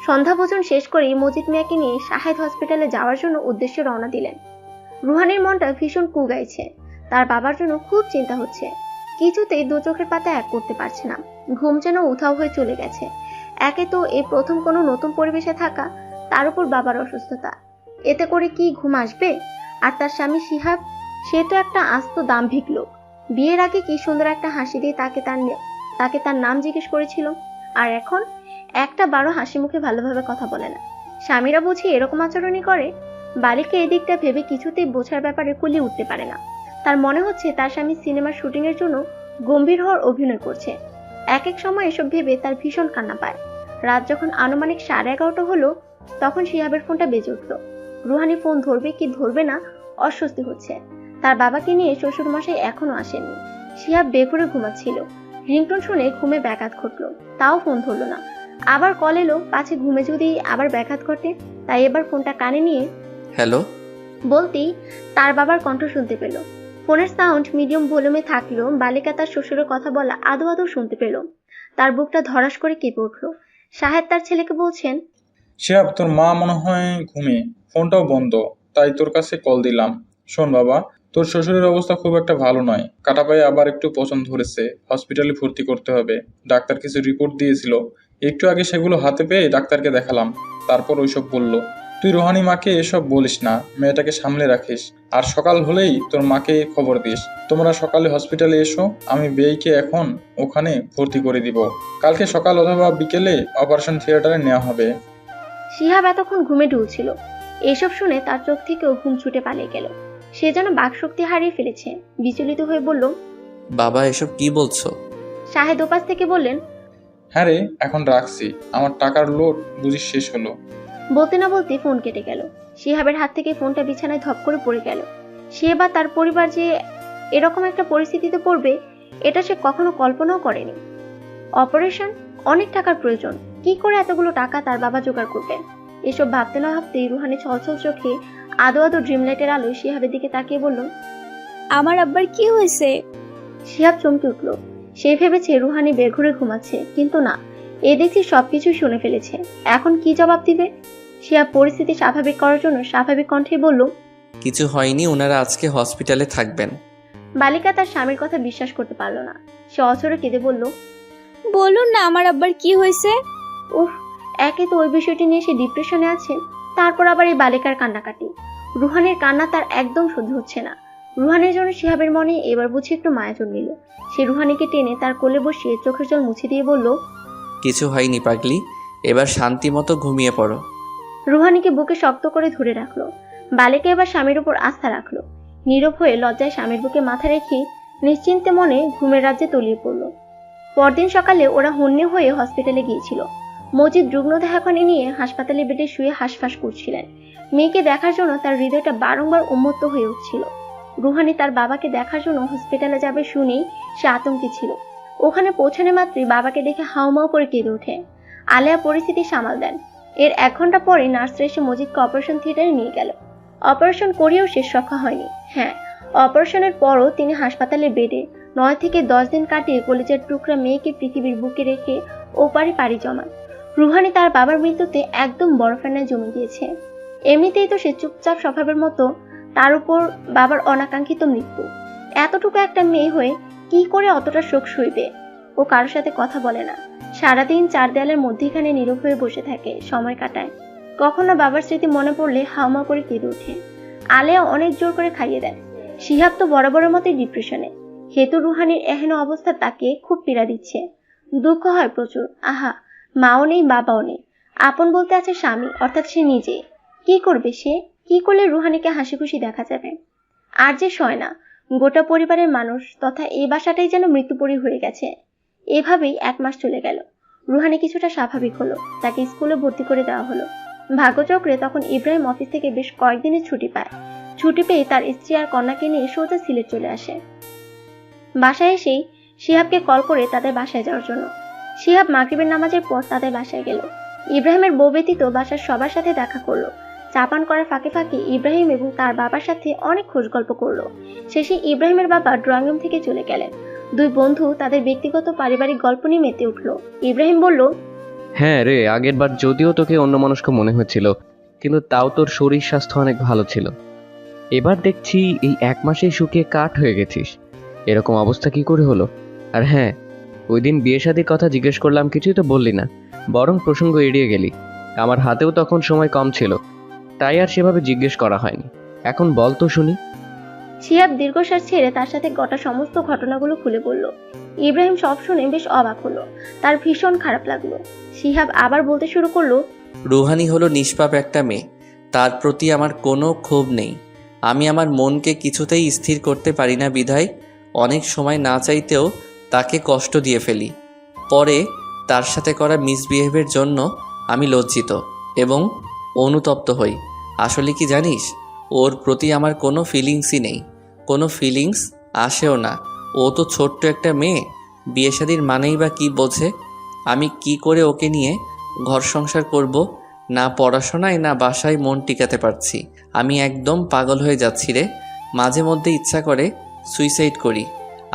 সন্ধ্যা ভোজন শেষ করেই মজিদ মিয়াকে নিয়ে শাহেদ হসপিটালে যাওয়ার জন্য উদ্দেশ্যে রওনা দিলেন। রুহানের মনটা ভীষণ কুগাইছে। তার বাবার জন্য খুব চিন্তা হচ্ছে। কিছুতেই দু চোখের পাতা এক করতে পারছে না। ঘুম যেন উধাও হয়ে চলে গেছে। একে তো এই প্রথম কোনো নতুন পরিবেশে থাকা, তার উপর বাবার অসুস্থতা, এতে করে কি ঘুম আসবে? আর তার স্বামী শিহাব, সে তো একটা আস্ত দাম্ভিক লোক। বিয়ের আগে কি সুন্দর একটা হাসি দিয়ে তাকে তার নাম জিজ্ঞেস করেছিল, আর এখন একটা বারো হাসি মুখে ভালোভাবে কথা বলে না। স্বামীরা বুঝি এরকম আচরণই করে? বালিকা এদিকটা ভেবে কিছুতেই বোঝার ব্যাপারে কুলিয়ে উঠতে পারে না। তার মনে হচ্ছে তার স্বামী সিনেমার শুটিং এর জন্য গম্ভীর হওয়ার অভিনয় করছে। এক এক সময় এসব ভেবে তার ভীষণ কান্না পায়। রাত যখন আনুমানিক 11:30 হলো, তখন শিহাবের ফোনটা বেজে উঠল। রুহানি ফোন ধরবে কি ধরবে না অস্বস্তি হচ্ছে। তার বাবাকে নিয়ে শ্বশুর মশাই এখনো আসেননি। শিহাব বেঘরে ঘুমাচ্ছিল। রিংটোন শুনে ঘুমে ব্যাঘাত ঘটলো, তাও ফোন ধরলো না। আবার কল এলো, পাছে ঘুমে যদি আবার ব্যাঘাত ঘটে। তাই এবার ফোনটা কানে নিয়ে হ্যালো বলতেই তার বাবার কণ্ঠ শুনতে পেল। ফোনের সাউন্ড মিডিয়াম ভলিউমে থাকলেও বালিকা তার শ্বশুরের কথা বলা আদো আদো শুনতে পেল। তার বুকটা ধরাস করে কেঁপে উঠল। শাহেদ তার ছেলেকে বলছেন, শিহাব, তোর মা মনে হয় ঘুমে, ফোনটাও বন্ধ, তাই তোর কাছে কল দিলাম। শোন বাবা, তোর শ্বশুরের অবস্থা খুব একটা ভালো নয়। কাটা পায়ে আবার একটু পছন্দ ধরেছে, হসপিটালে ভর্তি করতে হবে। ডাক্তার কিছু রিপোর্ট দিয়েছিল, একটু আগে সেগুলো হাতে পেয়ে ডাক্তারকে দেখালাম। তারপর ওইসব বললো। তুই রোহানি মাকে এসব বলিস না, মেয়েটাকে সামলে রাখিস। আর সকাল হলেই তোর মাকে খবর দিস। তোমরা সকালে হসপিটালে এসো, আমি বেইকে এখন ওখানে ভর্তি করে দিব। কালকে সকাল অথবা বিকেলে অপারেশন থিয়েটারে নেওয়া হবে। শিহাব এতক্ষণ ঘুমে ঢুলছিল। এসব শুনে তার চোখ থেকেও ঘুম ছুটে পালিয়ে গেল। সে যেন বাকশক্তি হারিয়ে ফেলেছে। বিচলিত হয়ে বলল, বাবা এসব কি বলছো? শাহেদ ওপাশ থেকে বললেন, হ্যাঁ রে, এখন রাখছি, আমার টাকার লোড বুঝি শেষ হলো। বলতে না বলতে ফোন কেটে গেল। শিহাবের হাত থেকে ফোনটা বিছানায় ধপ করে পড়ে গেল। সে বা তার পরিবার যে এরকম একটা পরিস্থিতিতে পড়বে, এটা সে কখনো কল্পনাও করেনি। অপারেশন, অনেক টাকার প্রয়োজন। কি করে এতগুলো টাকা তার বাবা জোগাড় করবেন? এসব ভাবতে না ভাবতেই রুহানি ছলছল চোখে আদো আদো ড্রিমলাইটের আলোয় শিহাবের দিকে তাকিয়ে বলল, আমার আব্বার কি হয়েছে? শিহাব চমকে উঠল। সে ভেবেছে রুহানি বেঘরে ঘুমাচ্ছে, কিন্তু না, এ দেখছি সবকিছু শুনে ফেলেছে। এখন কি জবাব দিবে? শিহাব পরিস্থিতি স্বাভাবিক করার জন্য স্বাভাবিক কণ্ঠে বলল, কিছু হয়নি, ওনারা আজকে হসপিটালে থাকবেন। বালিকা তার স্বামীর কথা বিশ্বাস করতে পারল না। সে অঝরে কেঁদে বলল, বলুন না আমার আব্বার কি হয়েছে? উফ, একে তো ওই বিষয়টি নিয়ে সে ডিপ্রেশনে আছে, তারপর আবার এই বালিকার কান্নাকাটি। রুহানের কান্না তার একদম সহ্য হচ্ছে না। রুহানের জন্য শিহাবের মনে এবার বুঝি একটু মায়া জন্মিল। সে রুহানিকে টেনে তার কোলে বসিয়ে চোখের জল মুছে দিয়ে বলল, কিছু হয়নি পাগলি, এবার শান্তি মতো ঘুমিয়ে পড়ো। রুহানিকে বুকে শক্ত করে ধরে রাখলো। বালিকা এবার স্বামীর উপর আস্থা রাখলো। নীরব হয়ে লজ্জায় স্বামীর বুকে মাথা রেখে নিশ্চিন্তে মনে ঘুমের রাজ্যে তলিয়ে পড়ল। পরদিন সকালে ওরা হন্যে হয়ে হসপিটালে গিয়েছিল। মজিদ রুগ্ন দেখাখানে নিয়ে হাসপাতালে বেডে শুয়ে হাঁসফাঁস করছিলেন। মেয়েকে দেখার জন্য তার হৃদয়টা বারংবার উন্মত্ত হয়ে উঠছিল। রুহানি তার বাবাকে দেখার জন্য হসপিটালে যাবে শুনেই সে আতঙ্কে ছিল। ওখানে পৌঁছানো মাত্রই বাবাকে দেখে হাউমাউ করে কেঁদে ওঠে। আলেয়া পরিস্থিতি সামাল দেন। এর 1 ঘন্টা পরে নার্সরা এসে মজিদকে অপারেশন থিয়েটারে নিয়ে গেল। অপারেশন করিয়েও শেষ রক্ষা হয়নি। হ্যাঁ, অপারেশনের পরও তিনি হাসপাতালের বেডে 9 থেকে 10 দিন কাটিয়ে কলেজের টুকরা মেয়েকে পৃথিবীর বুকে রেখে ওপারে পাড়ি জমান। রুহানি তার বাবার মৃত্যুতে একদম বরফানায় জমে গিয়েছে। এমনিতেই তো সে চুপচাপ স্বভাবের মতো, তার উপর বাবার অনাকাঙ্ক্ষিত মৃত্যু। এতটুকু একটা মেয়ে হয়ে কি করে অতটা শোক সইবে? ও কারোর সাথে কথা বলে না, সারাদিন 4 দেয়ালের মধ্যেখানে নীরব হয়ে বসে থাকে, সময় কাটায়। কখনো বাবার স্মৃতি মনে পড়লে হাউমা করে কেঁদে ওঠে। আলেয়া অনেক জোর করে খাইয়ে দেন। শিহাব তো বরাবরের মতোই ডিপ্রেশনে। হেতু রুহানির এহেন অবস্থা তাকে খুব পীড়া দিচ্ছে। দুঃখ হয় প্রচুর। আহা, মাও নেই, বাবাও নেই, আপন বলতে আছে স্বামী, অর্থাৎ সে নিজে। কি করবে সে? কি করলে রুহানিকে হাসি খুশি দেখা যাবে? আর যে সয় না, গোটা পরিবারের মানুষ তথা এই বাসাটাই যেন মৃত্যুপরী হয়ে গেছে। এভাবেই 1 মাস চলে গেল। রুহানি কিছুটা স্বাভাবিক হলো, তাকে স্কুলে ভর্তি করে দেওয়া হলো। ভাগ্যচক্রে তখন ইব্রাহিম অফিস থেকে বেশ কয়েকদিনের ছুটি পায়। ছুটি পেয়ে তার স্ত্রী আর কন্যাকে নিয়ে সোজা সিলেট চলে আসে। বাসায় এসেই শিহাবকে কল করে তাদের বাসায় যাওয়ার জন্য। শিহাব মাগরিবের নামাজের পর তাদের বাসায় গেল। ইব্রাহিমের বউ ব্যতীত বাসার সবার সাথে দেখা করলো। চা পান করার ফাঁকে ফাঁকে ইব্রাহিম এবং তার বাবার সাথে অনেক খোঁজ গল্প করলো। শেষে ইব্রাহিমের বাবা ড্রয়িং রুম থেকে চলে গেলেন। দুই বন্ধু তাদের ব্যক্তিগত পারিবারিক গল্প নিয়ে মেতে উঠলো। ইব্রাহিম বলল, হ্যাঁ রে, আগের বার যদিও তোকে অন্যমনস্ক মনে হয়েছিল, কিন্তু তাও তোর শরীর স্বাস্থ্য অনেক ভালো ছিল। এবার দেখছি এই 1 মাসেই শুকিয়ে কাঠ হয়ে গেছিস। এরকম অবস্থা কি করে হলো? আর হ্যাঁ, ওই দিন বিয়ে শাদির কথা জিজ্ঞেস করলাম, কিছুই তো বললি না, বরং প্রসঙ্গ এড়িয়ে গেলি। আমার হাতেও তখন সময় কম ছিল, তাই আর সেভাবে জিজ্ঞেস করা হয়নি। এখন বল তো শুনি। শিহাব দীর্ঘশ্বাস ছেড়ে তার সাথে ঘটা সমস্ত ঘটনাগুলো খুলে বলল। ইব্রাহিম সব শুনে বেশ অবাক হলো। তার ভীষণ খারাপ লাগলো। শিহাব আবার বলতে শুরু করলো, রুহানি হলো নিষ্পাপ একটা মেয়ে, তার প্রতি আমার কোনো ক্ষোভ নেই। আমি আমার মনকে কিছুতেই স্থির করতে পারি না বিধায় অনেক সময় না চাইতেও তাকে কষ্ট দিয়ে ফেলি। পরে তার সাথে করা মিসবিহেভের জন্য আমি লজ্জিত এবং অনুতপ্ত হই। আসলে কি জানিস, ওর প্রতি আমার কোনো ফিলিংসই নেই, কোনো ফিলিংস আসেও না। ও তো ছোট্ট একটা মেয়ে, বিয়ে শাদির মানেই বা কী বোঝে? আমি কি করে ওকে নিয়ে ঘর সংসার করব? না পড়াশোনায় না বাসায় মন টিকাতে পারছি। আমি একদম পাগল হয়ে যাচ্ছি রে। মাঝে মধ্যে ইচ্ছা করে সুইসাইড করি।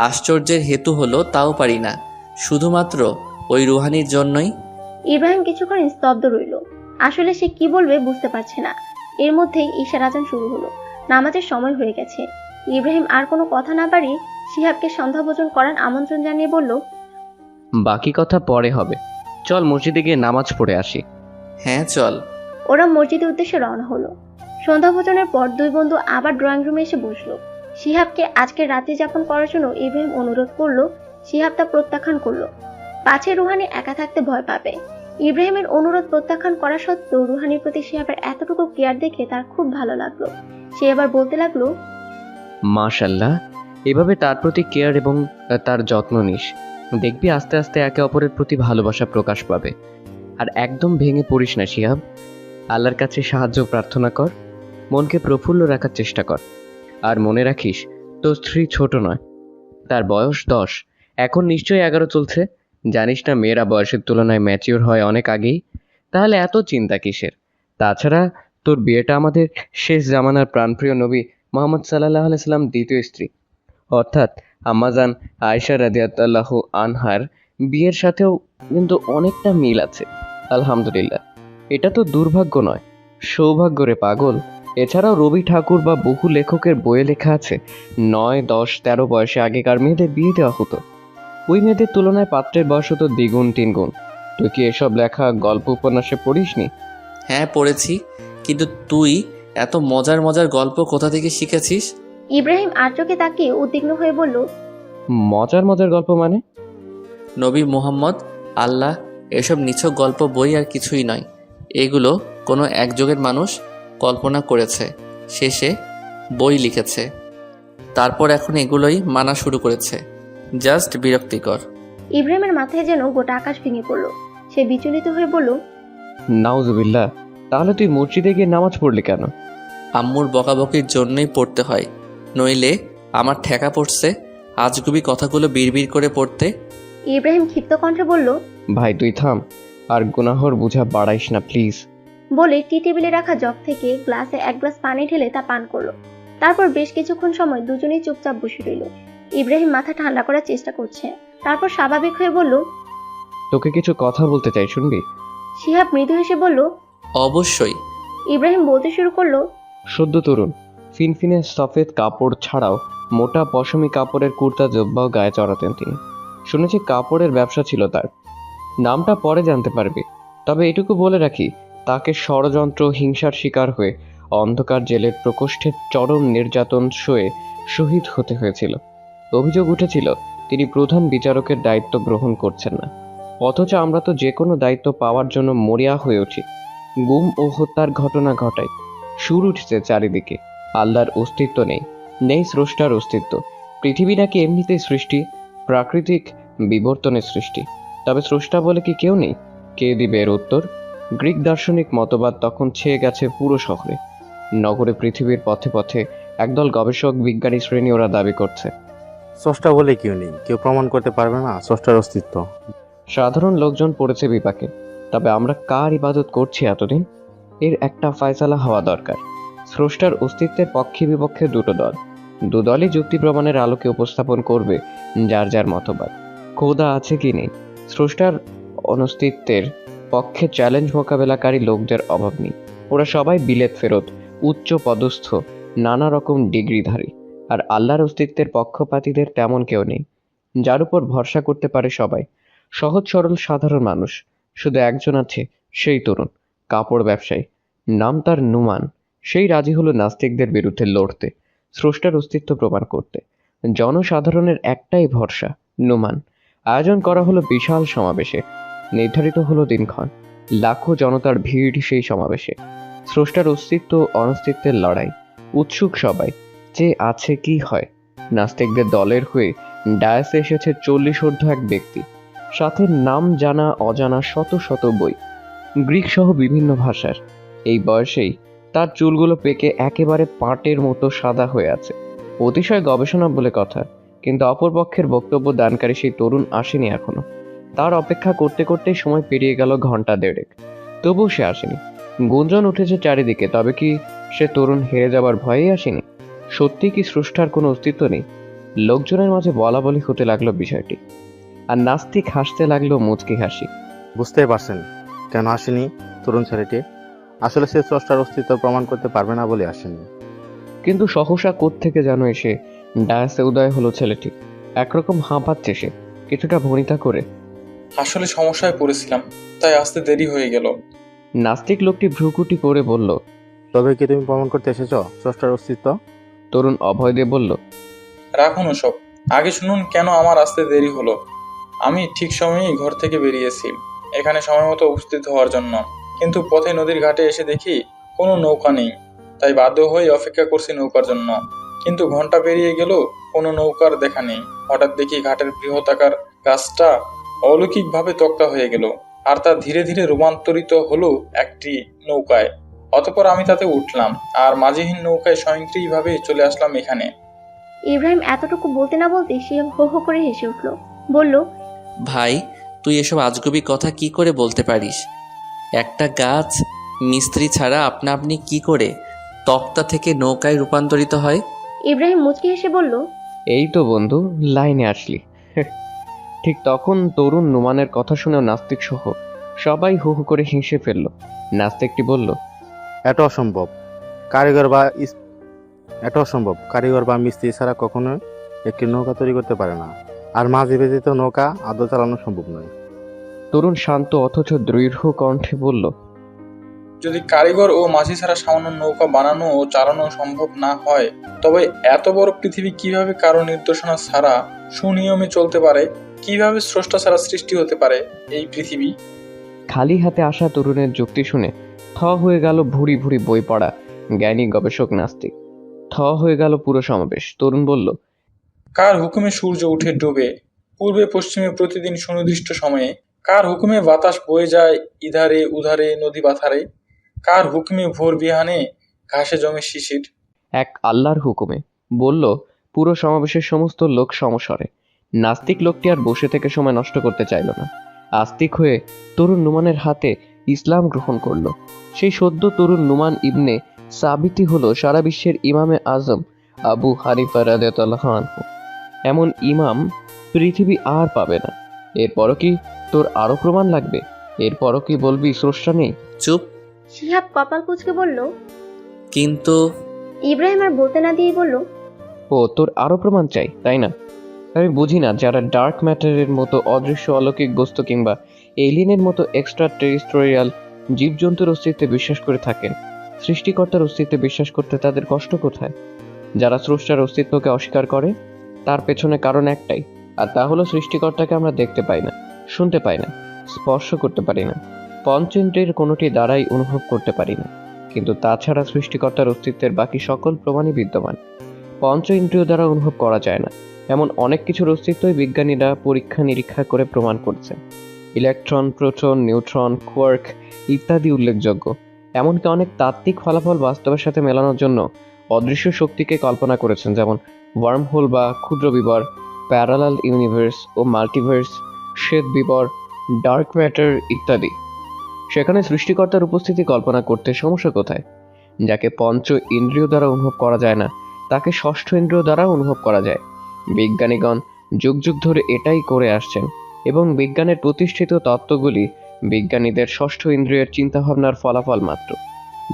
আশ্চর্যের হেতু হলো তাও পারি না, শুধুমাত্র ওই রুহানির জন্যই। ইব্রাহিম কিছুক্ষণ স্তব্ধ রইল। আসলে সে কি বলবে বুঝতে পারছে না। এর মধ্যেই ঈশার আজান শুরু হলো। নামাজের সময় হয়ে গেছে। ইব্রাহিম আর কোনো কথা না বাড়িয়ে শিহাবকে সন্ধ্যা ভোজন করার আমন্ত্রণ জানিয়ে বলল, বাকি কথা পরে হবে, চল মসজিদে গিয়ে নামাজ পড়ে আসি। হ্যাঁ চল। ওরা মসজিদের উদ্দেশ্যে রওনা হলো। সন্ধ্যা ভোজনের পর দুই বন্ধু আবার ড্রয়িং রুমে এসে বসলো। শিহাবকে আজকে রাত্রি যাপন করার জন্য ইব্রাহিম অনুরোধ করলো। শিহাব তা প্রত্যাখ্যান করলো, পাছে রুহানি একা থাকতে ভয় পাবে। ইব্রাহিমের অনুরোধ প্রত্যাখ্যান করা সত্ত্বেও রুহানির প্রতি শিহাবের এতটুকু কেয়ার দেখে তার খুব ভালো লাগলো। সে এবার বলতে লাগলো, মাশাল্লাহ, এভাবে তার প্রতি কেয়ার এবং তার যত্ন নিস, দেখবি আস্তে আস্তে একে অপরের প্রতি ভালোবাসা প্রকাশ পাবে। আর একদম ভেঙে পড়িস না শিহাব, আল্লাহর কাছে সাহায্য প্রার্থনা কর, মনকে প্রফুল্ল রাখার চেষ্টা কর। আর মনে রাখিস, তোর স্ত্রী ছোট নয়, তার বয়স 10, এখন নিশ্চয়ই 11 চলছে। জানিস না মেয়েরা বয়সের তুলনায় ম্যাচিওর হয় অনেক আগেই? তাহলে এত চিন্তা কিসের? তাছাড়া তোর বিয়েটা আমাদের শেষ জামানার প্রাণপ্রিয় নবী মোহাম্মদ সাল্লাল্লাহু আলাইহি সাল্লাম দ্বিতীয় স্ত্রী অর্থাৎ আম্মাজান আয়েশা রাদিয়াল্লাহু আনহার বিয়ের সাথেও কিন্তু অনেকটা মিল আছে। আলহামদুলিল্লাহ, এটা তো দুর্ভাগ্য নয়, সৌভাগ্য রে পাগল। এছাড়াও রবি ঠাকুর বা বহু লেখকের বইয়ে লেখা আছে 9, 10, 13 বয়সে আগেকার মেয়েদের বিয়ে দেওয়া হতো। ওই মেয়েদের তুলনায় পাত্রের বয়স হতো 2 3 গুণ। তুই কি এসব লেখা গল্প উপন্যাসে পড়িসনি? হ্যাঁ পড়েছি, কিন্তু তুই এত মজার মজার গল্প কোথা থেকে শিখেছিস? ইব্রাহিম আর চোখে তাকিয়ে উদ্বিগ্ন হয়ে বলল, মজার মজার গল্প মানে? নবী মুহাম্মদ, আল্লাহ, এসব নিছক গল্প বই আর কিছুই নয়। এগুলো কোনো এক যুগের মানুষ কল্পনা করেছে, শেষে বই লিখেছে, তারপর এখন এগুলোই মানা শুরু করেছে। জাস্ট বিরক্তিকর। ইব্রাহিমের মাথায় যেন গোটা আকাশ ভেঙে পড়ল। সে বিচলিত হয়ে বলল, নাউজুবিল্লাহ, তাহলে তুই মসজিদে গিয়ে নামাজ পড়লি কেন? আম্মুর বকাবকির জন্যই পড়তে হয়, নইলে আমার ঠেকা পড়ছে আজগুবি কথাগুলো বিড়বিড় করে পড়তে। ইব্রাহিম ক্ষিপ্ত কণ্ঠে বলল, ভাই তুই থাম, আর গুনাহর বোঝা বাড়াইস না প্লিজ। বলে টি টেবিলে রাখা জগ থেকে গ্লাসে 1 গ্লাস পানি ঢেলে তা পান করলো। তারপর বেশ কিছুক্ষণ সময় দুজনেই চুপচাপ বসে রইল। ইব্রাহিম মাথা ঠান্ডা করার চেষ্টা করছে, তারপর স্বাভাবিক হয়ে বলল, তোকে কিছু কথা বলতে চাই, শুনবি? শিহাব মৃদু হেসে বলল, অবশ্যই। ইব্রাহিম বলতে শুরু করলো, সদ্য তরুণ ফিনফিনে সফেদ কাপড় ছাড়াও মোটা পশমি কাপড়ের কুর্তা জব্বাও গায়ে চড়াতেন তিনি। শুনেছি কাপড়ের ব্যবসা ছিল তার। নামটা পরে জানতে পারবি, তবে এটুকু বলে রাখি, তাকে ষড়যন্ত্র হিংসার শিকার হয়ে অন্ধকার জেলের প্রকোষ্ঠে চরম নির্যাতন সয়ে শহীদ হতে হয়েছিল। অভিযোগ উঠেছিল তিনি প্রধান বিচারকের দায়িত্ব গ্রহণ করছেন না, অথচ আমরা তো যে কোনো দায়িত্ব পাওয়ার জন্য মরিয়া হয়ে উঠি। গুম ও হত্যার ঘটনা ঘটায় সুর উঠছে চারিদিকে। আল্লাহর অস্তিত্ব নেই, নেই স্রষ্টার অস্তিত্ব। পৃথিবী নাকি এমনিতেই সৃষ্টি, প্রাকৃতিক বিবর্তনের সৃষ্টি। তবে স্রষ্টা বলে কি কেউ নেই? কে দিবে এর উত্তর? গ্রিক দার্শনিক মতবাদ তখন ছেয়ে গেছে পুরো শহরে, নগরে, পৃথিবীর পথে পথে একদল গবেষক, বিজ্ঞানী শ্রেণী ওরা দাবি করছে স্রষ্টা বলে কেউ নেই, কেউ প্রমাণ করতে পারবে না স্রষ্টার অস্তিত্ব। সাধারণ লোকজন পড়েছে বিপাকে। তবে আমরা কার ইবাদত করছি এতদিন? এর একটা ফয়সালা হওয়া দরকার। স্রষ্টার অস্তিত্বের পক্ষে বিপক্ষে দুটো দল, দুদলই যুক্তি প্রমাণের আলোকে উপস্থাপন করবে যার যার মতবাদ। খোদা আছে কি নেই, স্রষ্টার অনস্তিত্বের পক্ষে চ্যালেঞ্জ মোকাবেলাকারী লোকদের অভাব নেই। ওরা সবাই বিলেত ফেরত, উচ্চ পদস্থ, নানা রকম ডিগ্রিধারী। আর আল্লাহর অস্তিত্বের পক্ষপাতীদের তেমন কেউ নেই, যার উপর ভরসা করতে পারে সবাই। সহজ সরল সাধারণ মানুষ। শুধু একজন আছে, সেই তরুণ কাপড় ব্যবসায়ী, নাম তার নুমান। সেই রাজি হলো নাস্তিকদের বিরুদ্ধে লড়তে, স্রষ্টার অস্তিত্ব প্রমাণ করতে। জনসাধারণের একটাই ভরসা, নুমান। আয়োজন করা হলো বিশাল সমাবেশে। নির্ধারিত হলো দিনক্ষণ। লাখো জনতার ভিড় সেই সমাবেশে। স্রষ্টার অস্তিত্ব অনস্তিত্বের লড়াই। উৎসুক সবাই, যে আছে কি হয়। নাস্তিকদের দলের হয়ে ডায়াসে এসেছে 40 এক ব্যক্তি, সাথে নাম জানা অজানা শত শত বই, গ্রিক সহ বিভিন্ন ভাষার। এই বয়সেই তার চুলগুলো পেকে একেবারে পাটের মতো সাদা হয়ে আছে। অতিশয় গবেষণা বলে কথা, কিন্তু অপরপক্ষের বক্তব্য দানকারী সেই তরুণ আসেনি এখনো। তার অপেক্ষা করতে করতেই সময় পেরিয়ে গেল ঘন্টা দেড়েক, তবুও সে আসেনি। গুঞ্জন উঠেছে চারিদিকে, তবে কি সে তরুণ হেরে যাবার ভয়েই আসেনি? সত্যি কি স্রষ্টার কোনো অস্তিত্ব নেই? লোকজনের মাঝে বলা বলি হতে লাগলো বিষয়টি, আর নাস্তিক হাসতে লাগলো মুচকি হাসি। বুঝতেই পারছেন কেন আসেনি তরুণ ছেলেটি? আসলে সে স্রষ্টার অস্তিত্ব প্রমাণ করতে পারবে না বলে আসেনি। কিন্তু সহসা কোত্থেকে যেন এসে ডায়াসে উদয় হলো ছেলেটি। একরকম হাঁপাচ্ছে সে, কিছুটা ভনিতা করে। আসলে সমস্যায় পড়েছিলাম, তাই আসতে দেরি হয়ে গেল। নাস্তিক লোকটি ভ্রুকুটি করে বলল, তবে কি তুমি প্রমাণ করতে এসেছো স্রষ্টার অস্তিত্ব? তরুণ অভয় দিয়ে বলল, রাখুন ওসব, আগে শুনুন কেন আমার আসতে দেরি হলো। আমি ঠিক সময়েই ঘর থেকে বেরিয়েছি এখানে সময় মতো উপস্থিত হওয়ার জন্য, কিন্তু পথে নদীর ঘাটে এসে দেখি কোনো নৌকা নেই। তাই বাধ্য হয়ে অপেক্ষা করছি নৌকার জন্য, কিন্তু ঘন্টা পেরিয়ে গেল কোনো নৌকার দেখা নেই। হঠাৎ দেখি ঘাটের বৃহতাকার গাছটা অলৌকিকভাবে তক্তা হয়ে গেল, আর তা ধীরে ধীরে রূপান্তরিত হলো একটি নৌকায়। অতঃপর আমি তাতে উঠলাম, আর মাঝিহীন নৌকায় স্বয়ংক্রিয়ভাবে চলে আসলাম এখানে। ইব্রাহিম এতটুকু বলতে না বলতে সে হো হো করে হেসে উঠল, বলল, ভাই, তুই এসব আজগুবি কথা কি করে বলতে পারিস? একটা গাছ মিস্ত্রি ছাড়া আপনা আপনি কি করে তক্তা থেকে নৌকায় রূপান্তরিত হয়? ইব্রাহিম মুচকি হেসে বলল, এই তো বন্ধু, লাইনে আসলি। ঠিক তখন তরুণ নুমানের কথা শুনেও নাস্তিক সহ সবাই হু হু করে হেসে ফেলল। নাস্তিকটি বলল, এটা অসম্ভব। কারিগর বা মিস্ত্রি ছাড়া কখনো একটি নৌকা তৈরি করতে পারে না, আর মাঝি ব্যতীত নৌকা আদৌ চালানো সম্ভব নয়। তরুণ শান্ত অথচ দৃঢ় কণ্ঠে বলল, যদি কারিগর ও মাঝি ছাড়া সামান্য নৌকা বানানো ও চালানো সম্ভব না হয়, তবে এত বড় পৃথিবী কিভাবে কারো নির্দেশনা ছাড়া সুনিয়মে চলতে পারে? কিভাবে স্রষ্টা ছাড়া সৃষ্টি হতে পারে এই পৃথিবী? খালি হাতে আসা তরুণের যুক্তি শুনে থ হয়ে গেল ভুরি ভুরি বই পড়া জ্ঞানী গবেষক নাস্তিক। থ হয়ে গেল পুরো সমাবেশ। তরুণ বলল, কার হুকুমে সূর্য উঠে ডুবে পূর্বে পশ্চিমে প্রতিদিন সুনির্দিষ্ট সময়ে? কার হুকুমে বাতাস বয়ে যায় ইধারে উধারে নদী পাথারে? কার হুকুমে ভোর বিহানে ঘাসে জমে শিশির? এক আল্লাহর হুকুমে, বলল পুরো সমাবেশের সমস্ত লোক সমস্বরে। নাস্তিক লোকটি আর বসে থেকে সময় নষ্ট করতে চাইল না। আস্তিক হয়ে তরুণ নুমানের হাতে ইসলাম গ্রহণ করল। সেই সদ্য তরুণ নুমান ইবনে সাবিতি হলো সারা বিশ্বের ইমামে আজম আবু হানিফা রাদিয়াল্লাহু আনহু। এমন ইমাম পৃথিবী আর পাবে না। এরপরও কি তোর আরো প্রমাণ লাগবে? এরপরও কি বলবি স্রষ্টা নেই? চুপ। শিহাব কপাল কুঁচকে বলল, কিন্তু ইব্রাহিম আর বলতে না দিয়ে বলল, ও তোর আরো প্রমাণ চাই, তাই না? আমি বুঝি না যারা ডার্ক ম্যাটারের মতো অদৃশ্য অলৌকিক বস্তু কিংবা এলিয়েনের মতো এক্সট্রা টেরিস্ট্রিয়াল জীবজন্তুর অস্তিত্বে বিশ্বাস করে থাকেন, সৃষ্টিকর্তার অস্তিত্বে বিশ্বাস করতে তাদের কষ্ট কোথায়? যারা স্রষ্টার অস্তিত্বকে অস্বীকার করে তার পেছনে কারণ একটাই, আর তা হলো সৃষ্টিকর্তাকে আমরা দেখতে পাই না, শুনতে পাই না, স্পর্শ করতে পারি না, পঞ্চেন্দ্রিয়ের কোনোটি দ্বারাই অনুভব করতে পারি না। কিন্তু তাছাড়া সৃষ্টিকর্তার অস্তিত্বের বাকি সকল প্রমাণই বিদ্যমান, পঞ্চ ইন্দ্রিয় দ্বারা অনুভব করা যায় না। এমন অনেক কিছুর অস্তিত্বই বিজ্ঞানীরা পরীক্ষা নিরীক্ষা করে প্রমাণ করছেন। ইলেকট্রন, প্রোটন, নিউট্রন, কোয়ার্ক ইত্যাদি উল্লেখযোগ্য। এমনকি অনেক তাত্ত্বিক ফলাফল বাস্তবের সাথে মেলানোর জন্য অদৃশ্য শক্তিকে কল্পনা করেছেন, যেমন ওয়ার্মহোল বা ক্ষুদ্র বিবর, প্যারালাল ইউনিভার্স ও মাল্টিভার্স, শ্বেত বিবর, ডার্ক ম্যাটার ইত্যাদি। সেখানে সৃষ্টিকর্তার উপস্থিতি কল্পনা করতে সমস্যা কোথায়? যাকে পঞ্চ ইন্দ্রিয় দ্বারা অনুভব করা যায় না তাকে ষষ্ঠ ইন্দ্রিয় দ্বারা অনুভব করা যায়। বিজ্ঞানীগণ যুগ যুগ ধরে এটাই করে আসছেন এবং বিজ্ঞানের প্রতিষ্ঠিত তত্ত্বগুলি বিজ্ঞানীদের ষষ্ঠ ইন্দ্রিয়ের চিন্তাভাবনার ফলাফল মাত্র।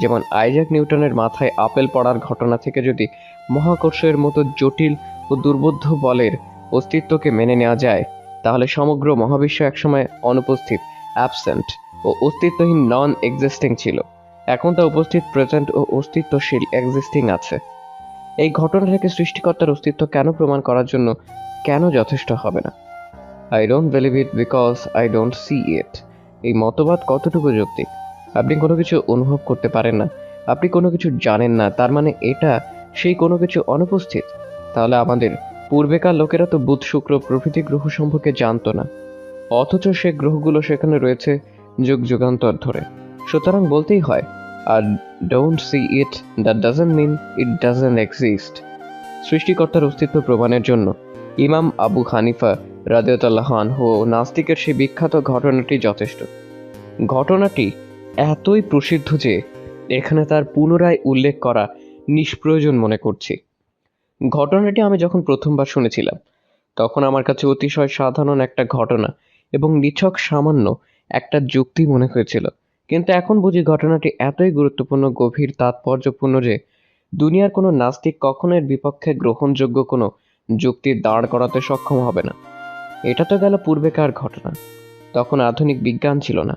যেমন আইজ্যাক নিউটনের মাথায় আপেল পড়ার ঘটনা থেকে যদি মহাকর্ষের মতো জটিল ও দুর্বোধ্য বলের অস্তিত্বকে মেনে নেওয়া যায়, তাহলে সমগ্র মহাবিশ্ব একসময় অনুপস্থিত, অ্যাবসেন্ট ও অস্তিত্বহীন, নন এক্সিস্টিং ছিল। এখন তা উপস্থিত, প্রেজেন্ট ও অস্তিত্বশীল, এক্সিস্টিং আছে। এই ঘটনা থেকে সৃষ্টিকর্তার অস্তিত্ব কেন প্রমাণ করার জন্য কেন যথেষ্ট হবে না? I don't believe it because I don't see it. এই মতবাদ কতটুকু যৌক্তিক? আপনি কোনো কিছু অনুভব করতে পারেন না, আপনি কোনো কিছু জানেন না, তার মানে এটা সেই কোনো কিছু অনুপস্থিত? তাহলে আমাদের পূর্বেকার লোকেরা তো বুধ, শুক্র প্রভৃতি গ্রহ সম্পর্কে জানতো না, অথচ সে গ্রহগুলো সেখানে রয়েছে যুগ যুগান্তর ধরে। সুতরাং বলতেই হয়, আর don't see it that doesn't mean it doesn't exist. সৃষ্টিকর্তার অস্তিত্ব প্রমাণের জন্য ইমাম আবু হানিফা রাদিয়াল্লাহু আনহু নাস্তিকের সেই বিখ্যাত ঘটনাটি যথেষ্ট। ঘটনাটি এতই প্রসিদ্ধ যে এখানে তার পুনরায় উল্লেখ করা নিষ্প্রয়োজন মনে করছি। ঘটনাটি আমি যখন প্রথমবার শুনেছিলাম তখন আমার কাছে অতিশয় সাধারণ একটা ঘটনা এবং নিছক সামান্য একটা যুক্তি মনে হয়েছিল, কিন্তু এখন বুঝি ঘটনাটি এতই গুরুত্বপূর্ণ, গভীর, তাৎপর্যপূর্ণ যে দুনিয়ার কোনো নাস্তিক কখনো এর বিপক্ষে গ্রহণযোগ্য কোনো যুক্তি দাঁড় করাতে সক্ষম হবে না। এটা তো গেল পূর্বেকার ঘটনা, তখন আধুনিক বিজ্ঞান ছিল না।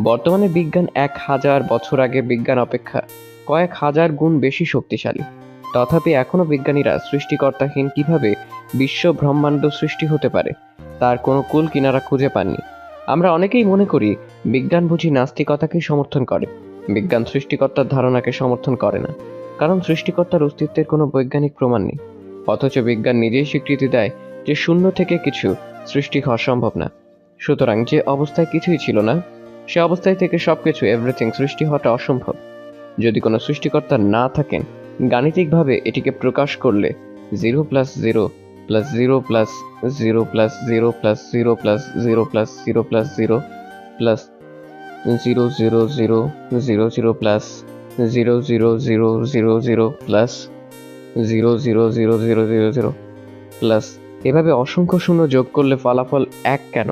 বর্তমানে বিজ্ঞান 1000 বছর আগে বিজ্ঞান অপেক্ষা কয়েক হাজার গুণ বেশি শক্তিশালী। তথাপি এখনো বিজ্ঞানীরা সৃষ্টিকর্তাহীন কিভাবে বিশ্ব ব্রহ্মাণ্ড সৃষ্টি হতে পারে তার কোনো কুল কিনারা খুঁজে পাননি। আমরা অনেকেই মনে করি বিজ্ঞান বুঝি নাস্তিকতাকেই সমর্থন করে। বিজ্ঞান সৃষ্টিকর্তার ধারণাকে সমর্থন করে না, কারণ সৃষ্টিকর্তার অস্তিত্বের কোনো বৈজ্ঞানিক প্রমাণ নেই। অথচ বিজ্ঞান নিজেই স্বীকৃতি দেয় যে শূন্য থেকে কিছু সৃষ্টি হওয়া সম্ভব না। সুতরাং যে অবস্থায় কিছুই ছিল না সে অবস্থায় থেকে সবকিছু, এভরিথিং সৃষ্টি হওয়াটা অসম্ভব। যদি কোনো সৃষ্টিকর্তা না থাকেন, গাণিতিকভাবে এটিকে প্রকাশ করলে 0 + 0 + 0 + 0 + 0 + 0 + 0 + 0 + 0 + 0 0 0 0 0 + 0 0 0 0 0 + 0 0 0 0 0 0 প্লাস এভাবে অসংখ্য শূন্য যোগ করলে ফলাফল 1 কেন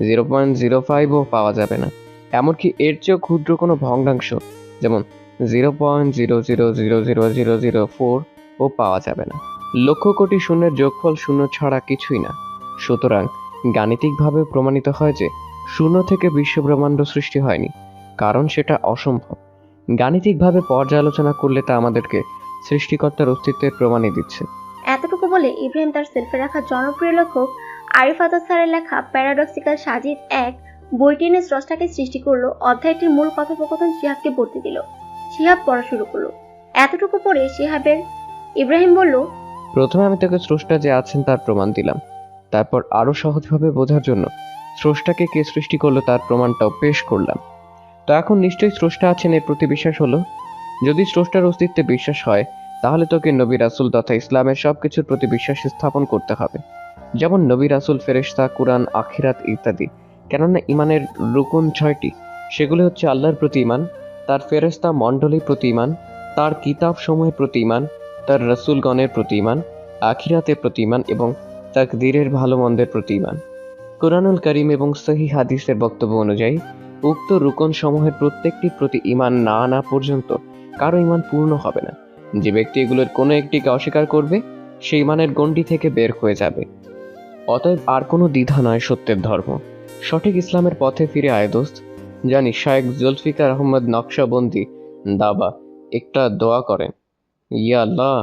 0.05ও পাওয়া যাবে না। এমনকি এর চেয়েও ক্ষুদ্র কোনো ভগ্নাংশ যেমন 0.000004 ও পাওয়া যাবে না। লক্ষ কোটি শূন্যের যোগফল শূন্য ছাড়া কিছুই না। সুতরাং গাণিতিকভাবে প্রমাণিত হয় যে শূন্য থেকে বিশ্বব্রহ্মাণ্ড সৃষ্টি হয়নি, কারণ সেটা অসম্ভব। গাণিতিকভাবে পর্যালোচনা করলে তা আমাদেরকে সৃষ্টিকর্তার অস্তিত্বের প্রমাণই দিচ্ছে। এতটুকু বলে ইব্রাহিম তার সেলফে রাখা জনপ্রিয় লেখক আরিফ আজাদ স্যারের লেখা প্যারাডক্সিক্যাল সাজিদ 1 বইটি এনে স্রষ্টাকে সৃষ্টি করলো। অধ্যায়টির মূল কথোপকথন শিহাবকে পড়তে দিল। শিহাব পড়া শুরু করলো। এতটুকু পরে শিহাবের ইব্রাহিম বলল, প্রথমে আমি তাকে স্রষ্টা যে আছেন তার প্রমাণ দিলাম, তারপর আরো সহজভাবে বোঝার জন্য স্রষ্টাকে কে সৃষ্টি করলো তার প্রমাণটাও পেশ করলাম। তো এখন নিশ্চয়ই স্রষ্টা আছেন এর প্রতি বিশ্বাস হলো। যদি স্রষ্টার অস্তিত্বে বিশ্বাস হয় তাহলে তোকে নবী রাসূল তথা ইসলামের সবকিছুর প্রতি বিশ্বাস স্থাপন করতে হবে, যেমন নবী রাসূল, ফেরেশতা, কুরআন, আখিরাত ইত্যাদি। কেননা ইমানের রুকুন 6টি। সেগুলি হচ্ছে আল্লাহর প্রতি ইমান, তার ফেরেশতা মণ্ডলীর প্রতি ইমান, তার কিতাব সমূহের প্রতি ইমান, তার রাসূলগণের প্রতি ইমান, আখিরাতের প্রতি ইমান এবং তাকদীরের ভালো মন্দের প্রতি ইমান। কুরআনুল কারীম এবং সহিহ হাদিসের বক্তব্য অনুযায়ী উক্ত রুকন সমূহের প্রত্যেকটির প্রতি ইমান না আনা পর্যন্ত কারো ইমান পূর্ণ হবে না। যে ব্যক্তি এগুলোর কোনো একটিকে অস্বীকার করবে সে ইমানের গণ্ডি থেকে বের হয়ে যাবে। অতএব আর কোনো দ্বিধা নয় সত্যের ধর্ম। সঠিক ইসলামের পথে ফিরে আয় দোস্ত। জানি শায়েখ জুলফিকার আহমদ নকশবন্দি দাবা একটা দোয়া করেন, ইয়া আল্লাহ,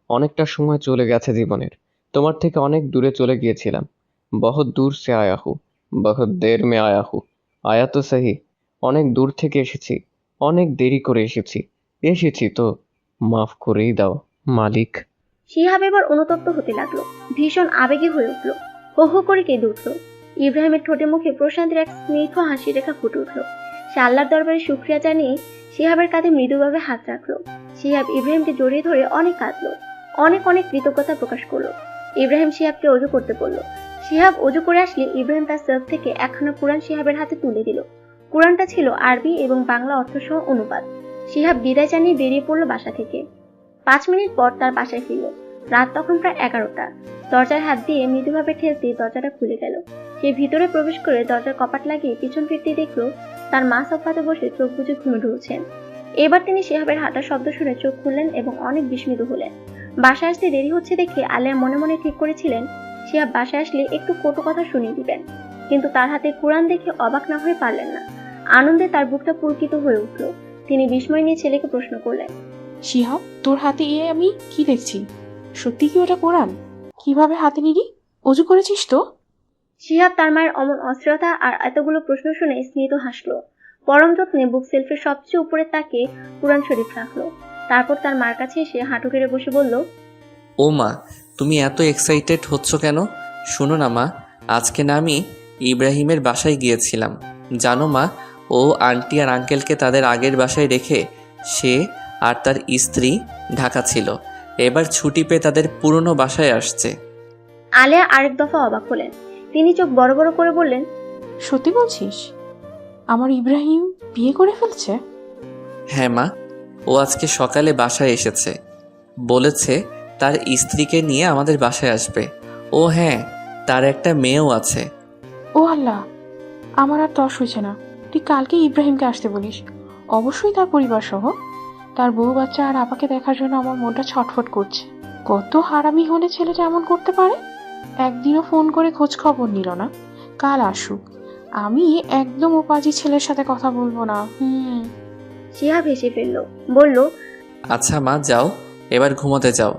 অনেকটা সময় চলে গেছে জীবনের, তোমার থেকে অনেক দূরে চলে গিয়েছিলাম। বহুত দূর সে আয়া হু, বহুত দের মে আয়া হু। আয়া তো সহি, অনেক দূর থেকে এসেছি, অনেক দেরি করে এসেছি তো মাফ করেই দাও মালিক। শিহাব এবার অনুতপ্ত হতে লাগলো, ভীষণ আবেগী হয়ে উঠলো, হো হো করে কেঁদে উঠলো। ইব্রাহিমের ঠোঁটে মুখে প্রশান্তের এক স্নিগ্ধ হাসি রেখা ফুটে উঠলো। সে আল্লাহর দরবারে শুকরিয়া জানিয়ে শিহাবের কাঁধে মৃদুভাবে হাত রাখলো। শিহাব ইব্রাহিমকে জড়িয়ে ধরে অনেক কাঁদলো, অনেক অনেক কৃতজ্ঞতা প্রকাশ করলো। ইব্রাহিম শিহাবকে অজু করতে বললো। শিহাব অজু করে আসলে ইব্রাহিম তার সেলফ থেকে একখানা কুরআন শিহাবের হাতে তুলে দিল। কুরআনটা ছিল আরবি এবং বাংলা অর্থসহ অনুবাদ। শিহাব বিদায় জানিয়ে বেরিয়ে পড়লো বাসা থেকে। 5 মিনিট পর তার বাসায় ফিরল। রাত তখন প্রায় 11টা। দরজায় হাত দিয়ে মৃদুভাবে ঠেলতে দরজাটা খুলে গেল। সে ভিতরে প্রবেশ করে দরজার কপাট লাগিয়ে পিছন ফিরতে দেখলো তার মা সোফাতে বসে চোখ বুজে ঘুমে ঢুলছেন। এবার তিনি শিহাবের হাঁটার শব্দ শুনে চোখ খুললেন এবং অনেক বিস্মিত হলেন। বাসায় আসতে দেরি হচ্ছে দেখে আলেয়া মনে মনে ঠিক করেছিলেন শিহাব বাসায় আসলে একটু কটু কথা শুনিয়ে দিবেন, কিন্তু তার হাতে কোরআন দেখে অবাক না হয়ে পারলেন না। আনন্দে তার বুকটা পুলকিত হয়ে উঠল। তিনি বিস্ময় নিয়ে ছেলেকে প্রশ্ন করলেন, শিহাব, তোর হাতে আমি কি দেখছি? সত্যি কি ওটা কোরআন? কিভাবে হাতে নিলি? অজু করেছিস তো? শিহাব তার মায়ের অমন অস্থিরতা আর এতগুলো প্রশ্ন শুনে স্মিত হাসলো। পরম যত্নে বুক সেলফের সবচেয়ে উপরে তাকে কুরআন শরীফ রাখলো। তারপর তার মার কাছে এসে হাঁটু গেড়ে বসে বলল, ও মা, তুমি এত এক্সাইটেড হচ্ছ কেন? শোনো না মা, আজকে না আমি ইব্রাহিমের বাসায় গিয়েছিলাম। জানো মা, ও আন্টি আর আঙ্কেলকে তাদের আগের বাসায় রেখে সে আর তার স্ত্রী ঢাকা ছিল। এবার ছুটি পেয়ে তাদের পুরনো বাসায় আসছে। আলেয়া আরেক দফা অবাক হলেন। তিনি চোখ বড় বড় করে বললেন, সত্যি বলছিস? আমার ইব্রাহিম বিয়ে করে ফেলছে? হ্যাঁ মা, ও আজকে সকালে বাসায় এসেছে। বলেছে তার স্ত্রীকে নিয়ে আমাদের বাসায় আসবে। ও হ্যাঁ, তার একটা মেয়েও আছে। ও আল্লাহ, আমার আর তস হয়েছে না। তুই কালকে ইব্রাহিমকে আসতে বলিস, অবশ্যই তার পরিবার সহ। তার বউ বাচ্চা আর আপাকে দেখার জন্য আমার মনটা ছটফট করছে। কত হারামি হলে ছেলেটা এমন করতে পারে? একদিনও ফোন করে খোঁজ খবর নিল না। কাল আসুক, আমি একদম ওপাজি ছেলের সাথে কথা বলবো না। শিহাব হেসে ফেলল, বলল, আচ্ছা মা, যাও এবার ঘুমোতে যাও,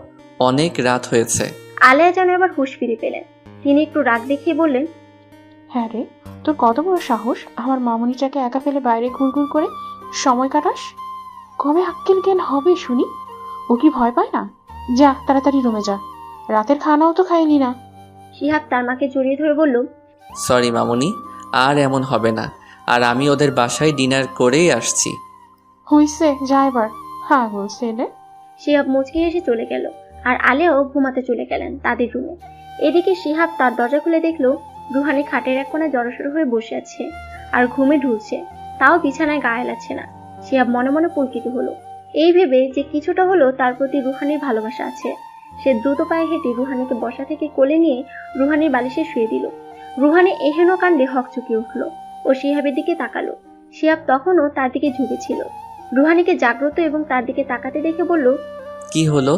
অনেক রাত হয়েছে। আলেয়া যেন এবার হুঁশ ফিরে পেলেন। তিনি একটু রাগ দেখিয়ে বললেন, হ্যাঁ রে, তোর কত বড় সাহস আমার মামুনিটাকে একা ফেলে বাইরে ঘুরঘুর করে সময় কাটাস? কবে আক্কেল জ্ঞান হবে শুনি? ও কি ভয় পায় না? যা তাড়াতাড়ি রুমে যা, রাতের খানাও তো খাইলি না। শিহাব তার মাকে জড়িয়ে ধরে বলল, সরি মামুনি, আর এমন হবে না। আর আমি ওদের বাসায় ডিনার করেই আসছি। হইছে, যা এবার, পাগল ছেলে। শিহাব মুচকি হেসে চলে গেল। আর আলেয়াও ঘুমাতে চলে গেলেন তাদের রুমে। এদিকে শিহাব তার দরজা খুলে দেখলো রুহানি খাটের এক কোণায় জড়সড় হয়ে বসে আছে আর ঘুমে ঢুলছে, তাও বিছানায় গায়ে লাগছে না। শিহাব মনে মনে পুলকিত হলো, এই ভেবে যে কিছুটা হলো তার প্রতি রুহানির ভালোবাসা আছে। সে দ্রুত পায়ে হেঁটে রুহানিকে বসা থেকে কোলে নিয়ে রুহানির বালিশে শুয়ে দিল। রুহানি এহেন কাণ্ডে হকচকিয়ে উঠল ও শিহাবের দিকে তাকালো। শিহাব তখনও তার দিকে ঝুঁকেছিল। রুহানিকে জাগ্রত এবং তার দিকে তাকাতে দেখে বলল, কি হলো?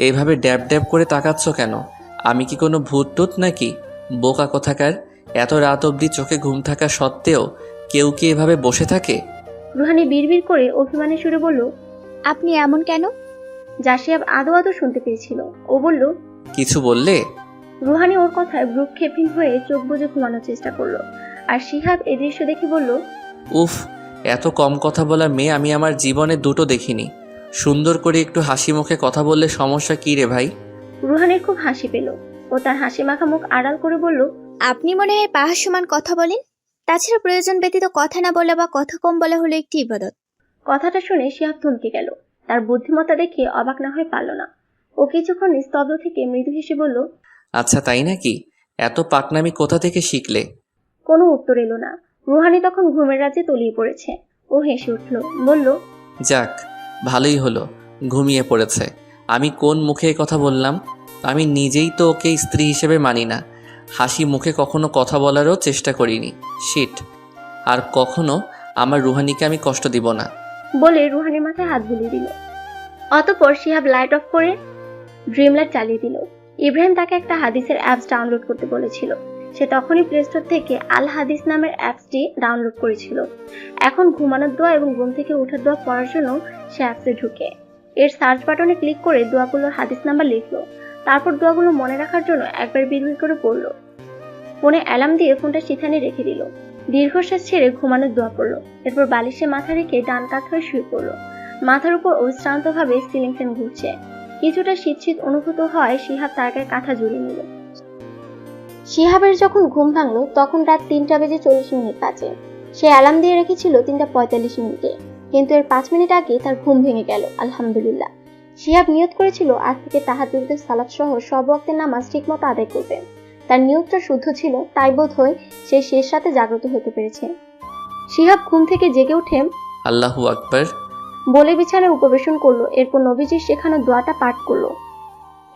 এইভাবে ড্যাব ড্যাব করে তাকাচ্ছ কেন? আমি কি কোনো ভূত টুত নাকি? বোকা কোথাকার! এত রাত অবধি চোখে ঘুম থাকা সত্ত্বেও কেউ কি এভাবে বসে থাকে? রুহানি বিড়বিড় করে অভিমানের সুরে বলল, আপনি এমন কেন? যা শিহাব আদো আদো শুনতে পেয়েছিল। ও বলল, কিছু বললে? রুহানি ওর কথায় ভ্রুক্ষেপহীন হয়ে চোখ বুজে ঘুমানোর চেষ্টা করলো। আর শিহাব এই দৃশ্য দেখে বলল, উফ, এত কম কথা বলা মেয়ে আমি আমার জীবনে দুটো দেখিনি। সুন্দর করে একটু হাসি মুখে কথা বললে সমস্যা কি রে ভাই? রুহানির খুব হাসি পেল। ও তার হাসি মাখা মুখ আড়াল করে বলল, আপনি মনে হয় পাহাড় সমান কথা বলেন। তাছাড়া প্রয়োজন ব্যতীত কথা না বলা বা কথা কম বলা হলো একটি ইবাদত। কথাটা শুনে শিহাব থমকে গেল। তার বুদ্ধিমত্তা দেখে অবাক না হয়ে পারল না। ও কিছুক্ষণ স্তব্ধ থেকে মৃদু হেসে বলল, আচ্ছা তাই নাকি? এত পাকনামি কোথা থেকে শিখলে? কোনো উত্তর এলো না। রুহানি তখন ঘুমের রাজ্যে তলিয়ে পড়েছে। ও হেসে উঠল, বলল, যাক, ভালোই হলো ঘুমিয়ে পড়েছে। আমি কোন মুখে কথা বললাম? আমি নিজেই তো ওকে স্ত্রী হিসেবে মানি না। হাসি মুখে কখনো কথা বলারও চেষ্টা করিনি। শিট! আর কখনো আমার রুহানিকে আমি কষ্ট দিব না। বলে রুহানির মাথায় হাত বুলিয়ে দিল। অতঃপর শিহাব লাইট অফ করে ড্রিম লাইট চালিয়ে দিল। ইব্রাহিম তাকে একটা হাদিসের অ্যাপস ডাউনলোড করতে বলেছিল। সে তখনই প্লে স্টোর থেকে আল হাদিস নামের অ্যাপসটি ডাউনলোড করেছিল। এখন ঘুমানোর দোয়া এবং ঘুম থেকে ওঠার দোয়া পড়ার জন্য সে অ্যাপসে ঢুকে এর সার্চ বাটনে ক্লিক করে দোয়াগুলোর হাদিস নাম্বার লিখলো। তারপর দোয়াগুলো মনে রাখার জন্য একবার বিড়বিড় করে পড়লো। ফোনে অ্যালার্ম দিয়ে ফোনটা সেখানে রেখে দিল। দীর্ঘশ্বাস ছেড়ে ঘুমানোর দোয়া পড়লো। এরপর বালিশে মাথা রেখে ডান কাত হয়ে শুয়ে পড়লো। মাথার উপর অবিশ্রান্তভাবে সিলিং ফ্যান ঘুরছে। কিছুটা শীত শীত অনুভূত হয় শিহাব তার গায়ে কাঁথা জড়িয়ে নিল। শিহাবের যখন ঘুম ভাঙলো তখন রাত 3:40 বাজে। সে অ্যালার্ম দিয়ে রেখেছিল 3:45 কিন্তু এর 5 মিনিট আগে তার ঘুম ভেঙে গেল। আলহামদুলিল্লাহ। শিহাব নিয়ত করেছিল আজ থেকে তাহাজ্জুদের সালাত সহ সব ওয়াক্তের নামাজ ঠিকমতো আদায় করবে। তার নিয়তটা শুদ্ধ ছিল, তাই বোধ হয় সে শেষ রাতে জাগ্রত হতে পেরেছে। শিহাব ঘুম থেকে জেগে উঠে আল্লাহু আকবার বলে বিছানায় উপবেশন করলো। এরপর নবীজির শেখানো দোয়াটা পাঠ করলো।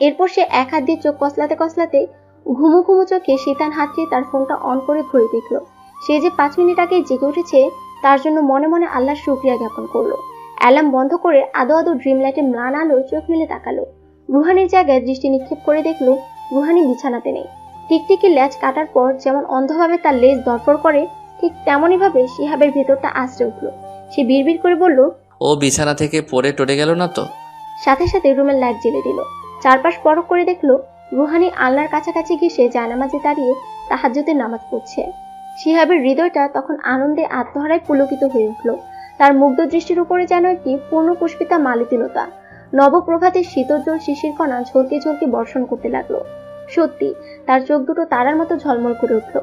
এরপর সে এক হাত দিয়ে চোখ কসলাতে কসলাতে ঘুমু ঘুমু চোখে শীতান হাত দিয়ে তার ফোনটা অন করে ঘুরে দেখলো। সে যে 5 মিনিট আগে জেগে উঠেছে তার জন্য মনে মনে আল্লাহর শুকরিয়া জ্ঞাপন করলো। অ্যালার্ম বন্ধ করে আদো আদো ড্রিম লাইটে ম্লান আলো চোখ মেলে তাকালো। রুহানির জায়গায় দৃষ্টি নিক্ষেপ করে দেখলো রুহানি বিছানাতে নেই। টিকটিকি ল্যাচ কাটার পর যেমন অন্ধভাবে তার লেজ দরপড় করে, ঠিক তেমনই ভাবে শিহাবের ভেতরটা আঁচড়ে উঠলো। সে বিড়বিড় করে বলল, ও বিছানা থেকে পড়ে টরে গেল না তো? সাথে সাথে রুমের লাইট জ্বেলে দিল। চারপাশ পরখ করে দেখলো রুহানি আল্লাহর কাছাকাছি ঘেঁষে জায়নামাজে দাঁড়িয়ে তাহাজ্জুদের নামাজ পড়ছে। শিহাবের হৃদয়টা তখন আনন্দে আত্মহারায় পুলকিত হয়ে উঠল। তার মুগ্ধ দৃষ্টির উপরে যেন একটি পূর্ণ পুষ্পিতা মালিতিলতা। নবপ্রভাতের শীতোজ্জ্বল শিশির কণা ঝলকে ঝলকে বর্ষণ করতে লাগলো। সত্যি তার চোখ দুটো তারার মতো ঝলমল করে উঠল।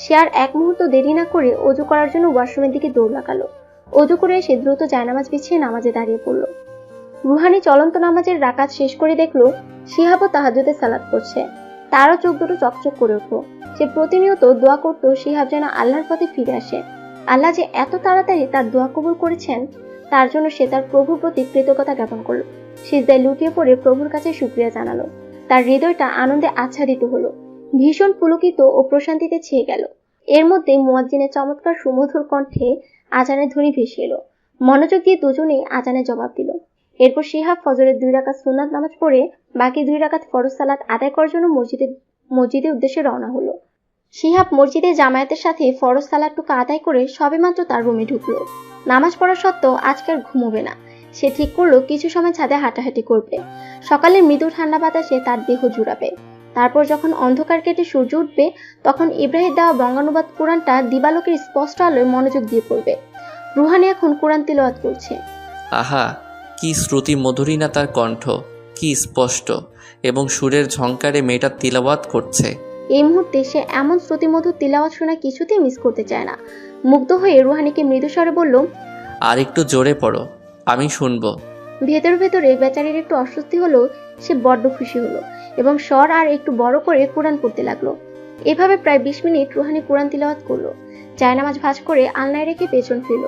সে আর এক মুহূর্ত দেরি না করে অজু করার জন্য ওয়াশরুমের দিকে দৌড় লাগালো। অজু করে সে দ্রুত জায়নামাজ বিছিয়ে নামাজে দাঁড়িয়ে পড়ল। রুহানি চলন্ত নামাজের রাকাত শেষ করে দেখলো শিহাবও তাহাজ্জুদের সালাত করছে। তারও চোখ দুটো চকচক করে উঠল। সে প্রতিনিয়ত দোয়া করত শিহাব যেন আল্লাহর পথে ফিরে আসে। আল্লাহ যে এত তাড়াতাড়ি তার দোয়া কবুল করেছেন তার জন্য সে তার প্রভুর প্রতি কৃতজ্ঞতা জ্ঞাপন করলো। সিজদায় লুটিয়ে পড়ে প্রভুর কাছে শুকরিয়া জানালো। তার হৃদয়টা আনন্দে আচ্ছাদিত হলো। ভীষণ পুলকিত ও প্রশান্তিতে ছেয়ে গেল। এর মধ্যে মুয়াজ্জিনের চমৎকার সুমধুর কণ্ঠে আজানের ধ্বনি ভেসে এলো। মনোযোগ দিয়ে দুজনেই আজানের জবাব দিল। এরপর শিহাব ফজরের 2 রাকাত সুন্নাত নামাজ পড়ে বাকি 2 রাকাত ফরজ সালাত আদায় করার জন্য মসজিদের উদ্দেশ্যে রওনা হলো। শিহাব মসজিদে জামায়াতের সাথে ফরজ সালাতটুকু আদায় করে সবেমাত্র তার রুমে ঢুকলো। নামাজ পড়া সত্ত্বেও আজকে আর ঘুমোবে না। সে ঠিক করলো কিছু সময় ছাদে হাঁটাহাঁটি করবে। সকালের মৃদু ঠান্ডা বাতাসে তার দেহ জুড়াবে। তারপর যখন অন্ধকার কেটে সূর্য উঠবে তখন ইব্রাহিম দেওয়া বঙ্গানুবাদ কোরআনটা দিবালোকের স্পষ্ট আলোয় মনোযোগ দিয়ে পড়বে। রুহানি এখন কোরআন তিলাওয়াত করছে। আহা, কি শ্রুতি মধুরী না তার কণ্ঠ, কি স্পষ্ট এবং সুরের ঝংকারে মেয়েটা তিলাওয়াত করছে। এই মুহূর্তে সে এমন শ্রুতিমধুর তিলাওয়াত শোনা কিছুতেই মিস করতে চায় না। মুগ্ধ হয়ে রুহানিকে মৃদু স্বরে বলল, আর একটু জোরে পড়ো, আমি শুনবো। ভেতর ভেতরে বেচারির একটু অস্বস্তি হলো। সে বড্ড খুশি হলো এবং স্বর আর একটু বড় করে কোরআন পড়তে লাগলো। এভাবে প্রায় 20 মিনিট রুহানি কোরআন তিলাওয়াত করলো। জায়নামাজ ভাঁজ করে আলনায় রেখে পেছন ফিরল।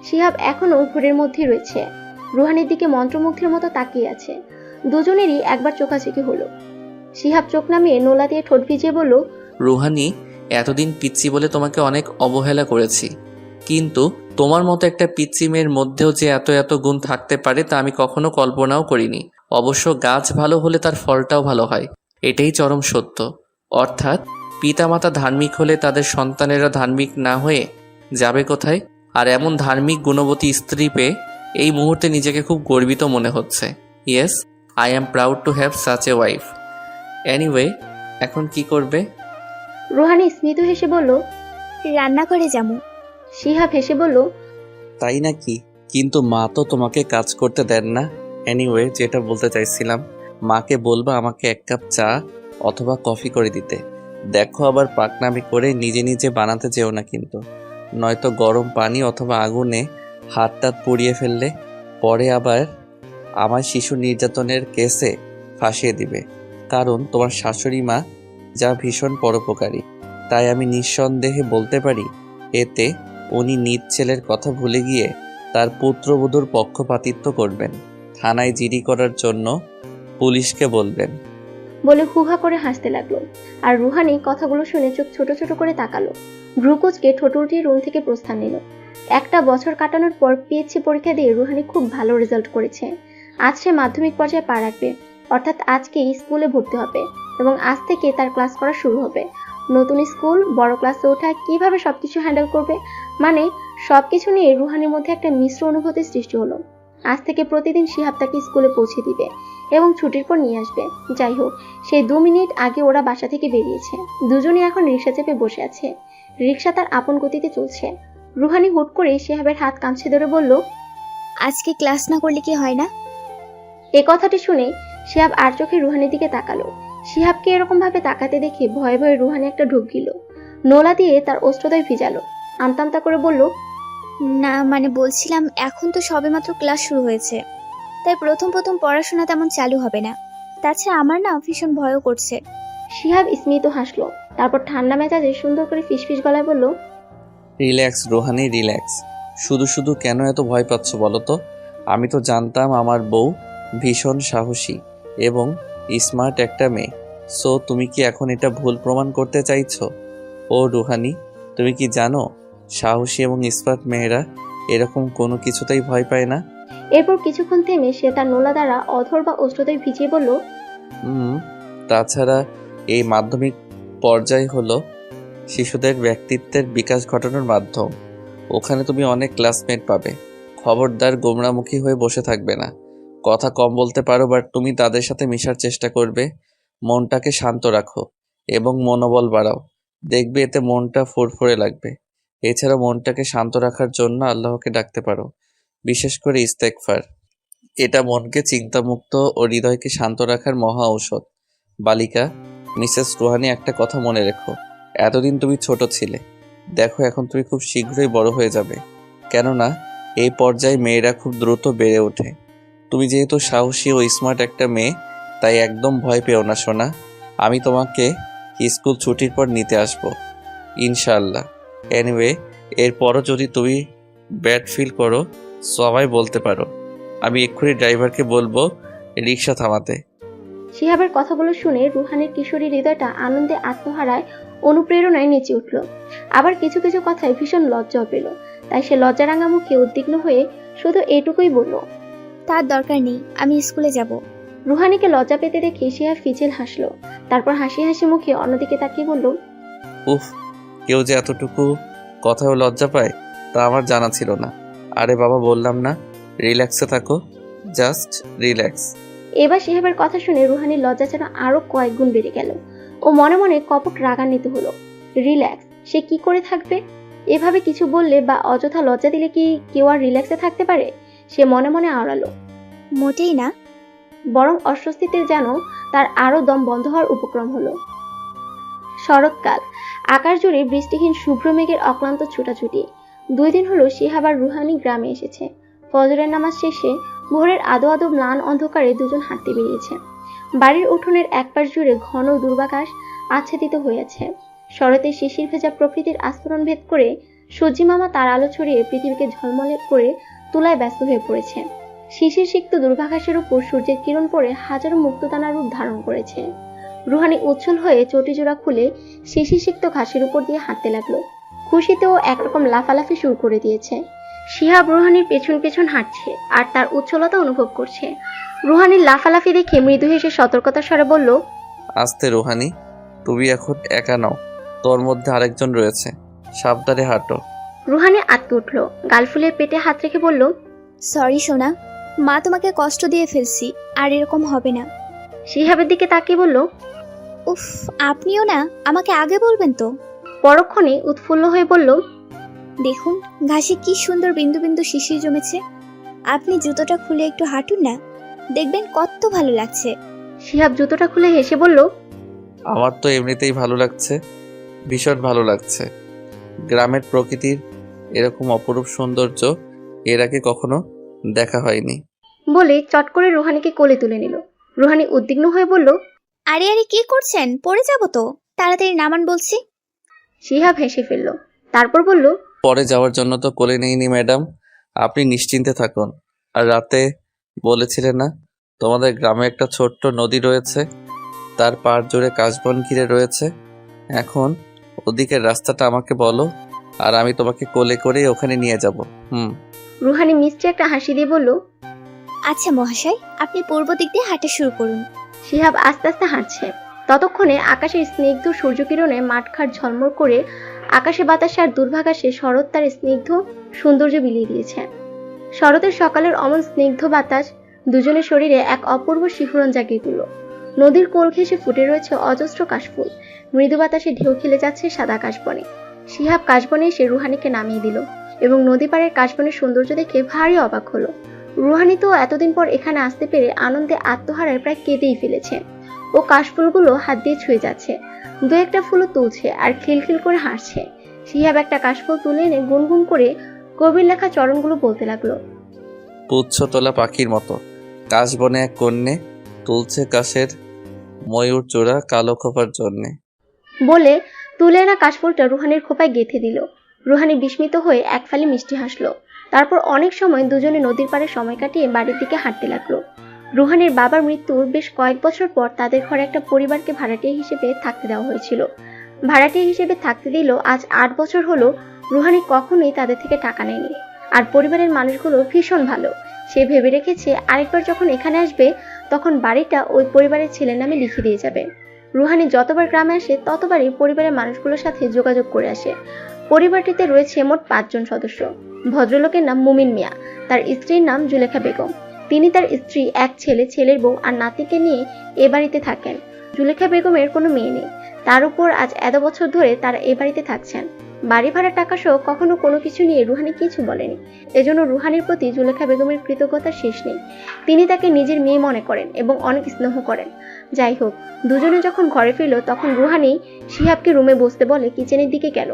শিহাব এখনো ঘোরের মধ্যেই রয়েছে। রুহানির দিকে মন্ত্রমুগ্ধের মতো তাকিয়ে আছে। দুজনেরই একবার চোখাচোখি হলো। শিহাব চোখ নামিয়ে নোলা দিয়ে ঠোঁট ভিজিয়ে বলল, রুহানি, এতদিন পিচ্চি বলে তোমাকে অনেক অবহেলা করেছি, কিন্তু তোমার মতো একটা পিচ্চি মেয়ের মধ্যেও যে এত এত গুণ থাকতে পারে তা আমি কখনো কল্পনাও করিনি। অবশ্য গাছ ভালো হলে তার ফলটাও ভালো হয়, এটাই চরম সত্য। অর্থাৎ পিতামাতা ধার্মিক হলে তাদের সন্তানেরা ধার্মিক না হয়ে যাবে কোথায়? আর এমন ধার্মিক গুণবতী স্ত্রী পেয়ে এই মুহূর্তে নিজেকে খুব গর্বিত মনে হচ্ছে। Yes, I am proud to have such a wife. Anyway, এখন কি করবে? রুহানি স্মিত হেসে বলল, রান্নাঘরে যাবো। শিহাব হেসে বলল, তাই নাকি? কিন্তু মা তো তোমাকে কাজ করতে দেন না। এনিওয়ে, যেটা বলতে চাইছিলাম, মাকে বলবা আমাকে 1 কাপ চা অথবা কফি করে দিতে। দেখো আবার পাকনামি করে নিজে নিজে বানাতে যেও না কিন্তু, নয়তো গরম পানি অথবা আগুনে হাত টাত পুড়িয়ে ফেললে পরে আবার আমার শিশু নির্যাতনের কেসে ফাঁসিয়ে দিবে। কারণ তোমার শাশুড়ি মা যা ভীষণ পরোপকারী, তাই আমি নিঃসন্দেহে বলতে পারি এতে উনি নিজ ছেলের কথা ভুলে গিয়ে তার পুত্রবধূর পক্ষপাতিত্ব করবেন। থানায় জিডি করার জন্য পুলিশকে বলবেন। বলে হুহা করে হাসতে লাগলো। আর রুহানি কথাগুলো শুনে চোখ ছোট ছোট করে তাকালো। ভ্রুকুচকে ঠোঁট উল্টিয়ে রুম থেকে প্রস্থান নিল। 1টা বছর কাটানোর পর পিএইচসি পরীক্ষা দিয়ে রুহানি খুব ভালো রেজাল্ট করেছে। আজ সে মাধ্যমিক পর্যায়ে পা রাখবে, অর্থাৎ আজকেই স্কুলে ভর্তি হবে এবং আজ থেকে তার ক্লাস করা শুরু হবে। নতুন স্কুল, বড় ক্লাসে ওঠা, কিভাবে সবকিছু হ্যান্ডেল করবে, মানে সবকিছু নিয়ে রুহানির মধ্যে একটা মিশ্র অনুভূতির সৃষ্টি হলো। আজ থেকে প্রতিদিন শিহাব তাকে স্কুলে পৌঁছে দিবে এবং ছুটির পর নিয়ে আসবে। যাই হোক, সেই 2 মিনিট আগে ওরা বাসা থেকে বেরিয়েছে। দুজনে এখন রিক্সা চেপে বসে আছে। রিক্সা তার আপন গতিতে চলছে। রুহানি হুট করে শিহাবের হাত কামছে ধরে বলল, আজকে ক্লাস না করলে কি হয় না? এ কথাটি শুনে শিহাব আর চোখে রুহানির দিকে তাকালো। শিহাবকে এরকম ভাবে তাকাতে দেখে ভয়ে ভয়ে রুহানি একটা ঢোক গিল। নোলা দিয়ে তার অস্ত্রদয় ভিজালো। আমতামতা করে বলল, না মানে বলছিলাম, এখন তো সবেমাত্র ক্লাস শুরু হয়েছে, তাই প্রথম প্রথম পড়াশোনা তেমন চালু হবে না। তাছাড়া আমার না ভীষণ ভয়ও করছে। শিহাব স্মিত হাসলো। তারপর ঠান্ডা মেজাজে সুন্দর করে ফিসফিস গলায় বলল, রিল্যাক্স রোহানি, রিল্যাক্স। শুধু শুধু কেন এত ভয় পাচ্ছ বলো তো? আমি তো জানতাম আমার বউ ভীষণ সাহসী এবং স্মার্ট একটা মেয়ে। সো তুমি কি এখন এটা ভুল প্রমাণ করতে চাইছো? ও রুহানি, তুমি কি জানো সাহসী এবং স্মার্ট মেয়েরা এরকম কোনো কিছুতেই ভয় পায় না? এরপর কিছুক্ষণ থেমে সে তার নোলা দ্বারা অধর বা অস্ত্রদয় ভিজিয়ে বলল, তাছাড়া এই মাধ্যমিক পর্যায় হলো শিশুদের ব্যক্তিত্বের বিকাশ ঘটানোর মাধ্যম। ওখানে তুমি অনেক ক্লাসমেট পাবে। খবরদার গোমরামুখী হয়ে বসে থাকবে না। কথা কম বলতে পারো, বাট তুমি তাদের সাথে মেশার চেষ্টা করবে। মনটাকে শান্ত রাখো এবং মনোবল বাড়াও। দেখবে এতে মনটা ফুরফুরে লাগবে। এছাড়া মনটাকে শান্ত রাখার জন্য আল্লাহকে ডাকতে পারো, বিশেষ করে ইস্তেগফার। এটা মনকে চিন্তামুক্ত ও হৃদয়কে শান্ত রাখার মহা ঔষধ। বালিকা, মিসেস রুহানি, একটা কথা মনে রেখো, এতদিন তুমি ছোট ছিলে। দেখো এখন তুমি খুব শীঘ্রই বড় হয়ে যাবে। কেননা এই পর্যায়ে মেয়েরা খুব দ্রুত বেড়ে ওঠে। তুমি যেহেতু সাহসী ও স্মার্ট একটা মেয়ে, তাই একদম ভয় পেও না সোনা। আমি তোমাকে স্কুল ছুটির পর নিতে আসবো ইনশাআল্লাহ। এনিওয়ে, এরপরও যদি তুমি ব্যাড ফিল করো সবাই বলতে পারো। আমি এক্ষুনি ড্রাইভারকে বলবো রিক্সা থামাতে। শিহাবের কথাগুলো শুনে রুহানির কিশোরী হৃদয়টা আনন্দে আত্মহারায় অনুপ্রেরণায় নেচে উঠল। আবার কিছু কিছু কথায় ভীষণ লজ্জাও পেল। তাই সে লজ্জারাঙা মুখে উদ্বিগ্ন হয়ে শুধু এটুকুই বলল, তার দরকার নেই, আমি স্কুলে যাব। রুহানিকে লজ্জা পেতে দেখে শিহাব ফিচেল হাসলো। তারপর হাসি হাসি মুখে অন্যদিকে তাকিয়ে বলল, উফ, কেউ যে এতটুকু কথাও লজ্জা পায় তা আমার জানা ছিল না। আরে বাবা, বললাম না রিল্যাক্সে থাকো, জাস্ট রিল্যাক্স। এবার শিহাবের কথা শুনে রুহানির লজ্জা যেন আরো কয়েক গুণ বেড়ে গেল। ও মনে মনে কপট রাগান্বিত হলো। রিল্যাক্স সে কি করে থাকবে? এভাবে কিছু বললে বা অযথা লজ্জা দিলে কি কেউ আর রিল্যাক্সে থাকতে পারে? সে মনে মনে আওড়ালো। মোটেই না। বরং অস্বস্তিতে যেন তার আরো দম বন্ধ হওয়ার উপক্রম হলো। শরৎকাল, আকাশ জুড়ে বৃষ্টিহীন শুভ্র মেঘের অক্লান্ত ছুটাছুটি। 2 দিন হলো শিহাব আর রুহানি গ্রামে এসেছে। ফজরের নামাজ শেষে ভোরের আদো আদো ম্লান অন্ধকারে দুজন হাঁটতে বেরিয়েছে। বাড়ির উঠোনের একপাশ জুড়ে ঘন দুর্বাকাশ আচ্ছাদিত হয়েছে। শরতের শিশির ভেজা প্রকৃতির আস্তরণ ভেদ করে সূর্যি মামা তার আলো ছড়িয়ে পৃথিবীকে ঝলমলে করে তুলায় ব্যস্ত হয়ে পড়েছে। শিশির সিক্ত দুর্বাকাশের উপর সূর্যের কিরণ পড়ে হাজারো মুক্তদানার রূপ ধারণ করেছে। রুহানি উচ্ছল হয়ে চটিজোড়া খুলে শিশির সিক্ত ঘাসের উপর দিয়ে হাঁটতে লাগলো। খুশিতেও একরকম লাফালাফি শুরু করে দিয়েছে। শিহাব রুহানির পেছন পেছন হাঁটছে আর তার উচ্ছলতা অনুভব করছে। রুহানির লাফালাফি দেখে মৃদু হেসে সতর্কতার স্বরে বলল, আস্তে রুহানি, তুমি এখন একা নাও, তোর মধ্যে আরেকজন রয়েছে, সাবধানে হাঁটো। রুহানি আটকে উঠল। গাল ফুলে পেটে হাত রেখে বলল, সরি সোনা, মা তোমাকে কষ্ট দিয়ে ফেলছি, আর এরকম হবে না। শিহাবের দিকে তাকিয়ে বলল, উফ, আপনিও না, আমাকে আগে বলবেন তো। পরক্ষণে উৎফুল্ল হয়ে বলল, দেখুন ঘাসে কি সুন্দর বিন্দু বিন্দু শিশির জমেছে। আপনি জুতোটা খুলে একটু হাঁটুন না, দেখবেন কত ভালো লাগছে। শিহাব জুতোটা খুলে হেসে বলল, আমার তো এমনিতেই ভালো লাগছে, ভীষণ ভালো লাগছে। গ্রামের প্রকৃতির এরকম অপরূপ সৌন্দর্য এর আগে কখনো দেখা হয়নি। বলে চট করে রুহানিকে কোলে তুলে নিল। রুহানি উদ্বিগ্ন হয়ে বলল, আরে আরে কি করছেন, পড়ে যাব তো, তাড়াতাড়ি নামান বলছি। শিহাব হেসে ফেলল। তারপর বলল, পরে যাওয়ার জন্য তো কোলে নেইনি ম্যাডাম, আপনি নিশ্চিন্তে থাকুন। আর রাতে বলেছিলেন না তোমাদের গ্রামে একটা ছোট্ট নদী রয়েছে, তার পাড় জুড়ে কাশবন ঘিরে রয়েছে। এখন ওদিকের রাস্তাটা আমাকে বলো, আর আমি তোমাকে কোলে করে ওখানে নিয়ে যাব। রুহানি মিষ্টি একটা হাসি দিয়ে বলল, আচ্ছা মহাশয়, আপনি পূর্ব দিক দিয়ে হাঁটা শুরু করুন। শিহাব আস্তে আস্তে হাঁটছে। ততক্ষণে আকাশের স্নিগ্ধ সূর্যকিরণে মাঠঘাট ঝলমল করে আকাশে বাতাসে আর দুর্ভাগাসে শরৎ তার স্নিগ্ধ সৌন্দর্য বিলিয়ে দিয়েছে। শরতের সকালের অমন স্নিগ্ধ বাতাস দুজনের শরীরে এক অপূর্ব শিহরণ জাগিয়ে তুলল। নদীর কোল ঘেঁষে ফুটে রয়েছে অজস্র কাশফুল, মৃদু বাতাসে ঢেউ খেলে যাচ্ছে সাদা কাশবনে। শিহাব কাশবনে এসে রুহানিকে নামিয়ে দিল এবং নদী পাড়ের কাশবনের সৌন্দর্য দেখে ভারী অবাক হলো। রুহানি তো এতদিন পর এখানে আসতে পেরে আনন্দে আত্মহারায় প্রায় কেঁদেই ফেলেছে। ও কাশফুলগুলো হাত দিয়ে ছুঁয়ে যাচ্ছে, দু একটা ফুলও তুলছে আর খিলখিল করে হাসছে। শিহাব একটা কাশফুল তুলে এনে গুনগুন করে কবির লেখা চরণগুলো বলতে লাগলো। পুচ্ছ তোলা পাখির মতো কাশ বনে এক কন্যে তুলছে কাশের ময়ূর চূড়া কালো খোপার জন্যে। বলে তুলে আনা কাশফুলটা রুহানির খোপায় গেঁথে দিল। রুহানি বিস্মিত হয়ে এক ফালি মিষ্টি হাসলো। তারপর অনেক সময় দুজনে নদীর পাড়ে সময় কাটিয়ে বাড়ির দিকে হাঁটতে লাগলো। রুহানির বাবার মৃত্যুর বেশ কয়েক বছর পর তাদের ঘরে একটা পরিবারকে ভাড়াটিয়া হিসেবে থাকতে দেওয়া হয়েছিল। ভাড়াটিয়া হিসেবে থাকতে দিল আজ 8 বছর হলো। রুহানি কখনোই তাদের থেকে টাকা নেয়নি, আর পরিবারের মানুষগুলো ভীষণ ভালো। সে ভেবে রেখেছে আরেকবার যখন এখানে আসবে তখন বাড়িটা ওই পরিবারের ছেলের নামে লিখে দিয়ে যাবে। রুহানি যতবার গ্রামে আসে ততবারই পরিবারের মানুষগুলোর সাথে যোগাযোগ করে আসে। পরিবারটিতে রয়েছে মোট 5 জন সদস্য। ভদ্রলোকের নাম মুমিন মিয়া, তার স্ত্রীর নাম জুলেখা বেগম। তিনি, তার স্ত্রী, এক ছেলে, ছেলের বউ আর নাতিকে নিয়ে এ বাড়িতে থাকেন। জুলেখা বেগমের কোনো মেয়ে নেই, তার উপর আজ এত বছর ধরে তারা এ বাড়িতে থাকছেন। বাড়ি ভাড়া টাকা সহ কখনো কোনো কিছু নিয়ে রুহানি কিছু বলেনি। এজন্য রুহানির প্রতি জুলেখা বেগমের কৃতজ্ঞতার শেষ নেই। তিনি তাকে নিজের মেয়ে মনে করেন এবং অনেক স্নেহ করেন। যাই হোক, দুজনে যখন ঘরে ফিরল তখন রুহানি শিহাবকে রুমে বসতে বলে কিচেনের দিকে গেল।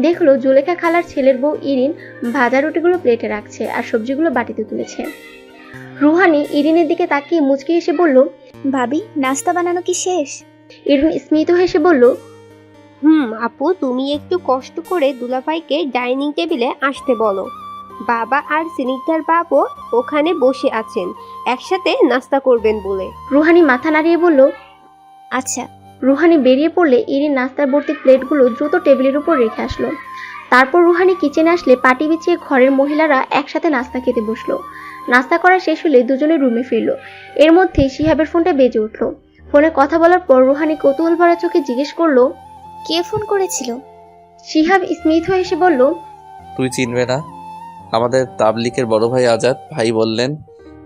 দেখলো জুলেখা খালার ছেলের বউ ইরিন ভাজা রুটিগুলো প্লেটে রাখছে আর সবজিগুলো বাটিতে তুলেছে। রুহানি ইরিনের দিকে তাকিয়ে মুচকি হেসে বলল, ভাবি, নাস্তা বানানো কি শেষ? ইরিন স্মিত হেসে বলল, আপু, তুমি একটু কষ্ট করে দুলাভাইকে ডাইনিং টেবিলে আসতে বলো। বাবা আর সিনিকদার বাবু ওখানে বসে আছেন, একসাথে নাস্তা করবেন বলে। রুহানি মাথা নাড়িয়ে বলল, আচ্ছা। রুহানি বেরিয়ে পড়লে ইরিন নাস্তার ভর্তি প্লেটগুলো দ্রুত টেবিলের উপর রেখে আসলো। তারপর রুহানি কিচেনে আসলে পাটি বিছিয়ে ঘরের মহিলারা একসাথে নাস্তা খেতে বসলো। নাস্তা করা শেষ হলে দুজনে রুমে ফিরল। এর মধ্যে শিহাবের ফোনটা বেজে উঠল। ফোনে কথা বলার পর রুহানি কৌতূহল ভরা চোখে জিজ্ঞেস করলো, কে ফোন করেছিল? শিহাব স্মিত হয়ে এসে বলল, তুই চিনবে না? আমাদের তাবলিকের বড় ভাই আজাদ ভাই বললেন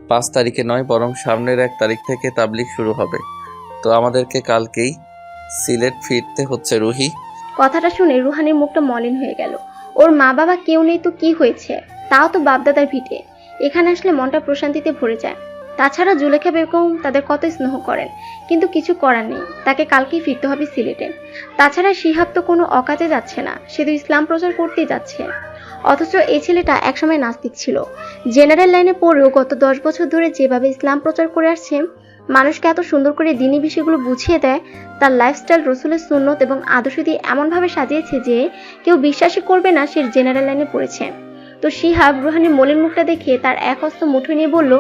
5 তারিখে নয় বরং সামনের 1 তারিখ থেকে তাবলিক শুরু হবে, তো আমাদেরকে কালকেই সিলেট ফিরতে হচ্ছে। রুহি, কথাটা শুনে রুহানির মুখটা মলিন হয়ে গেল। ওর মা বাবা কেউ নেই তো কি হয়েছে, তাও তো বাপদাদার ভিটে। এখানে আসলে মনটা প্রশান্তিতে ভরে যায়। তাছাড়া জুলেখা বেগম তাদের কত স্নেহ করেন, কিন্তু কিছু করার নেই, তাকে কালকেই ফিরতে হবে সিলেটে। তাছাড়া শিহাব তো কোনো অকাজে যাচ্ছে না, সে তো ইসলাম প্রচার করতেই যাচ্ছে। অথচ এই ছেলেটা একসময় নাস্তিক ছিল। জেনারেল লাইনে পড়েও গত 10 বছর ধরে যেভাবে ইসলাম প্রচার করে আসছে, মানুষকে এত সুন্দর করে দিনী বিষয়গুলো বুঝিয়ে দেয়, তার লাইফস্টাইল রসুলের সুন্নত এবং আদর্শ দিয়ে এমনভাবে সাজিয়েছে যে কেউ বিশ্বাসই করবে না সে জেনারেল লাইনে পড়েছে। তো শিহাব রুহানির মলিন মুখটা দেখে তার এক হস্ত মুঠো নিয়ে বলল,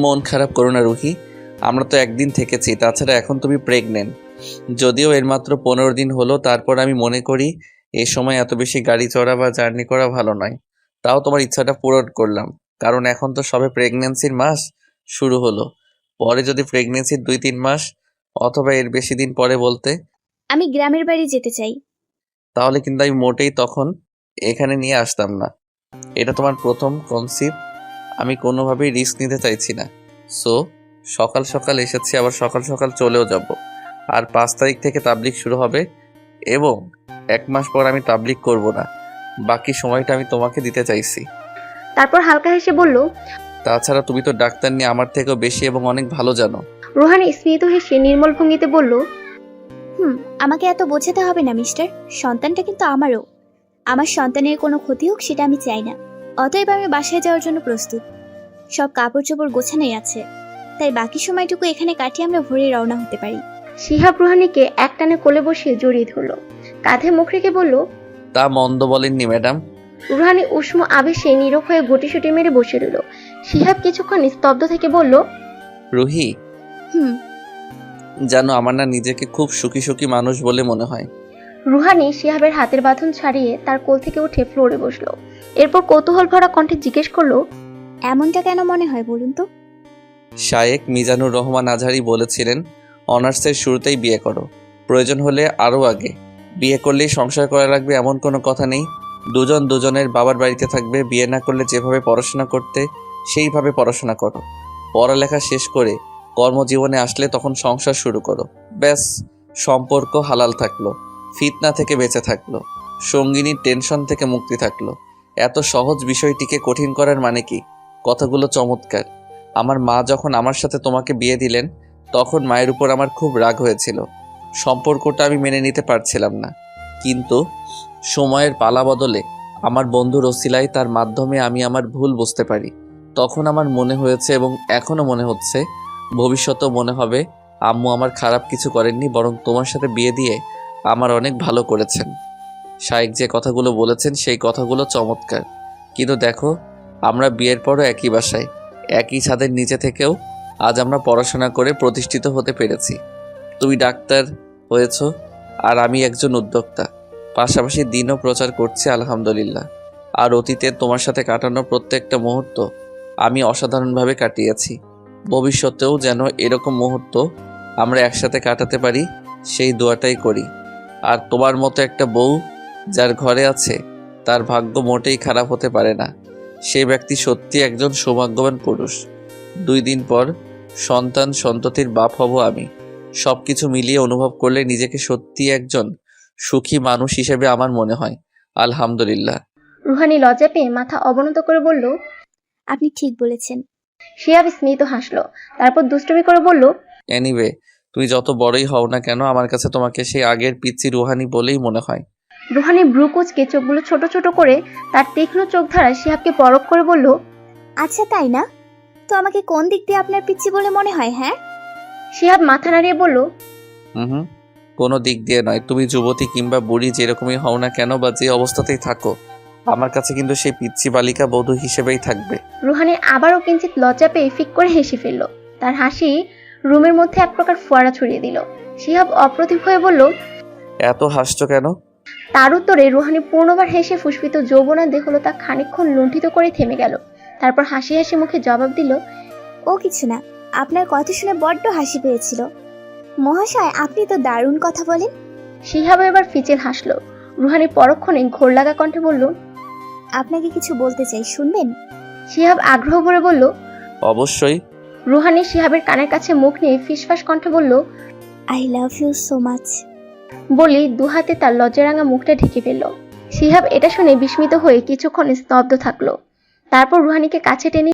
মন খারাপ করো না রুহি, আমরা তো একদিন থেকেছি, তাছাড়া এখন তুমি প্রেগনেন্ট। যদিও এর মাত্র 15 দিন হলো, তারপর আমি মনে করি এ সময় এত বেশি গাড়ি চড়া বা জার্নি করা ভালো নয়। তাও তোমার ইচ্ছাটা পূরণ করলাম, কারণ এখন তো সবে প্রেগনেন্সির মাস শুরু হলো। পরে যদি প্রেগনেন্সির 2-3 মাস অথবা এর বেশি দিন পরে বলতে, আমি গ্রামের বাড়ি যেতে চাই। তাহলে কিন্তু আমি মোটেই তখন এখানে নিয়ে আসতাম না। এটা তোমার প্রথম কনসিভ, আমি কোনোভাবেই রিস্ক নিতে চাইছি না। সো সকাল সকাল এসেছি, আবার সকাল সকাল চলেও যাব। আর 5 তারিখ থেকে তাবলিগ শুরু হবে এবং 1 মাস পর আমি তাবলিগ করব না। বাকি সময়টা আমি তোমাকে দিতে চাইছি। তারপর হালকা হেসে বলল, তাছাড়া তুমি তো ডাক্তার নিয়ে আমার থেকেও বেশি এবং অনেক ভালো জানো। রুহানি স্মিত হেসে নির্মল ভঙ্গিতে বলল, আমাকে এত বোঝাতে হবে না মিস্টার, সন্তানটা কিন্তু আমারও। আমার সন্তানের কোনো ক্ষতি হোক সেটা আমি চাই না। অতএব আমি বাসায় যাওয়ার জন্য প্রস্তুত। সব কাপড় চোপড় গোছানোই আছে, তাই বাকি সময়টুকু এখানে কাটিয়ে আমরা ভোরে রওনা হতে পারি। শিহাব রুহানিকে একটানে কোলে বসিয়ে জড়িয়ে ধরলো, কাঁধে মুখ রেখে বলল, তা মন্দ বলেননি ম্যাডাম। রুহানি উষ্ম আবেশে নীরব হয়ে গুটিসুটি মেরে বসে রইল। শিহাব কিছুক্ষণ স্তব্ধ থেকে বলল, রুহি, জানো আমার না নিজেকে খুব সুখী সুখী মানুষ বলে মনে হয়। রুহানি শিহাবের হাতের বাঁধন ছাড়িয়ে তার কোল থেকে উঠে ফ্লোরে বসলো। এরপর কৌতূহল ভরা কণ্ঠে জিজ্ঞেস করলো, এমনটা কেন মনে হয় বলুন তো? শায়েক মিজানুর রহমান আজহারি বলেছিলেন অনার্সের শুরুতেই বিয়ে করো, প্রয়োজন হলে আরও আগে। বিয়ে করলেই সংসার করা লাগবে এমন কোনো কথা নেই। দুজন দুজনের বাবার বাড়িতে থাকবে। বিয়ে না করলে যেভাবে পড়াশোনা করতে সেইভাবে পড়াশোনা করো। পড়ালেখা শেষ করে কর্মজীবনে আসলে তখন সংসার শুরু করো। ব্যাস, সম্পর্ক হালাল থাকলো, ফিতনা থেকে বেঁচে থাকলো, সঙ্গিনীর টেনশন থেকে মুক্তি থাকলো। এত সহজ বিষয়টিকে কঠিন করার মানে কি? কথাগুলো চমৎকার। আমার মা যখন আমার সাথে তোমাকে বিয়ে দিলেন তখন মায়ের উপর আমার খুব রাগ হয়েছিল। সম্পর্কটা আমি মেনে নিতে পারছিলাম না, কিন্তু সময়ের পালা বদলে আমার বন্ধুর ওসিলায় তার মাধ্যমে আমি আমার ভুল বুঝতে পারি। তখন আমার মনে হয়েছে এবং এখনও মনে হচ্ছে, ভবিষ্যতেও মনে হবে, আম্মু আমার খারাপ কিছু করেননি, বরং তোমার সাথে বিয়ে দিয়ে আমার অনেক ভালো করেছেন। শাইখ যে কথাগুলো বলেছেন সেই কথাগুলো চমৎকার। কিন্তু দেখো, আমরা বিয়ের পরও একই বাসায়, একই ছাদের নিচে থেকেও আজ আমরা পড়াশোনা করে প্রতিষ্ঠিত হতে পেরেছি। তুমি ডাক্তার হয়েছ আর আমি একজন উদ্যোক্তা। পাশাপাশি দিনও প্রচার করছি আলহামদুলিল্লাহ। আর অতীতে তোমার সাথে কাটানো প্রত্যেকটা মুহূর্ত আমি অসাধারণভাবে কাটিয়েছি। ভবিষ্যতেও যেন এরকম মুহূর্ত আমরা একসাথে কাটাতে পারি সেই দোয়াটাই করি। আর তোমার মতো একটা বউ যার ঘরে আছে তার ভাগ্য মোটেই খারাপ হতে পারে না। সে ব্যক্তি সত্যি একজন সৌভাগ্যবান পুরুষ। 2 দিন পর সন্ততির বাপ হব আমি। সব কিছু মিলিয়ে অনুভব করলে নিজেকে সত্যি একজন সুখী মানুষ হিসেবে আমার মনে হয়। আলহামদুলিল্লাহ। রুহানি লজ্জা পেয়ে মাথা অবনত করে বলল, আপনি ঠিক বলেছেন। শিহাব স্মিত হাসলো, তারপর দুষ্টুমি করে বলল, এনিওয়ে, তুমি যত বড়ই হও না কেন, আমার কাছে তোমাকে সেই আগের পিচ্চি রুহানি বলেই মনে হয়। রুহানি ব্রু কুঁচকে চোখগুলো ছোট ছোট করে তার তীক্ষ্ণ চোখ ধারা শিহাবকে পরখ করে বলল, আচ্ছা তাই না? তো আমাকে কোন দিক দিয়ে আপনার পিচ্ছি বলে মনে হয়? হ্যাঁ, শিহাব মাথা নাড়িয়ে বলল, হুম, কোনো দিক দিয়ে নয়। তুমি যুবতী কিংবা বুড়ি যেরকমই হও না কেন বা যে অবস্থাতেই থাকো, আমার কাছে কিন্তু সেই পিচ্চি বালিকা বধূ হিসেবেই থাকবে। রুহানি আবারও কিঞ্চিত লজ্জা পেয়ে ফিক করে হেসে ফেলল। তার হাসি রুমের মধ্যে এক প্রকার ফোয়ারা ছড়িয়ে দিল। শিহাব অপ্রতিভ হয়ে বলল, এত হাসছো কেন? তার উত্তরে রুহানি পূর্ণবার হেসে ফুসফিত যৌবনা দেহলতা খানিকক্ষণ লুণ্ঠিত করে থেমে গেল। তারপর হাসি হাসি মুখে জবাব দিল, ও কিছু না, আপনার কথা শুনে বড্ড হাসি পেয়েছিল। মহাশয়, আপনি তো দারুণ কথা বলেন। শিহাব এবার ফিচেল হাসলো। রুহানি পরক্ষণে ঘোর লাগা কণ্ঠে বলল, আপনাকে কিছু বলতে চাই, শুনবেন? শিহাব আগ্রহ ভরে বলল, অবশ্যই। রুহানি শিহাবের কানের কাছে মুখ নিয়ে ফিসফাস কণ্ঠে বলল, I love you so much. বলি দুহাতে তার লজ্জারাঙা মুখটা ঢেকে ফেলল। শিহাব এটা শুনে বিস্মিত হয়ে কিছুক্ষণ স্তব্ধ থাকলো। তারপর রুহানিকে কাছে টেনে